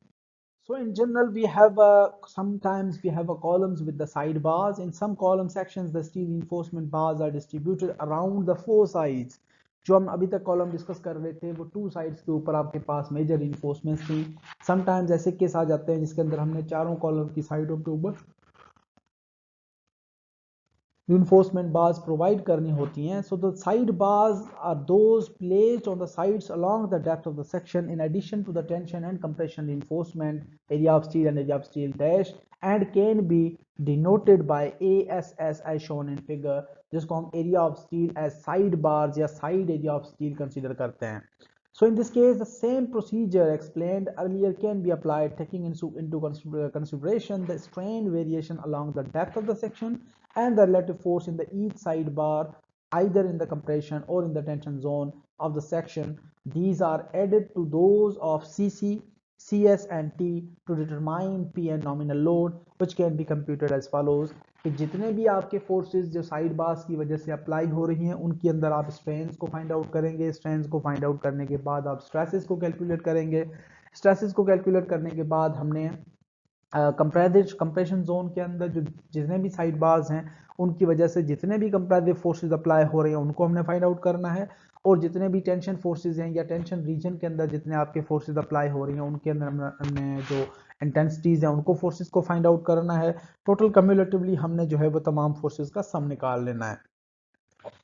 So in general, we have sometimes we have columns with the side bars. In some column sections, the steel reinforcement bars are distributed around the four sides. जो हम अभी तक कॉलम डिस्कस कर रहे थे वो टू साइड्स के ऊपर आपके पास मेजर reinforcements थी. समटाइम्स ऐसे केस आ जाते हैं जिसके अंदर हमने चारों कॉलम की साइडों के ऊपर reinforcement bars provide करनी होती हैं. So the side bars are those placed on the sides along the depth of the section in addition to the tension and compression reinforcement, area of steel and area of steel dash, and can be denoted by ASS as shown in figure, जिसको हम area of steel as side bars या side area of steel consider करते हैं. So in this case, the same procedure explained earlier can be applied, taking into consideration the strain variation along the depth of the section and the relative force in the each side bar, either in the compression or in the tension zone of the section. These are added to those of CC, CS and T to determine P and nominal load, which can be computed as follows. कि जितने भी आपके forces जो side bars की वजह से apply हो रही हैं उनके अंदर आप स्ट्रेंस को फाइंड आउट करेंगे. स्ट्रेंस को फाइंड आउट करने के बाद आप स्ट्रेसेस को कैलकुलेट करेंगे. स्ट्रेसेस को कैलकुलेट करने के बाद हमने कंप्रेशन जोन के अंदर जो जितने भी साइड बार्स हैं उनकी वजह से जितने भी कंप्रेसिव फोर्सेस अप्लाई हो रहे हैं उनको हमने फाइंड आउट करना है. और जितने भी टेंशन फोर्सेस हैं या टेंशन रीजन के अंदर जितने आपके फोर्सेस अप्लाई हो रही हैं उनके अंदर हमने जो इंटेंसिटीज हैं उनको फोर्सेस को फाइंड आउट करना है. टोटल कम्युलेटिवली हमने जो है वो तमाम फोर्सेस का सम निकाल लेना है.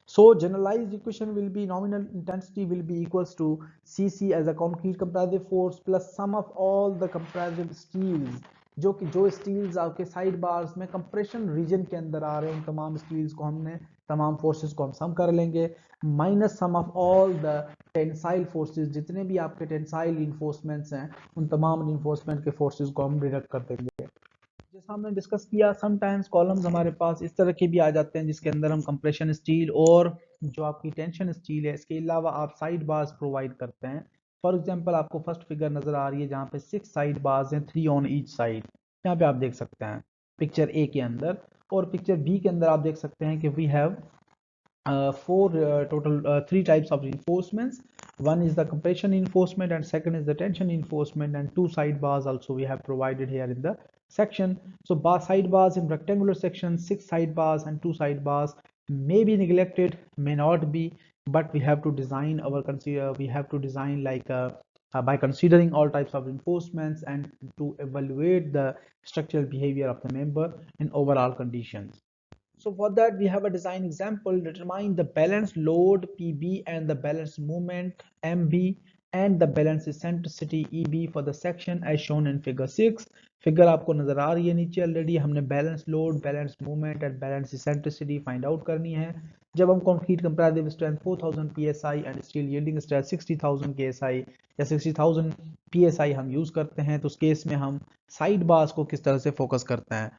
So generalized equation will be nominal intensity will be equals to Cc as a concrete compressive force plus sum of all the compressive steels, जो स्टील्स आपके साइड बार्स में कंप्रेशन रीजन के अंदर आ रहे हैं उन तमाम स्टील्स को हमने तमाम फोर्सेस को हम सम कर लेंगे, minus sum of all the tensile forces, जितने भी आपके टेंसाइल रिइंफोर्समेंट्स हैं उन तमाम रिइंफोर्समेंट के फोर्सेस को हम डिडक्ट कर देंगे. जैसा हमने डिस्कस किया समटाइम्स कॉलम्स हमारे पास इस तरह के भी आ जाते हैं जिसके अंदर हम कंप्रेशन स्टील और जो आपकी टेंशन स्टील है इसके अलावा आप साइड बार्स प्रोवाइड करते हैं. फॉर एग्जांपल आपको फर्स्ट फिगर नजर आ रही है जहाँ पे 6 साइड बार्स हैं, 3 ऑन ईच साइड. यहाँ पे आप देख सकते हैं पिक्चर ए के अंदर. और पिक्चर बी के अंदर आप देख सकते हैं कि we have three types of reinforcements. One is the compression reinforcement and second is the tension reinforcement, and 2 side bars also we have provided here in the section. So side bars in rectangular section, 6 side bars and 2 side bars may be neglected, may not be, but we have to design by considering all types of reinforcements and to evaluate the structural behavior of the member in overall conditions. So for that we have a design example. Determine the balance load PB and the balance moment MB and the balance eccentricity EB for the section as shown in figure 6. Figure आपको नजर आ रही है नीचे. Already हमने balance load, balance movement and balance eccentricity find out करनी है. जब हम concrete comparative strength 4000 psi and steel yielding strength 60000 ksi या 60000 psi हम यूज करते हैं तो उस केस में हम साइड बार्स को किस तरह से फोकस करते हैं.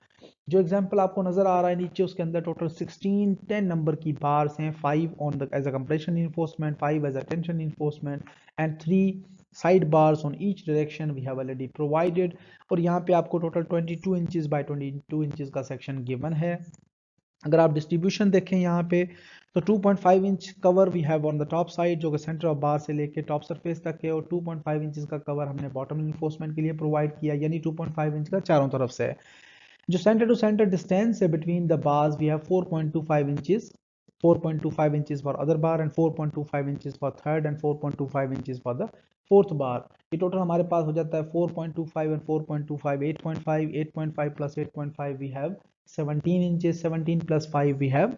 जो एग्जांपल आपको नजर आ रहा है नीचे उसके अंदर टोटल 10 नंबर की बार्स हैं. 5 on the as a compression reinforcement, 5 as a tension reinforcement and 3 side bars on each direction we have already provided. और यहाँ पे आपको टोटल 22 इंचेस बाय 22 इंचेस का सेक्शन गिवन है. अगर आप डिस्ट्रीब्यूशन देखें यहाँ पे तो 2.5 inch cover we have on the top side जो कि सेंटर ऑफ बार से लेके टॉप सरफेस तक है, और 2.5 इंचेस का कवर हमने बॉटम इन्फोर्समेंट के लिए प्रोवाइड किया, यानी 2.5 इंच का चारों तरफ से है. जो सेंटर टू सेंटर डिस्टेंस है between the bars we have 4.25 inches, 4.25 inches for other bar and 4.25 inches for third and 4.25 inches for the fourth bar. ये टोटल हमारे पास हो जाता है 4.25 and 4.25 8.5, 8.5 plus 8.5 we have 17 inches, 17 plus 5 we have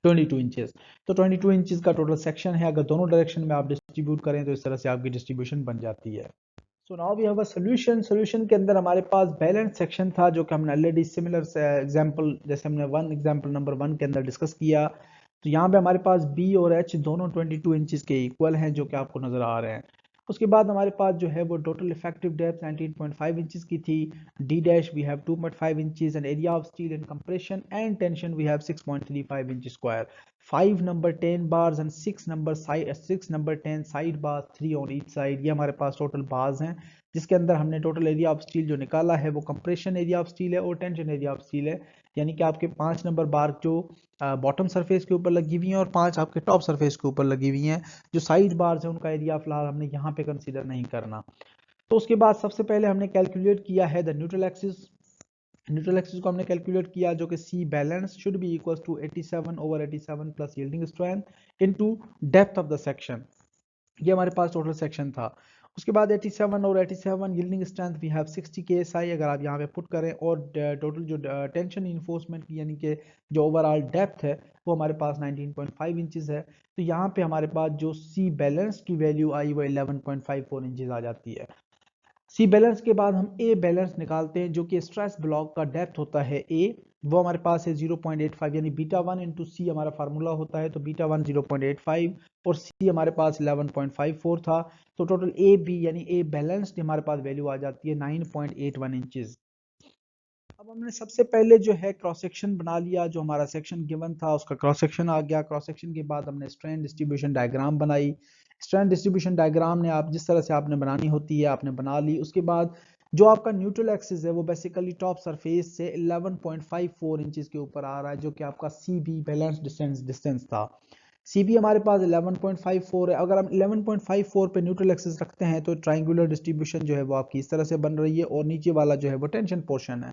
22 inches. तो 22 inches का total section है. अगर दोनों डायरेक्शन में आप डिस्ट्रीब्यूट करें तो इस तरह से आपकी डिस्ट्रीब्यूशन बन जाती है. So now we have a solution. Solution के अंदर हमारे पास बैलेंस सेक्शन था जो कि हमने ऑलरेडी सिमिलर एग्जांपल जैसे हमने एग्जांपल नंबर 1 के अंदर डिस्कस किया. तो यहाँ पे हमारे पास B और H दोनों 22 इंचेस के इक्वल हैं जो कि आपको नजर आ रहे हैं. उसके बाद हमारे पास जो है वो टोटल इफेक्टिव डेप्थ 19.5 इंचेस की थी. D dash we have 2.5 inches and area of steel and compression and tension we have 6.35 inch square. 5 number 10 bars and 6 number 10 side bars 3 on each side. ये हमारे पास टोटल बार्स हैं जिसके अंदर हमने total area of steel जो निकाला है वो कंप्रेशन एरिया ऑफ स्टील है और टेंशन एरिया ऑफ स्टील है. यानी कि आपके 5 नंबर बार जो बॉटम सरफेस के ऊपर लगी हुई हैं और 5 आपके टॉप सरफेस के ऊपर लगी हुई हैं. जो साइड बार्स हैं उनका एरिया फिलहाल हमने यहाँ पे कंसीडर नहीं करना. तो उसके बाद सबसे पहले हमने कैलकुलेट किया है the neutral axis. Neutral axis को हमने कैलकुलेट किया जो कि C balance should be equal to 87/87 plus yielding strength into depth of the section. ये हमारे पास टोटल सेक्शन था। उसके बाद 87 और 87 yielding strength we have 60 KSI अगर आप यहाँ पे पुट करें, और टोटल जो टेंशन इन्फोर्समेंट की यानी कि जो ओवरऑल डेप्थ है वो हमारे पास 19.5 इंचेस है। तो यहाँ पे हमारे पास जो सी बैलेंस की वैल्यू आई वो 11.54 इंचेस आ जाती है। सी बैलेंस के बाद हम ए बैलेंस निकालते हैं जो कि स्ट्रेस ब्लॉक का डेप्थ होता है ए, वो हमारे पास है 0.85 यानी बीटा 1 इंटू सी हमारा फार्मूला होता है, तो बीटा 1 0.85 और सी हमारे पास 11.54 था। तो टोटल ए बी यानी ए बैलेंस हमारे पास वैल्यू आ जाती है 9.81 इंचेस। अब हमने सबसे पहले जो है क्रॉस सेक्शन बना लिया, जो हमारा सेक्शन गिवन था उसका क्रॉस सेक्शन आ गया। क्रॉस सेक्शन के बाद हमने स्ट्रेन डिस्ट्रीब्यूशन डायग्राम बनाई। स्ट्रेन डिस्ट्रीब्यूशन डायग्राम ने आप जिस तरह से आपने बनानी होती है आपने बना ली। उसके बाद जो आपका न्यूट्रल एक्सिस है वो बेसिकली टॉप सरफेस से 11.54 इंचेस के ऊपर आ रहा है, जो कि आपका सी बी बैलेंस डिस्टेंस था। सी बी हमारे पास 11.54 है। अगर हम 11.54 पे न्यूट्रल एक्सिस रखते हैं तो ट्राइंगुलर डिस्ट्रीब्यूशन जो है वो आपकी इस तरह से बन रही है, और नीचे वाला जो है वो टेंशन पोर्शन है।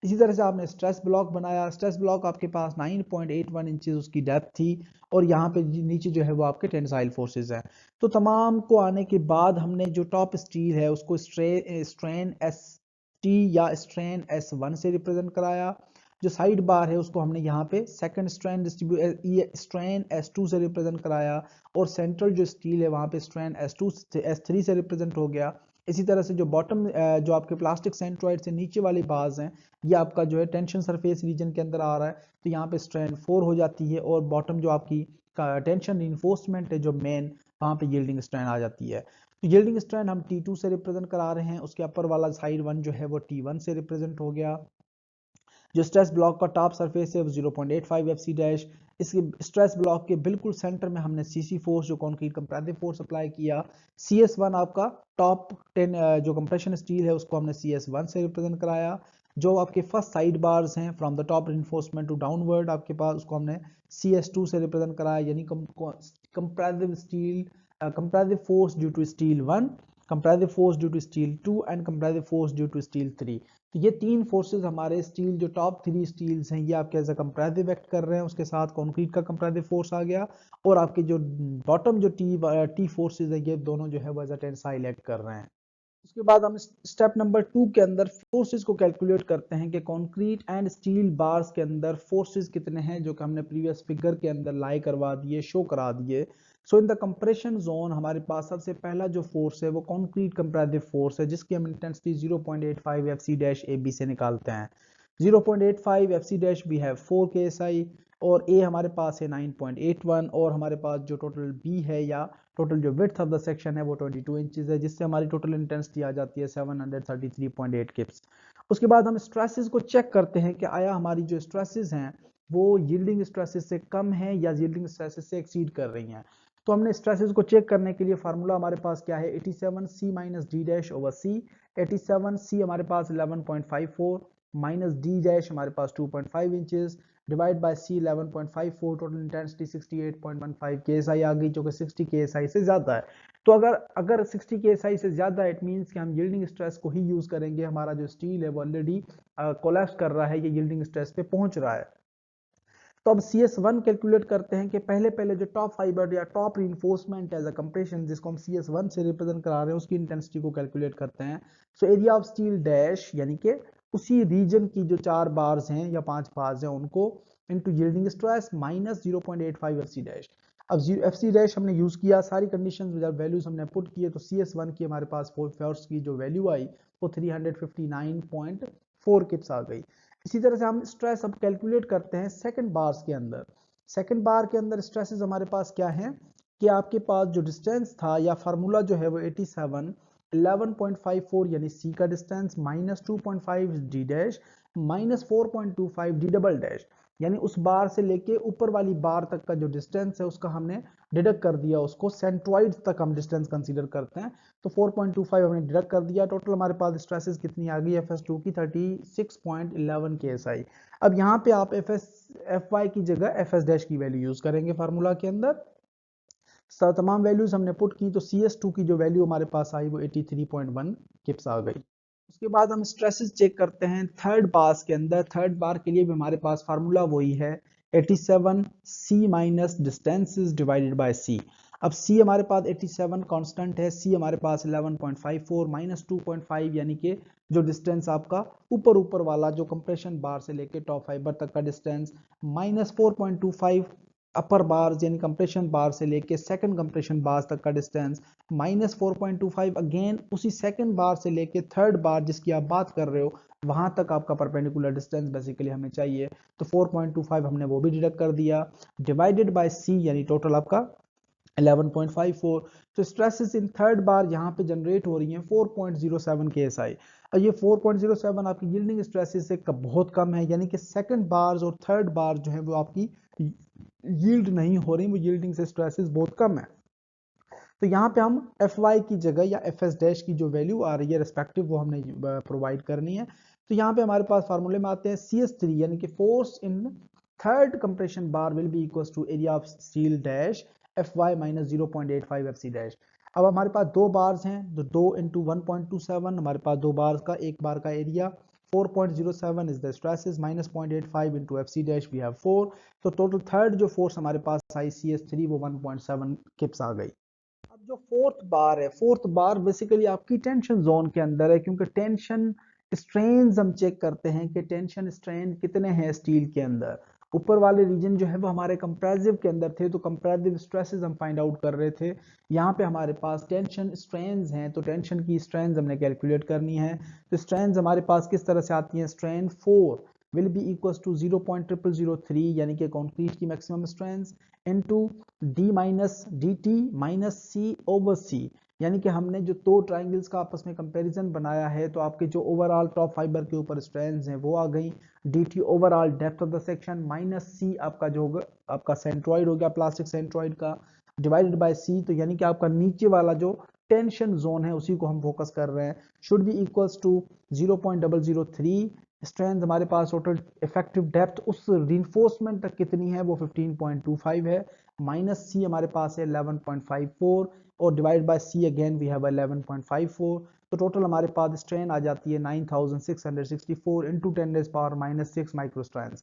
इसी तरह से आपने स्ट्रेस ब्लॉक बनाया। स्ट्रेस ब्लॉक आपके पास 9.81 इंचेस उसकी डेप्थ थी, और यहाँ पे नीचे जो है वो आपके टेंसाइल फोर्सेस हैं। तो तमाम को आने के बाद हमने जो टॉप स्टील है उसको स्ट्रेन एस टी या स्ट्रेन S1 से रिप्रेजेंट कराया। जो साइड बार है उसको हमने यहाँ पे सेकंड स्ट्रेन S2 से रिप्रेजेंट कराया, और सेंट्रल जो स्टील है वहाँ पे स्ट्रेन S3 से रिप्रेजेंट हो गया। इसी तरह से जो बॉटम जो आपके प्लास्टिक सेंट्रॉइड से नीचे वाली बार्स हैं ये आपका जो है टेंशन सरफेस रीजन के अंदर आ रहा है, तो यहाँ पे स्ट्रेंड 4 हो जाती है, और बॉटम जो आपकी टेंशन इन्फोर्समेंट है जो मेन वहाँ पे यील्डिंग स्ट्रेंड आ जाती है। तो यील्डिंग स्ट्रेंड हम T2 से रिप्रेजेंट करा रहे हैं। उसके अपर वाला साइड 1 जो है वो T1 से रिप्रेजेंट हो गया। जो स्ट्रेस ब्लॉक का टॉप सरफेस है वो 0.85 FC डैश। इसके स्ट्रेस ब्लॉक के बिल्कुल सेंटर में हमने सीसी फोर्स जो कॉन्क्रीट कंप्रेसिव फोर्स अप्लाई किया। CS1 आपका टॉप 10 जो कंप्रेशन स्टील है उसको हमने CS1 से रिप्रेजेंट कराया। जो आपके फर्स्ट साइड बार्स हैं from the top reinforcement to downward आपके पास उसको हमने CS2 से रिप्रेजेंट कराया, यानी compressive steel compressive force due to steel 1, compressive force due to steel 2 and compressive force due to steel 3। तो ये तीन फोर्सेस हमारे स्टील जो टॉप 3 स्टील्स हैं ये आपके एज अ कंप्रेसिव एक्ट कर रहे हैं। उसके साथ कंक्रीट का कंप्रेसिव फोर्स आ गया, और आपके जो बॉटम जो टी फोर्सेस है ये दोनों जो है वो एज अ टेंसाइल एक्ट कर रहे हैं। उसके बाद हम स्टेप नंबर 2 के अंदर फोर्सेस को कैलकुलेट करते हैं कि कंक्रीट एंड स्टील बार्स के अंदर फोर्सेस कितने हैं, जो कि हमने प्रीवियस फिगर के अंदर लाई करवा दिए, शो करा दिए। सो इन द कंप्रेशन जोन हमारे पास सबसे पहला जो फोर्स है वो कंक्रीट कंप्रेसिव फोर्स है, जिसकी हम इंटेंसिटी 0.85 FC AB से निकालते हैं। 0.85 FC वी हैव 4 KSI, और A हमारे पास है 9.81, और हमारे पास जो टोटल B है या टोटल जो विड्थ ऑफ द सेक्शन है वो 22 इंचेस है, जिससे हमारी टोटल इंटेंसिटी आ जाती है 733.8 किप्स। उसके बाद हम स्ट्रेसेस को चेक करते हैं कि आया हमारी जो स्ट्रेसेस हैं वो यील्डिंग स्ट्रेसेस से कम है या यील्डिंग स्ट्रेसेस से एक्सीड कर रही हैं। तो हमने स्ट्रेसेस को चेक करने के लिए फार्मूला हमारे पास क्या है, 87C minus D dash over C. 87C हमारे पास 11.54 माइनस डी डैश हमारे पास 2.5 inches divide by C 11.54, total intensity 68.15 KSI आ गई, जो कि 60 KSI से ज्यादा है। तो अगर 60 KSI से ज्यादा है, इट मींस कि हम यील्डिंग स्ट्रेस को ही यूज करेंगे। हमारा जो स्टील है वो ऑलरेडी कोलैप्स कर रहा है, ये यील्डिंग स्ट्रेस पे पहुंच रहा है। तो अब CS1 कैलकुलेट करते हैं कि पहले जो टॉप फाइबर या top reinforcement as a compression जिसको हम CS1 से रिप्रेजेंट करा रहे हैं उसकी इंटेंसिटी को कैलकुलेट करते हैं। So area of steel dash यानी कि उसी रीजन की जो 4 बार्स हैं या 5 बार्स हैं उनको into yielding stress minus 0.85 FC dash. अब FC डैश हमने यूज किया, सारी कंडीशंस जब वैल्यूज हमने पुट किए तो CS1 की हमारे पास फोर्स की जो वैल्यू आई वो 359.4 किप्स आ गई। इसी तरह से हम स्ट्रेस अब कैलकुलेट करते हैं सेकंड बार्स के अंदर। सेकंड बार के अंदर स्ट्रेसेस हमारे पास क्या है कि आपके पास जो डिस्टेंस था या फार्मूला जो है वो 87 11.54 यानी सी का distance minus 2.5 D dash minus 4.25 D double dash, यानी उस बार से लेके ऊपर वाली बार तक का जो डिस्टेंस है उसका हमने डिडक्ट कर दिया, उसको सेंट्रॉइड तक हम डिस्टेंस कंसीडर करते हैं। तो 4.25 हमने डिडक्ट कर दिया। टोटल हमारे पास स्ट्रेसेस कितनी आ गई FS2 की 36.11 KSI। अब यहाँ पे आप FY की जगह FS डैश की वैल्यू यूज करेंगे फार्मूला के अंदर। तमाम वैल्यूज हमने पुट की तो CS2 की जो वैल्यू हमारे पास आई वो 83.1 किप्स आ गई। उसके बाद हम स्ट्रेसेस चेक करते हैं थर्ड बार्स के अंदर। थर्ड बार के लिए भी हमारे पास फार्मूला वही है 87 C minus distances divided by C। अब C हमारे पास 87 कांस्टेंट है, C हमारे पास 11.54 माइनस 2.5 यानी कि जो डिस्टेंस आपका ऊपर वाला जो कंप्रेशन बार से लेके टॉप फाइबर तक का डिस्टेंस, माइनस 4.25 अपर बार यानी कंप्रेशन बार से लेके सेकंड कंप्रेशन बार तक का डिस्टेंस, माइनस 4.25 अगेन उसी सेकंड बार से लेके थर्ड बार जिसकी आप बात कर रहे हो वहां तक आपका परपेंडिकुलर डिस्टेंस बेसिकली हमें चाहिए, तो 4.25 हमने वो भी डिडक्ट कर दिया, डिवाइडेड बाय C यानी टोटल आपका 11.54। तो स्ट्रेसेस इन थर्ड बार यहाँ पे जनरेट हो रही हैं 4.07 KSI। और ये 4.07 आपकी यील्डिंग स्ट्रेसेस से बहुत कम है, यानी कि सेकंड बार्स और थर्ड बार जो है वो आपकी यील्ड नहीं हो रही, वो यील्डिंग से स्ट्रेसेस बहुत कम है। तो यहाँ पे हम Fy की जगह या Fs डैश की जो वैल्यू आ रही है रेस्पेक्टिव वो हमने प्रोवाइड करनी है। तो यहाँ पे हमारे पास फार्मूले में आते हैं CS3 यानी कि force in third compression bar will be equal to area of steel dash Fy minus 0.85 Fc dash. अब हमारे पास दो बार्स हैं, तो 2 इंटू 1.27 हमारे पास दो बार्स का, एक बार का area 4.07 is the stresses minus 0.85 into FC dash we have 4। तो टोटल थर्ड जो फोर्स हमारे पास आई CS3 वो 1.7 किप्स आ गई। अब जो फोर्थ बार है, फोर्थ बार बेसिकली आपकी टेंशन जोन के अंदर है, क्योंकि टेंशन स्ट्रेन हम चेक करते हैं कि टेंशन स्ट्रेन कितने हैं स्टील के अंदर। ऊपर वाले रीजन जो है वो हमारे कंप्रेसिव के अंदर थे, तो कंप्रेसिव स्ट्रेसेस हम फाइंड आउट कर रहे थे। यहाँ पे हमारे पास टेंशन स्ट्रेन्स हैं, तो टेंशन की स्ट्रेन्स हमने कैलकुलेट करनी है। तो स्ट्रेन्स हमारे पास किस तरह से आती हैं, strain 4 will be equal to 0.0003 यानी कि कंक्रीट की maximum strength into D minus D T minus C over C, यानी कि हमने जो दो ट्राइंगल्स का आपस में कंपैरिजन बनाया है, तो आपके जो ओवरऑल टॉप फाइबर के ऊपर स्ट्रेंथ हैं वो आ गई, D T overall depth of the section minus C आपका जो होगा आपका सेंट्रॉइड हो गया प्लास्टिक सेंट्रॉइड का, डिवाइडेड बाय सी, तो यानी कि आपका नीचे वाला जो टेंशन जोन है उसी को हम फोकस कर रहे हैं, should be equals to 0.003। Strength हमारे पास टोटल इफेक्टिव डेप्थ उस रिइंफोर्समेंट तक कितनी है वो 15.25 है, माइनस सी हमारे पास है 11.54 और divide by C again we have 11.54। तो टोटल हमारे पास स्ट्रेन आ जाती है 9664 into 10 rays power minus 6 micro strain.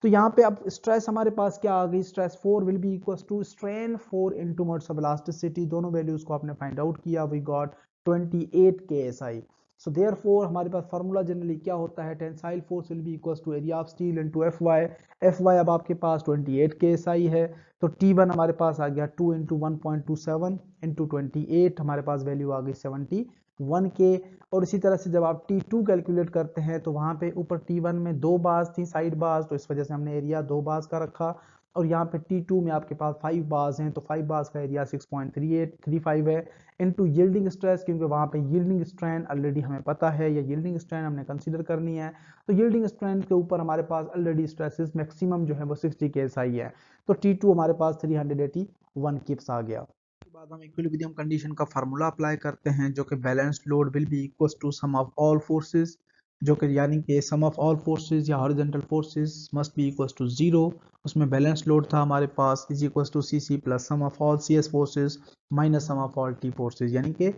तो यहाँ पे अब स्ट्रेस हमारे पास क्या आ गई, stress 4 will be equal to strain 4 into modes of elasticity, दोनों वैल्यूज को आपने फाइंड आउट किया, we got 28 KSI। So therefore हमारे पास फार्मूला जनरली क्या होता है, tensile force will be equals to area of steel into Fy अब आपके पास 28 KSI है, तो T1 हमारे पास आ गया 2 इंटू 1.27 इंटू 28, हमारे पास वैल्यू आ गई 71K। और इसी तरह से जब आप T2 कैलकुलेट करते हैं तो वहां पे ऊपर T1 में दो बार्स थी साइड बार्स, तो इस वजह से हमने एरिया दो बार्स का रखा, और यहाँ पे T2 में आपके पास 5 बार्स हैं, तो 5 बार्स का एरिया 6.3835 है इनटू यील्डिंग स्ट्रेस, क्योंकि वहां पे यील्डिंग स्ट्रेन ऑलरेडी हमें पता है, या यील्डिंग स्ट्रेन हमने कंसीडर करनी है, तो यील्डिंग स्ट्रेन के ऊपर हमारे पास ऑलरेडी स्ट्रेसेस मैक्सिमम जो है वो 60 KSI है, तो T2 हमारे पास 381 किप्स आ गया। उसके बाद हम इक्विलिब्रियम कंडीशन का फार्मूला अप्लाई करते हैं, जो कि balanced load will be equal to sum of all forces, जो कि यानी कि सम ऑफ ऑल फोर्सेस या horizontal forces must be equal to 0। उसमें बैलेंस लोड था हमारे पास is equal to CC plus sum of all CS forces minus sum of all T forces, यानी कि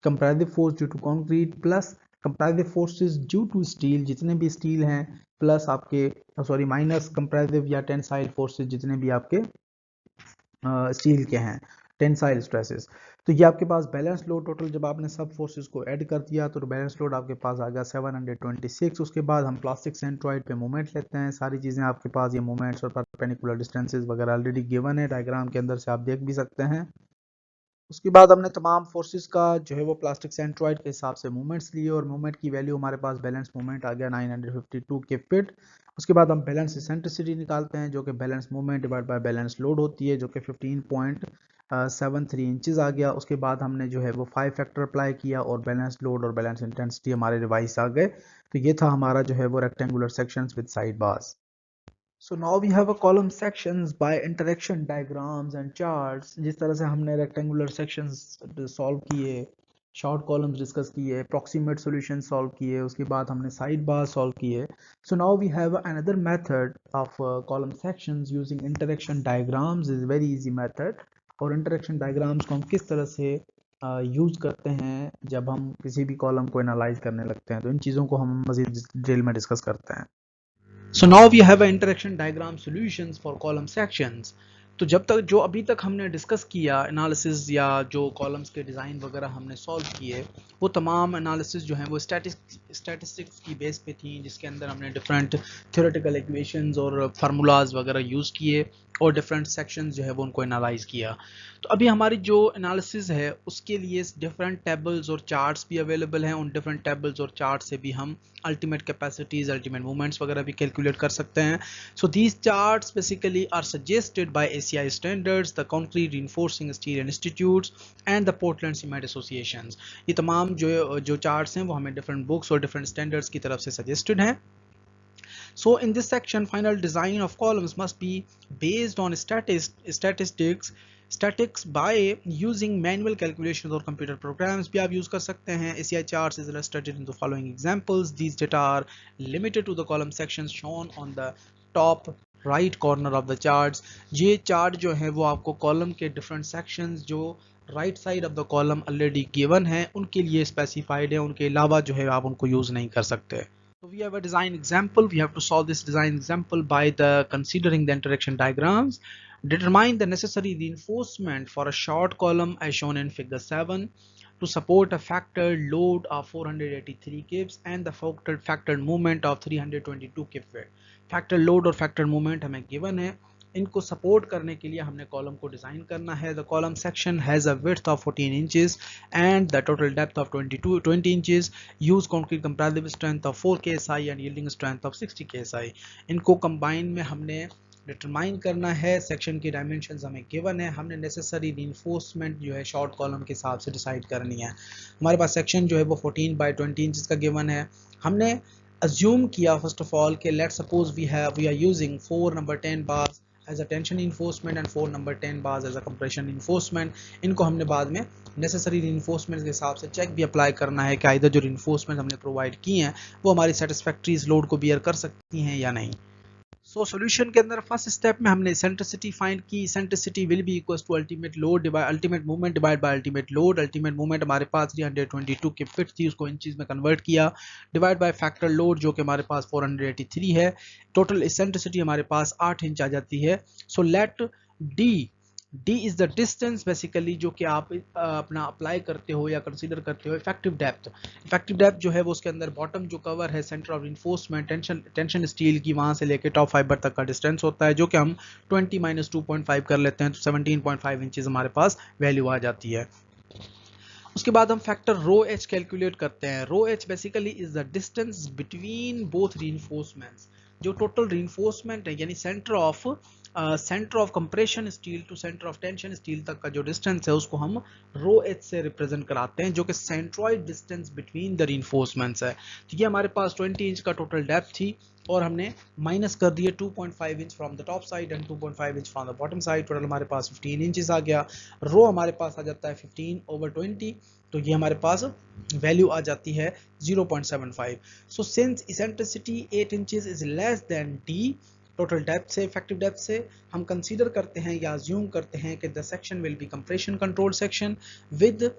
comparative force due to concrete plus comparative forces due to steel, जितने भी steel हैं, plus आपके sorry minus comparative या tensile forces जितने भी आपके स्टील के हैं, टेंसाइल स्ट्रेसेस। तो ये आपके पास बैलेंस लोड टोटल जब आपने सब फोर्सेस को ऐड कर दिया तो बैलेंस लोड आपके पास आ गया 726। उसके बाद हम प्लास्टिक सेंट्रॉइड पे मोमेंट लेते हैं, सारी चीज़ें आपके पास ये मोमेंट्स और परपेंडिकुलर डिस्टेंसेस वगैरह ऑलरेडी गिवन है, डायग्राम के अंदर से आप देख भी सकते हैं। उसके बाद हमने तमाम फोर्सेस का जो है वो प्लास्टिक सेंट्रॉइड के हिसाब से मूवमेंट्स लिए, और मूवमेंट की वैल्यू हमारे पास बैलेंस मूवमेंट आ गया 952 के फिट। उसके बाद हम बैलेंस इसेंट्रिसिटी निकालते हैं, जो कि balance movement divide by balance load होती है, जो कि 15.73 इंचेस आ गया। उसके बाद हमने जो है वो 5 फैक्टर अप्लाई किया और बैलेंस लोड और बैलेंस इंटेंसिटी हमारे रिवाइज आ गए। तो ये था हमारा जो है वो rectangular sections with side bars. So now we have a column sections by interaction diagrams and charts। जिस तरह से हमने rectangular sections solve किए, short columns discuss किए, approximate solution solve किए, उसके बाद हमने side bars solve किए। So now we have another method of column sections using interaction diagrams is very easy method। और interaction diagrams को हम किस तरह से यूज करते हैं जब हम किसी भी कॉलम को एनालाइज करने लगते हैं। तो इन चीज़ों को हम मज़ीद डिटेल में डिस्कस करते हैं। So now we have an interaction diagram solutions for column sections. तो जब तक जो अभी तक हमने डिस्कस किया एनालिसिस या जो कॉलम्स के डिज़ाइन वगैरह हमने सॉल्व किए, वो तमाम एनालिसिस जो हैं वो स्टैटिस्टिक्स की बेस पे थी, जिसके अंदर हमने डिफरेंट थ्योरेटिकल इक्वेशंस और फार्मूलाज वगैरह यूज़ किए और डिफरेंट सेक्शंस जो है वो उनको एनालाइज किया। तो अभी हमारी जो एनालिसिस है उसके लिए डिफरेंट टेबल्स और चार्ट्स भी अवेलेबल हैं। उन डिफरेंट टेबल्स और चार्ट से भी हम अल्टीमेट कैपेसिटीज, अल्टीमेट मूवमेंट्स वगैरह भी कैलकुलेट कर सकते हैं। So these charts basically are suggested by ACI standards, the concrete reinforcing steel institutes and the Portland cement associations. ये तमाम जो चार्ट्स हैं वो हमें डिफरेंट बुक्स और डिफरेंट स्टैंडर्ड्स की तरफ से सजेस्टेड हैं। So in this section, final design of columns must be based on statistics by using manual calculations or computer programs भी आप use कर सकते हैं। ACI charts is illustrated in the following examples. These data are limited to the column sections shown on the top right corner of the charts. ये chart जो है वो आपको कॉलम के डिफरेंट सेक्शंस जो right side of the column already given है उनके लिए स्पेसिफाइड है, उनके अलावा जो है आप उनको यूज नहीं कर सकते। So we have a design example. We have to solve this design example by considering the interaction diagrams. Determine the necessary reinforcement for a short column as shown in figure 7 to support a factored load of 483 kips and the factored movement of 322 kip. Factored load और factored movement हमें given है। इनको support करने के लिए हमने column को design करना है। The column section has a width of 14 inches and the total depth of 20 inches. Use concrete compressive strength of 4 KSI and yielding strength of 60 KSI। इनको कंबाइन में हमने डिटरमाइन करना है। सेक्शन की डायमेंशंस हमें गिवन है, हमने नेसेसरी रीइंफोर्समेंट जो है शॉर्ट कॉलम के हिसाब से डिसाइड करनी है। हमारे पास सेक्शन जो है वो 14 बाय 20 इंचेस का गिवन है। हमने अज्यूम किया फर्स्ट ऑफ ऑल कि let's suppose we are using 4 number 10 bars as a tension reinforcement and 4 number 10 bars as a compression reinforcement। इनको हमने बाद में necessary reinforcement के हिसाब से चेक भी अप्लाई करना है कि इधर जो reinforcement हमने प्रोवाइड की हैं वो हमारी satisfactory इस लोड को बियर कर सकती हैं या नहीं। सो सॉल्यूशन के अंदर फर्स्ट स्टेप में हमने इसेंट्रिसिटी फाइंड की। Eccentricity will be equals to ultimate load divide ultimate movement divide by ultimate load. Ultimate movement हमारे पास 322 की फिट थी, उसको इंचेस में कन्वर्ट किया, डिवाइड बाय फैक्टर लोड जो कि हमारे पास 483 है। टोटल इसेंट्रिसिटी हमारे पास 8 इंच आ जाती है। So let D is the distance basically जो कि आप अपना अप्लाई करते हो या कंसीडर करते हो इफेक्टिव डेप्थ। इफेक्टिव डेप्थ जो है वो उसके अंदर बॉटम जो कवर है centre of enforcement tension steel की वहां से लेके टॉप फाइबर तक का डिस्टेंस होता है, जो कि हम 20 - 2.5 कर लेते हैं तो 17.5 इंचेस हमारे पास वैल्यू आ जाती है। उसके बाद हम फैक्टर रो एच कैलकुलेट करते हैं। Rho H basically is the distance between both reinforcements. जो टोटल रीइंफोर्समेंट है यानी centre of compression steel to centre of tension steel तक का जो डिस्टेंस है उसको हम रो एच से रिप्रेजेंट कराते हैं, जो कि centroid distance between the reinforcements है। तो ये हमारे पास 20 इंच का टोटल डेप्थ थी और हमने माइनस कर दिए 2.5 inch from the top side and 2.5 inch from the bottom side. Total हमारे पास 15 इंचेस आ गया। रो हमारे पास आ जाता है 15/20, तो ये हमारे पास वैल्यू आ जाती है 0.75। So since eccentricity 8 inches is less then D, total depth से इफेक्टिव डेप्थ से हम कंसीडर करते हैं या अज्यूम करते हैं कि the section will be compression control section with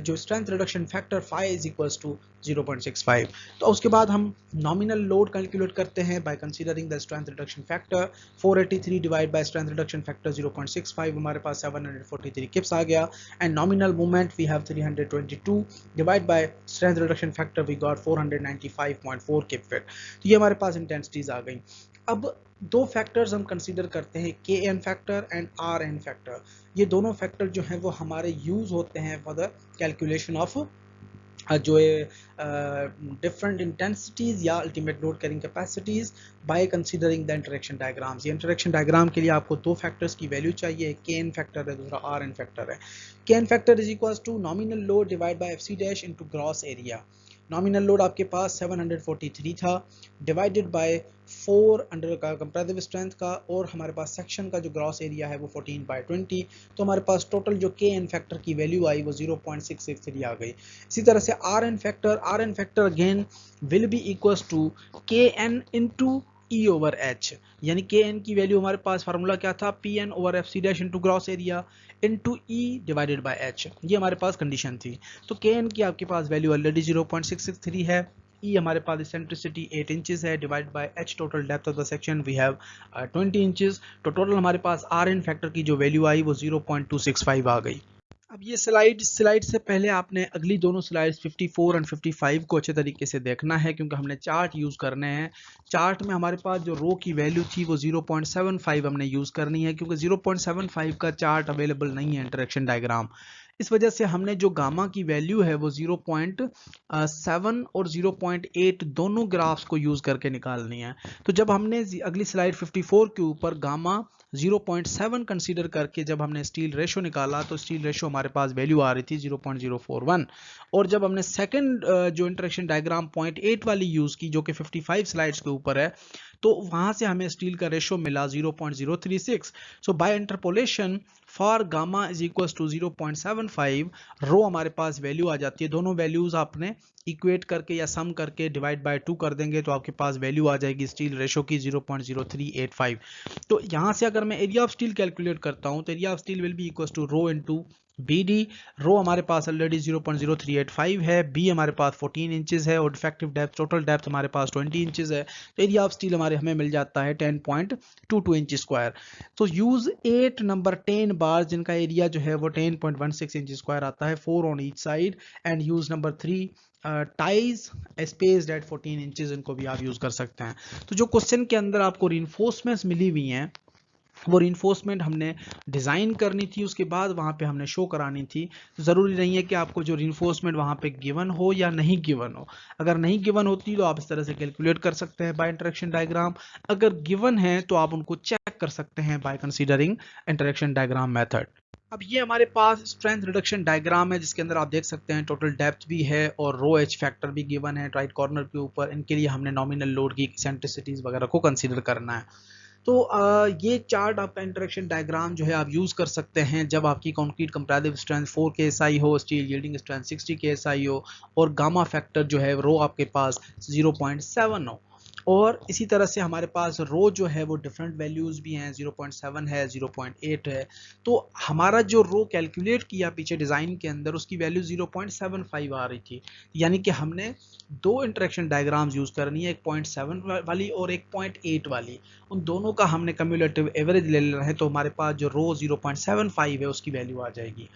जो strength reduction factor phi is equals to 0.65। तो उसके बाद हम नॉमिनल लोड कैलकुलेट करते हैं by considering the strength reduction factor 483 divide by strength reduction factor 0.65, हमारे पास 743 किप्स आ गया। And nominal movement we have 322 divide by strength reduction factor we got 495.4 kip feet. तो ये हमारे पास इंटेंसिटीज आ गई। अब दो फैक्टर्स हम कंसीडर करते हैं, Kn factor and Rn factor. ये दोनों फैक्टर जो हैं वो हमारे यूज होते हैं फॉर द कैलकुलेशन ऑफ जो डिफरेंट इंटेंसिटीज या ultimate load carrying capacities by considering the interaction diagrams. ये इंटरेक्शन डायग्राम के लिए आपको दो फैक्टर्स की वैल्यू चाहिए, Kn फैक्टर है, दूसरा Rn फैक्टर है। Kn factor is equals to nominal load divide by FC dash into gross area. Nominal load आपके पास 743 था डिवाइडेड बाय 4 अंडर का कंप्रेसिव स्ट्रेंथ का, और हमारे पास सेक्शन का जो ग्रॉस एरिया है वो 14/20। तो हमारे पास टोटल जो Kn फैक्टर की वैल्यू आई वो 0.663 आ गई। इसी तरह से Rn factor again will be equals to Kn into E over H, यानी के एन की वैल्यू हमारे पास फार्मूला क्या था, P N over F C dash into gross area into E divided by H, ये हमारे पास कंडीशन थी। तो के एन की आपके पास वैल्यू ऑलरेडी 0.663 है, ई हमारे पास इसेंट्रिसिटी 8 इंचेस है, divide by H total depth of the section we have 20 inches. तो टोटल हमारे पास आर एन फैक्टर की जो वैल्यू आई वो 0.265 आ गई। अब ये स्लाइड से पहले आपने अगली दोनों स्लाइड्स 54 एंड 55 को अच्छे तरीके से देखना है, क्योंकि हमने चार्ट यूज़ करने हैं। चार्ट में हमारे पास जो रो की वैल्यू थी वो 0.75 हमने यूज़ करनी है, क्योंकि 0.75 का चार्ट अवेलेबल नहीं है इंटरेक्शन डायग्राम। इस वजह से हमने जो गामा की वैल्यू है वो 0.7 और 0.8 दोनों ग्राफ्स को यूज़ करके निकालनी है। तो जब हमने अगली स्लाइड 54 के ऊपर गामा 0.7 कंसीडर करके जब हमने स्टील रेशो निकाला, तो स्टील रेशो हमारे पास वैल्यू आ रही थी 0.041। और जब हमने सेकंड जो इंटरेक्शन डायग्राम 0.8 वाली यूज़ की, जो कि 55 स्लाइड्स के ऊपर है, तो वहां से हमें स्टील का रेशो मिला 0.036। So by interpolation for gamma is equals to 0.75, rho हमारे पास वैल्यू आ जाती है। दोनों वैल्यूज आपने इक्वेट करके या सम करके डिवाइड बाय 2 कर देंगे तो आपके पास वैल्यू आ जाएगी स्टील रेशो की 0.0385। तो यहाँ से अगर मैं एरिया ऑफ स्टील कैलकुलेट करता हूँ, तो area of steel will be equals to rho into B D. Rho हमारे पास ऑलरेडी 0.0385 है, बी हमारे पास 14 इंचेस है और इफेक्टिव डेप्थ टोटल डेप्थ हमारे पास 20 इंचेस है। तो एरिया ऑफ स्टील हमारे हमें मिल जाता है 10.22 इंच स्क्वायर। तो यूज 8 नंबर 10 बार जिनका एरिया जो है वो 10.16 इंच स्क्वायर आता है, 4 on each side, and use number 3 ties spaced at 14 inches, इनको भी आप यूज कर सकते हैं। तो जो क्वेश्चन के अंदर आपको रिइंफोर्समेंट्स मिली हुई हैं, वो रिइंफोर्समेंट हमने डिज़ाइन करनी थी, उसके बाद वहाँ पे हमने शो करानी थी। तो ज़रूरी नहीं है कि आपको जो रिइंफोर्समेंट वहाँ पे गिवन हो या नहीं गिवन हो। अगर नहीं गिवन होती तो आप इस तरह से कैलकुलेट कर सकते हैं बाय इंटरेक्शन डायग्राम। अगर गिवन है तो आप उनको चेक कर सकते हैं by considering interaction diagram method. अब ये हमारे पास स्ट्रेंथ रिडक्शन डायग्राम है, जिसके अंदर आप देख सकते हैं टोटल डेप्थ भी है और रो एच फैक्टर भी गिवन है राइट कॉर्नर के ऊपर। इनके लिए हमने नॉमिनल लोड की एसेंट्रिसिटीज वगैरह को कंसीडर करना है। तो ये चार्ट आपका इंटरेक्शन डायग्राम जो है आप यूज़ कर सकते हैं जब आपकी कंक्रीट कंपैरेटिव स्ट्रेंथ 4 KSI हो, स्टील यील्डिंग स्ट्रेंथ 60 KSI हो और गामा फैक्टर जो है रो आपके पास 0.7 हो। और इसी तरह से हमारे पास रो जो है वो डिफरेंट वैल्यूज भी हैं, 0.7 है, 0.8 है। तो हमारा जो रो कैलकुलेट किया पीछे डिज़ाइन के अंदर, उसकी वैल्यू 0.75 आ रही थी, यानी कि हमने दो इंटरेक्शन डायग्राम्स यूज़ करनी है, एक 0.7 वाली और एक 0.8 वाली। उन दोनों का हमने कम्युलेटिव एवरेज ले लेना है, तो हमारे पास जो रो 0.75 है उसकी वैल्यू आ जाएगी।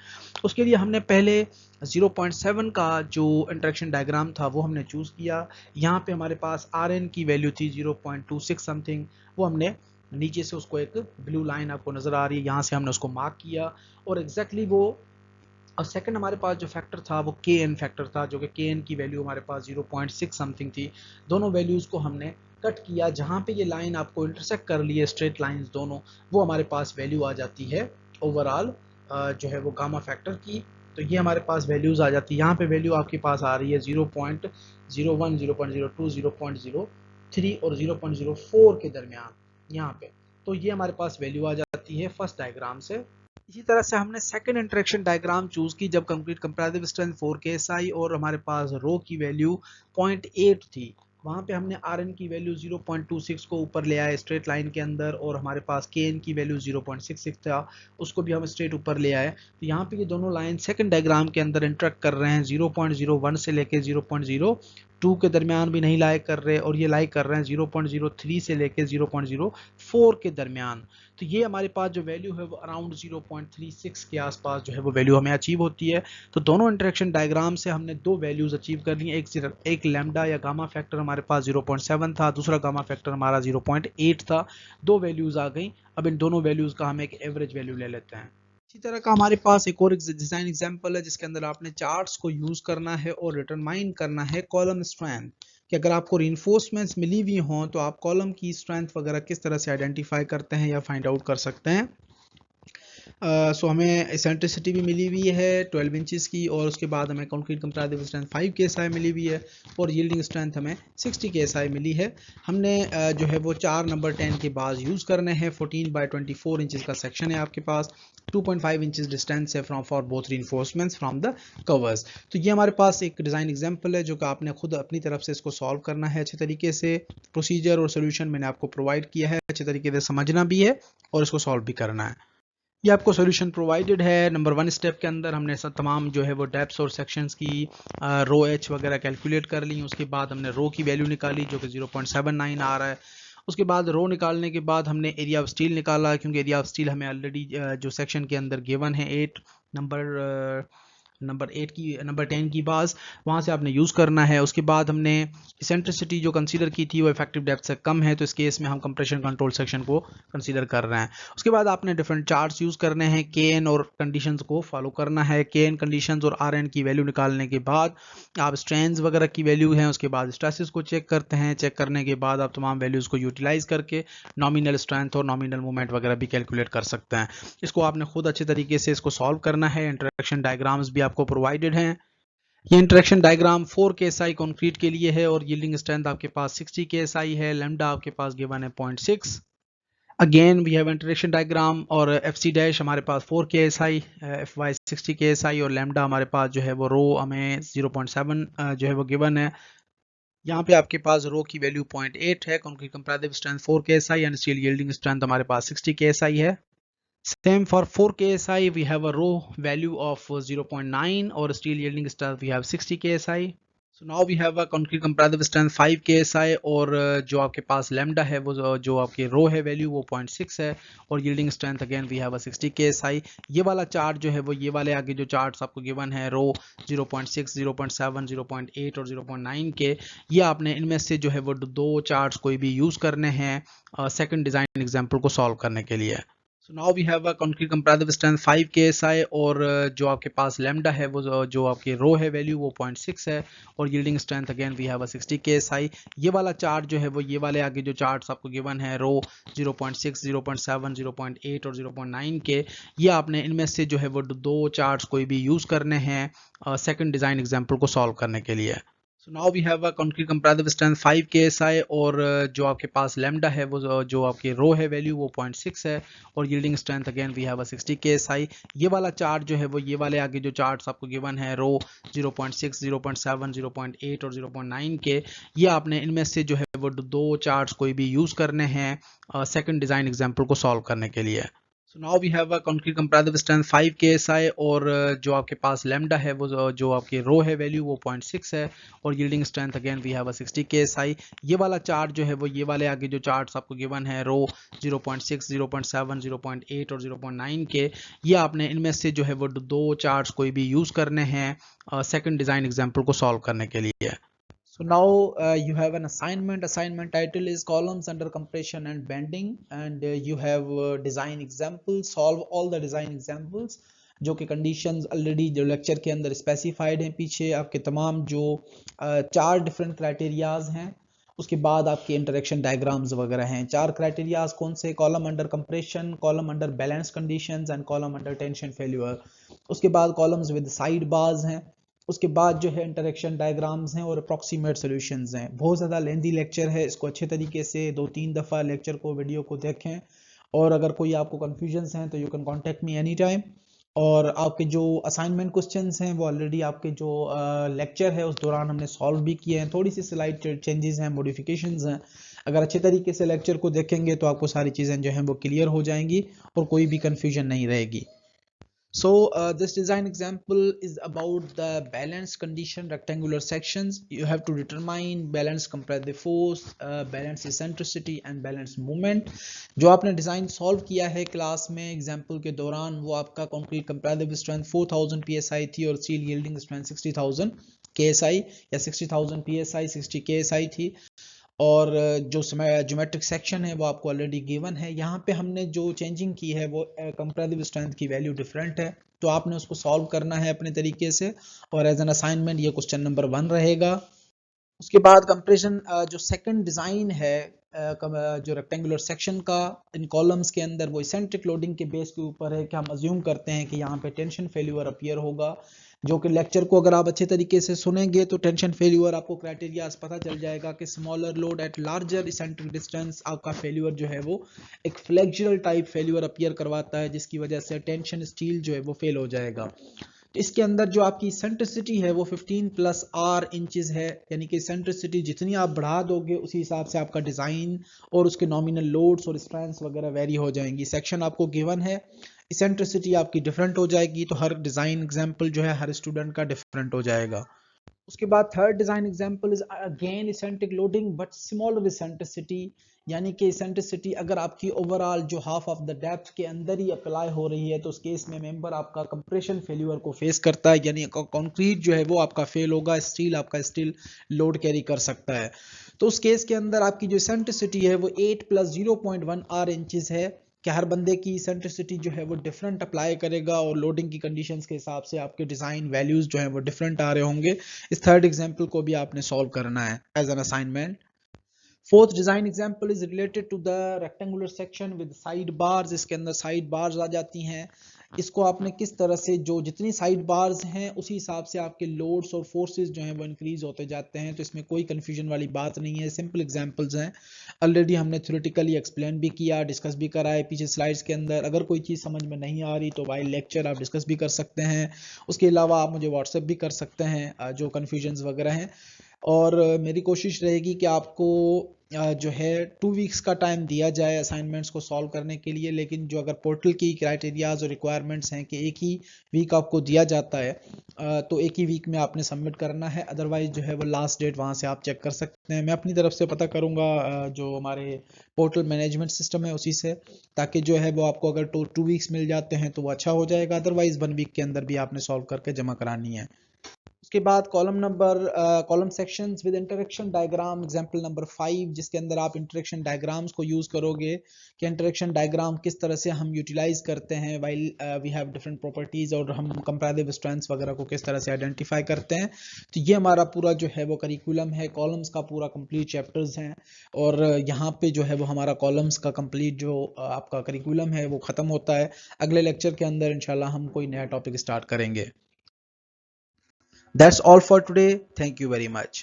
उसके लिए हमने पहले 0.7 का जो इंटरेक्शन डायग्राम था वो हमने चूज़ किया। यहाँ पे हमारे पास आर एन की वैल्यू थी 0.26 समथिंग, वो हमने नीचे से उसको एक ब्लू लाइन आपको नज़र आ रही है, यहाँ से हमने उसको मार्क किया और एग्जैक्टली वो। और सेकंड हमारे पास जो फैक्टर था वो के एन फैक्टर था, जो कि के एन की वैल्यू हमारे पास 0.6 समथिंग थी। दोनों वैल्यूज़ को हमने कट किया, जहाँ पे ये लाइन आपको इंटरसेक्ट कर ली है स्ट्रेट लाइंस दोनों, वो हमारे पास वैल्यू आ जाती है ओवरऑल जो है वो गामा फैक्टर की। तो ये हमारे पास वैल्यूज़ आ जाती है। यहाँ पे वैल्यू आपके पास आ रही है 0.01, 0.02, 0.03 और 0.04 के दरमियान यहाँ पे। तो ये हमारे पास वैल्यू आ जाती है फर्स्ट डायग्राम से। इसी तरह से हमने सेकंड इंटरेक्शन डायग्राम चूज की जब कंप्लीट कंपैरेटिव स्ट्रेंथ 4 KSI और हमारे पास रो की वैल्यू 0.8 थी। वहाँ पे हमने आर एन की वैल्यू 0.26 को ऊपर ले आए स्ट्रेट लाइन के अंदर, और हमारे पास के एन की वैल्यू 0.66 था, उसको भी हम स्ट्रेट ऊपर ले आए। तो यहाँ पे ये दोनों लाइन सेकंड डायग्राम के अंदर इंटरेक्ट कर रहे हैं, 0.01 से लेके 0.02 के दरमियान भी नहीं लाई कर रहे, और ये लाई कर रहे हैं 0.03 से लेके 0.04 के दरमियान। तो ये हमारे पास जो वैल्यू है वो अराउंड 0.36 के आसपास जो है वो वैल्यू हमें अचीव होती है। तो दोनों इंटरेक्शन डायग्राम से हमने दो वैल्यूज अचीव कर ली हैं। एक लैम्डा या गामा फैक्टर हमारे पास 0.7 था, दूसरा गामा फैक्टर हमारा 0.8 था। दो वैल्यूज आ गई। अब इन दोनों वैल्यूज का हम एक एवरेज वैल्यू ले लेते हैं। इसी तरह का हमारे पास एक और डिजाइन एग्जांपल है, जिसके अंदर आपने चार्ट्स को यूज करना है और डिटरमाइन करना है कॉलम स्ट्रेंथ, कि अगर आपको रिइंफोर्समेंट्स मिली हुई हों तो आप कॉलम की स्ट्रेंथ वगैरह किस तरह से आइडेंटिफाई करते हैं या फाइंड आउट कर सकते हैं। सो हमें एसेंट्रिसिटी भी मिली हुई है 12 इंचेस की, और उसके बाद हमें कंक्रीट कंप्रेसिव स्ट्रेंथ 5 KSI मिली हुई है, और यील्डिंग स्ट्रेंथ हमें 60 KSI मिली है। हमने जो है वो 4 नंबर 10 के बाद यूज़ करने हैं। 14 बाय 24 इंचेस का सेक्शन है आपके पास, 2.5 इंचेस डिस्टेंस है from for both reinforcements from the covers. तो ये हमारे पास एक डिज़ाइन एग्जाम्पल है जो कि आपने खुद अपनी तरफ से इसको सॉल्व करना है अच्छे तरीके से। प्रोसीजर और सोल्यूशन मैंने आपको प्रोवाइड किया है, अच्छे तरीके से समझना भी है और इसको सॉल्व भी करना है। ये आपको सॉल्यूशन प्रोवाइडेड है। नंबर 1 स्टेप के अंदर हमने सब तमाम जो है वो डेप्थ्स और सेक्शंस की रो एच वगैरह कैलकुलेट कर ली। उसके बाद हमने रो की वैल्यू निकाली जो कि 0.79 आ रहा है। उसके बाद रो निकालने के बाद हमने एरिया ऑफ स्टील निकाला, क्योंकि एरिया ऑफ स्टील हमें ऑलरेडी जो सेक्शन के अंदर गिवन है 8 नंबर 10 की बास, वहाँ से आपने यूज़ करना है। उसके बाद हमने इसेंट्रिसिटी जो कंसीडर की थी वो इफेक्टिव डेप्थ से कम है, तो इस केस में हम कंप्रेशन कंट्रोल सेक्शन को कंसीडर कर रहे हैं। उसके बाद आपने डिफरेंट चार्ट्स यूज़ करने हैं, KN और कंडीशंस को फॉलो करना है। KN कंडीशंस और RN की वैल्यू निकालने के बाद आप स्ट्रेंथ वगैरह की वैल्यू हैं, उसके बाद स्ट्रेसेस को चेक करते हैं। चेक करने के बाद आप तमाम वैल्यूज़ को यूटिलाइज करके नॉमिनल स्ट्रेंथ और नॉमिनल मूवमेंट वगैरह भी कैलकुलेट कर सकते हैं। इसको आपने खुद अच्छे तरीके से इसको सॉल्व करना है। इंटरेक्शन डायग्राम्स भी आपको प्रोवाइडेड हैं। ये इंटरेक्शन डायग्राम 4 KSI कंक्रीट के लिए है, और यील्डिंग स्ट्रेंथ आपके पास 60 KSI है। लैम्डा आपके पास गिवन है 0.6। Again we have interaction diagram, और FC डैश हमारे पास 4 KSI, FY 60 KSI, और लैम्डा हमारे पास जो है वो रो हमें 0.7 जो है वो गिवन है। यहाँ पे आपके पास रो की वैल्यू 0.8 है, concrete compressive strength 4 KSI and steel yielding strength हमारे पास 60 KSI है। Same for 4 KSI, we have a row value of 0.9, or steel yielding strength we have 60 KSI. So now we have a concrete compressive strength 5 KSI, और जो आपके पास lambda है वो जो आपकी रो है वैल्यू वो 0.6 है, और yielding strength again we have a 60 KSI. ये वाला चार्ट जो है वो ये वाले आगे जो चार्ट्स आपको गिवन है रो 0.6, 0.7, 0.8 और 0.9 के, ये आपने इनमें से जो है वो दो चार्ट्स कोई भी यूज़ करने हैं सेकंड डिज़ाइन एग्जाम्पल को सॉल्व करने के लिए। So now we have a concrete compressive strength 5 KSI, और जो आपके पास lambda है वो जो आपकी रो है वैल्यू वो 0.6 है, और yielding strength again we have a 60 KSI. ये वाला चार्ट जो है वो ये वाले आगे जो चार्ट्स आपको गिवन है रो 0.6, 0.7, 0.8 और 0.9 के, ये आपने इनमें से जो है वो दो चार्ट्स कोई भी यूज़ करने हैं सेकंड डिज़ाइन एग्जाम्पल को सॉल्व करने के लिए। So now we have a concrete compressive strength 5 KSI, और जो आपके पास lambda है वो जो आपकी रो है वैल्यू वो 0.6 है, और yielding strength again we have a 60 KSI. ये वाला चार्ट जो है वो ये वाले आगे जो चार्ट्स आपको गिवन है रो 0.6, 0.7, 0.8 और 0.9 के, ये आपने इनमें से जो है वो दो चार्ट्स कोई भी यूज़ करने हैं सेकंड डिज़ाइन एग्जाम्पल को सॉल्व करने के लिए। So now we have a concrete compressive strength 5 KSI, और जो आपके पास lambda है वो जो आपकी रो है वैल्यू वो 0.6 है, और yielding strength again we have a 60 KSI. ये वाला चार्ट जो है वो ये वाले आगे जो चार्ट्स आपको गिवन है रो 0.6, 0.7, 0.8 और 0.9 के, ये आपने इनमें से जो है वो दो चार्ट्स कोई भी यूज़ करने हैं सेकंड डिज़ाइन एग्जाम्पल को सॉल्व करने के लिए। So now you have an assignment. Assignment title is columns under compression and bending, and you have design examples. Solve all the design examples जो कि conditions already जो lecture के अंदर specified हैं। पीछे आपके तमाम जो 4 different criterias हैं, उसके बाद आपके interaction diagrams वगैरह हैं। 4 criterias कौन से? column under compression, column under balance conditions and column under tension failure. उसके बाद columns with side bars हैं। उसके बाद जो है इंटरेक्शन डायग्राम्स हैं और अप्रॉक्सीमेट सॉल्यूशंस हैं। बहुत ज़्यादा लेंदी लेक्चर है, इसको अच्छे तरीके से 2-3 दफ़ा लेक्चर को वीडियो को देखें, और अगर कोई आपको कन्फ्यूजन्स हैं तो you can contact me any time. और आपके जो असाइनमेंट क्वेश्चंस हैं वो ऑलरेडी आपके जो लेक्चर है उस दौरान हमने सॉल्व भी किए हैं। थोड़ी सी स्लाइड चेंजेस हैं, मॉडिफिकेशंस हैं। अगर अच्छे तरीके से लेक्चर को देखेंगे तो आपको सारी चीज़ें जो हैं वो क्लियर हो जाएंगी और कोई भी कन्फ्यूजन नहीं रहेगी। So this design example is about the balanced condition rectangular sections. You have to determine balance compressive force, balance eccentricity and balance moment. जो आपने डिज़ाइन सॉल्व किया है क्लास में एग्जाम्पल के दौरान, वो आपका कंक्रीट कंप्रेसिव स्ट्रेंथ 4000 PSI थी, और स्टील यील्डिंग स्ट्रेंथ 60000 KSI या 60000 PSI 60 KSI थी, और जो ज्योमेट्रिक सेक्शन है वो आपको ऑलरेडी गिवन है। यहाँ पे हमने जो चेंजिंग की है वो कंप्रेसिव स्ट्रेंथ की वैल्यू डिफरेंट है, तो आपने उसको सॉल्व करना है अपने तरीके से, और एज एन असाइनमेंट ये क्वेश्चन नंबर 1 रहेगा। उसके बाद कंप्रेशन जो सेकंड डिज़ाइन है जो रेक्टेंगुलर सेक्शन का इन कॉलम्स के अंदर वो इसेंट्रिक लोडिंग के बेस के ऊपर है कि हम अज्यूम करते हैं कि यहाँ पे टेंशन फेल्यूर अपीयर होगा, जो कि लेक्चर को अगर आप अच्छे तरीके से सुनेंगे तो टेंशन फेल्यूर आपको क्राइटेरिया पता चल जाएगा कि smaller load at larger eccentric distance आपका फेल्यूर जो है वो एक फ्लेक्सुरल टाइप फेल्यूर अपीयर करवाता है, जिसकी वजह से टेंशन स्टील जो है वो फेल हो जाएगा। तो इसके अंदर जो आपकी सेंट्रिसिटी है वो 15 प्लस आर इंचेस है, यानी कि सेंट्रिसिटी जितनी आप बढ़ा दोगे उसी हिसाब से आपका डिज़ाइन और उसके नॉमिनल लोड्स और स्ट्रेंथ्स वगैरह वेरी हो जाएंगी। सेक्शन आपको गिवन है, इसेंट्रिसिटी आपकी डिफरेंट हो जाएगी, तो हर डिज़ाइन एग्जाम्पल जो है हर स्टूडेंट का डिफरेंट हो जाएगा। उसके बाद third design example is again eccentric loading but smaller eccentricity, यानी कि इसेंट्रिसिटी अगर आपकी ओवरऑल जो हाफ ऑफ द डेप्थ के अंदर ही अप्लाई हो रही है तो उस केस में मेंबर आपका कंप्रेशन फेल्यूर को फेस करता है, यानी कंक्रीट जो है वो आपका फेल होगा, स्टील आपका स्टील लोड कैरी कर सकता है। तो उस केस के अंदर आपकी जो इसेंट्रिसिटी है वो 8 प्लस 0.1 आर इंचेस है कि हर बंदे की इसेंट्रिसिटी जो है वो डिफरेंट अप्लाई करेगा और लोडिंग की कंडीशंस के हिसाब से आपके डिजाइन वैल्यूज जो है वो डिफरेंट आ रहे होंगे। इस थर्ड एग्जांपल को भी आपने सॉल्व करना है as an assignment. Fourth design example is related to the rectangular section with side bars, इसके अंदर साइड बार्स आ जाती हैं। इसको आपने किस तरह से जो जितनी साइड बार्स हैं उसी हिसाब से आपके लोड्स और फोर्सेस जो हैं वो इंक्रीज होते जाते हैं, तो इसमें कोई कंफ्यूजन वाली बात नहीं है, सिंपल एग्जांपल्स हैं। ऑलरेडी हमने थ्योरेटिकली एक्सप्लेन भी किया, डिस्कस भी करा है पीछे स्लाइड्स के अंदर। अगर कोई चीज़ समझ में नहीं आ रही तो वाइल लेक्चर आप डिस्कस भी कर सकते हैं, उसके अलावा आप मुझे व्हाट्सएप भी कर सकते हैं जो कन्फ्यूजन्स वगैरह हैं। और मेरी कोशिश रहेगी कि आपको जो है 2 वीक्स का टाइम दिया जाए असाइनमेंट्स को सॉल्व करने के लिए, लेकिन जो अगर पोर्टल की क्राइटेरियाज और रिक्वायरमेंट्स हैं कि एक ही वीक आपको दिया जाता है तो एक ही वीक में आपने सबमिट करना है, अदरवाइज जो है वो लास्ट डेट वहाँ से आप चेक कर सकते हैं। मैं अपनी तरफ से पता करूँगा जो हमारे पोर्टल मैनेजमेंट सिस्टम है उसी से, ताकि जो है वो आपको अगर 2 वीक्स मिल जाते हैं तो वो अच्छा हो जाएगा, अदरवाइज 1 वीक के अंदर भी आपने सॉल्व करके जमा करानी है। उसके बाद column sections with interaction diagram example number 5, जिसके अंदर आप इंटरेक्शन डायग्राम्स को यूज करोगे कि इंटरेक्शन डायग्राम किस तरह से हम यूटिलाइज करते हैं while we have different properties, और हम कंपैरेटिव स्ट्रेंथ्स वगैरह को किस तरह से आइडेंटिफाई करते हैं। तो ये हमारा पूरा जो है वो करिकुलम है, कॉलम्स का पूरा कंप्लीट चैप्टर्स हैं, और यहाँ पे जो है वो हमारा कॉलम्स का कंप्लीट जो आपका करिकुलम है वो खत्म होता है। अगले लेक्चर के अंदर इंशाल्लाह हम कोई नया टॉपिक स्टार्ट करेंगे। That's all for today. Thank you very much.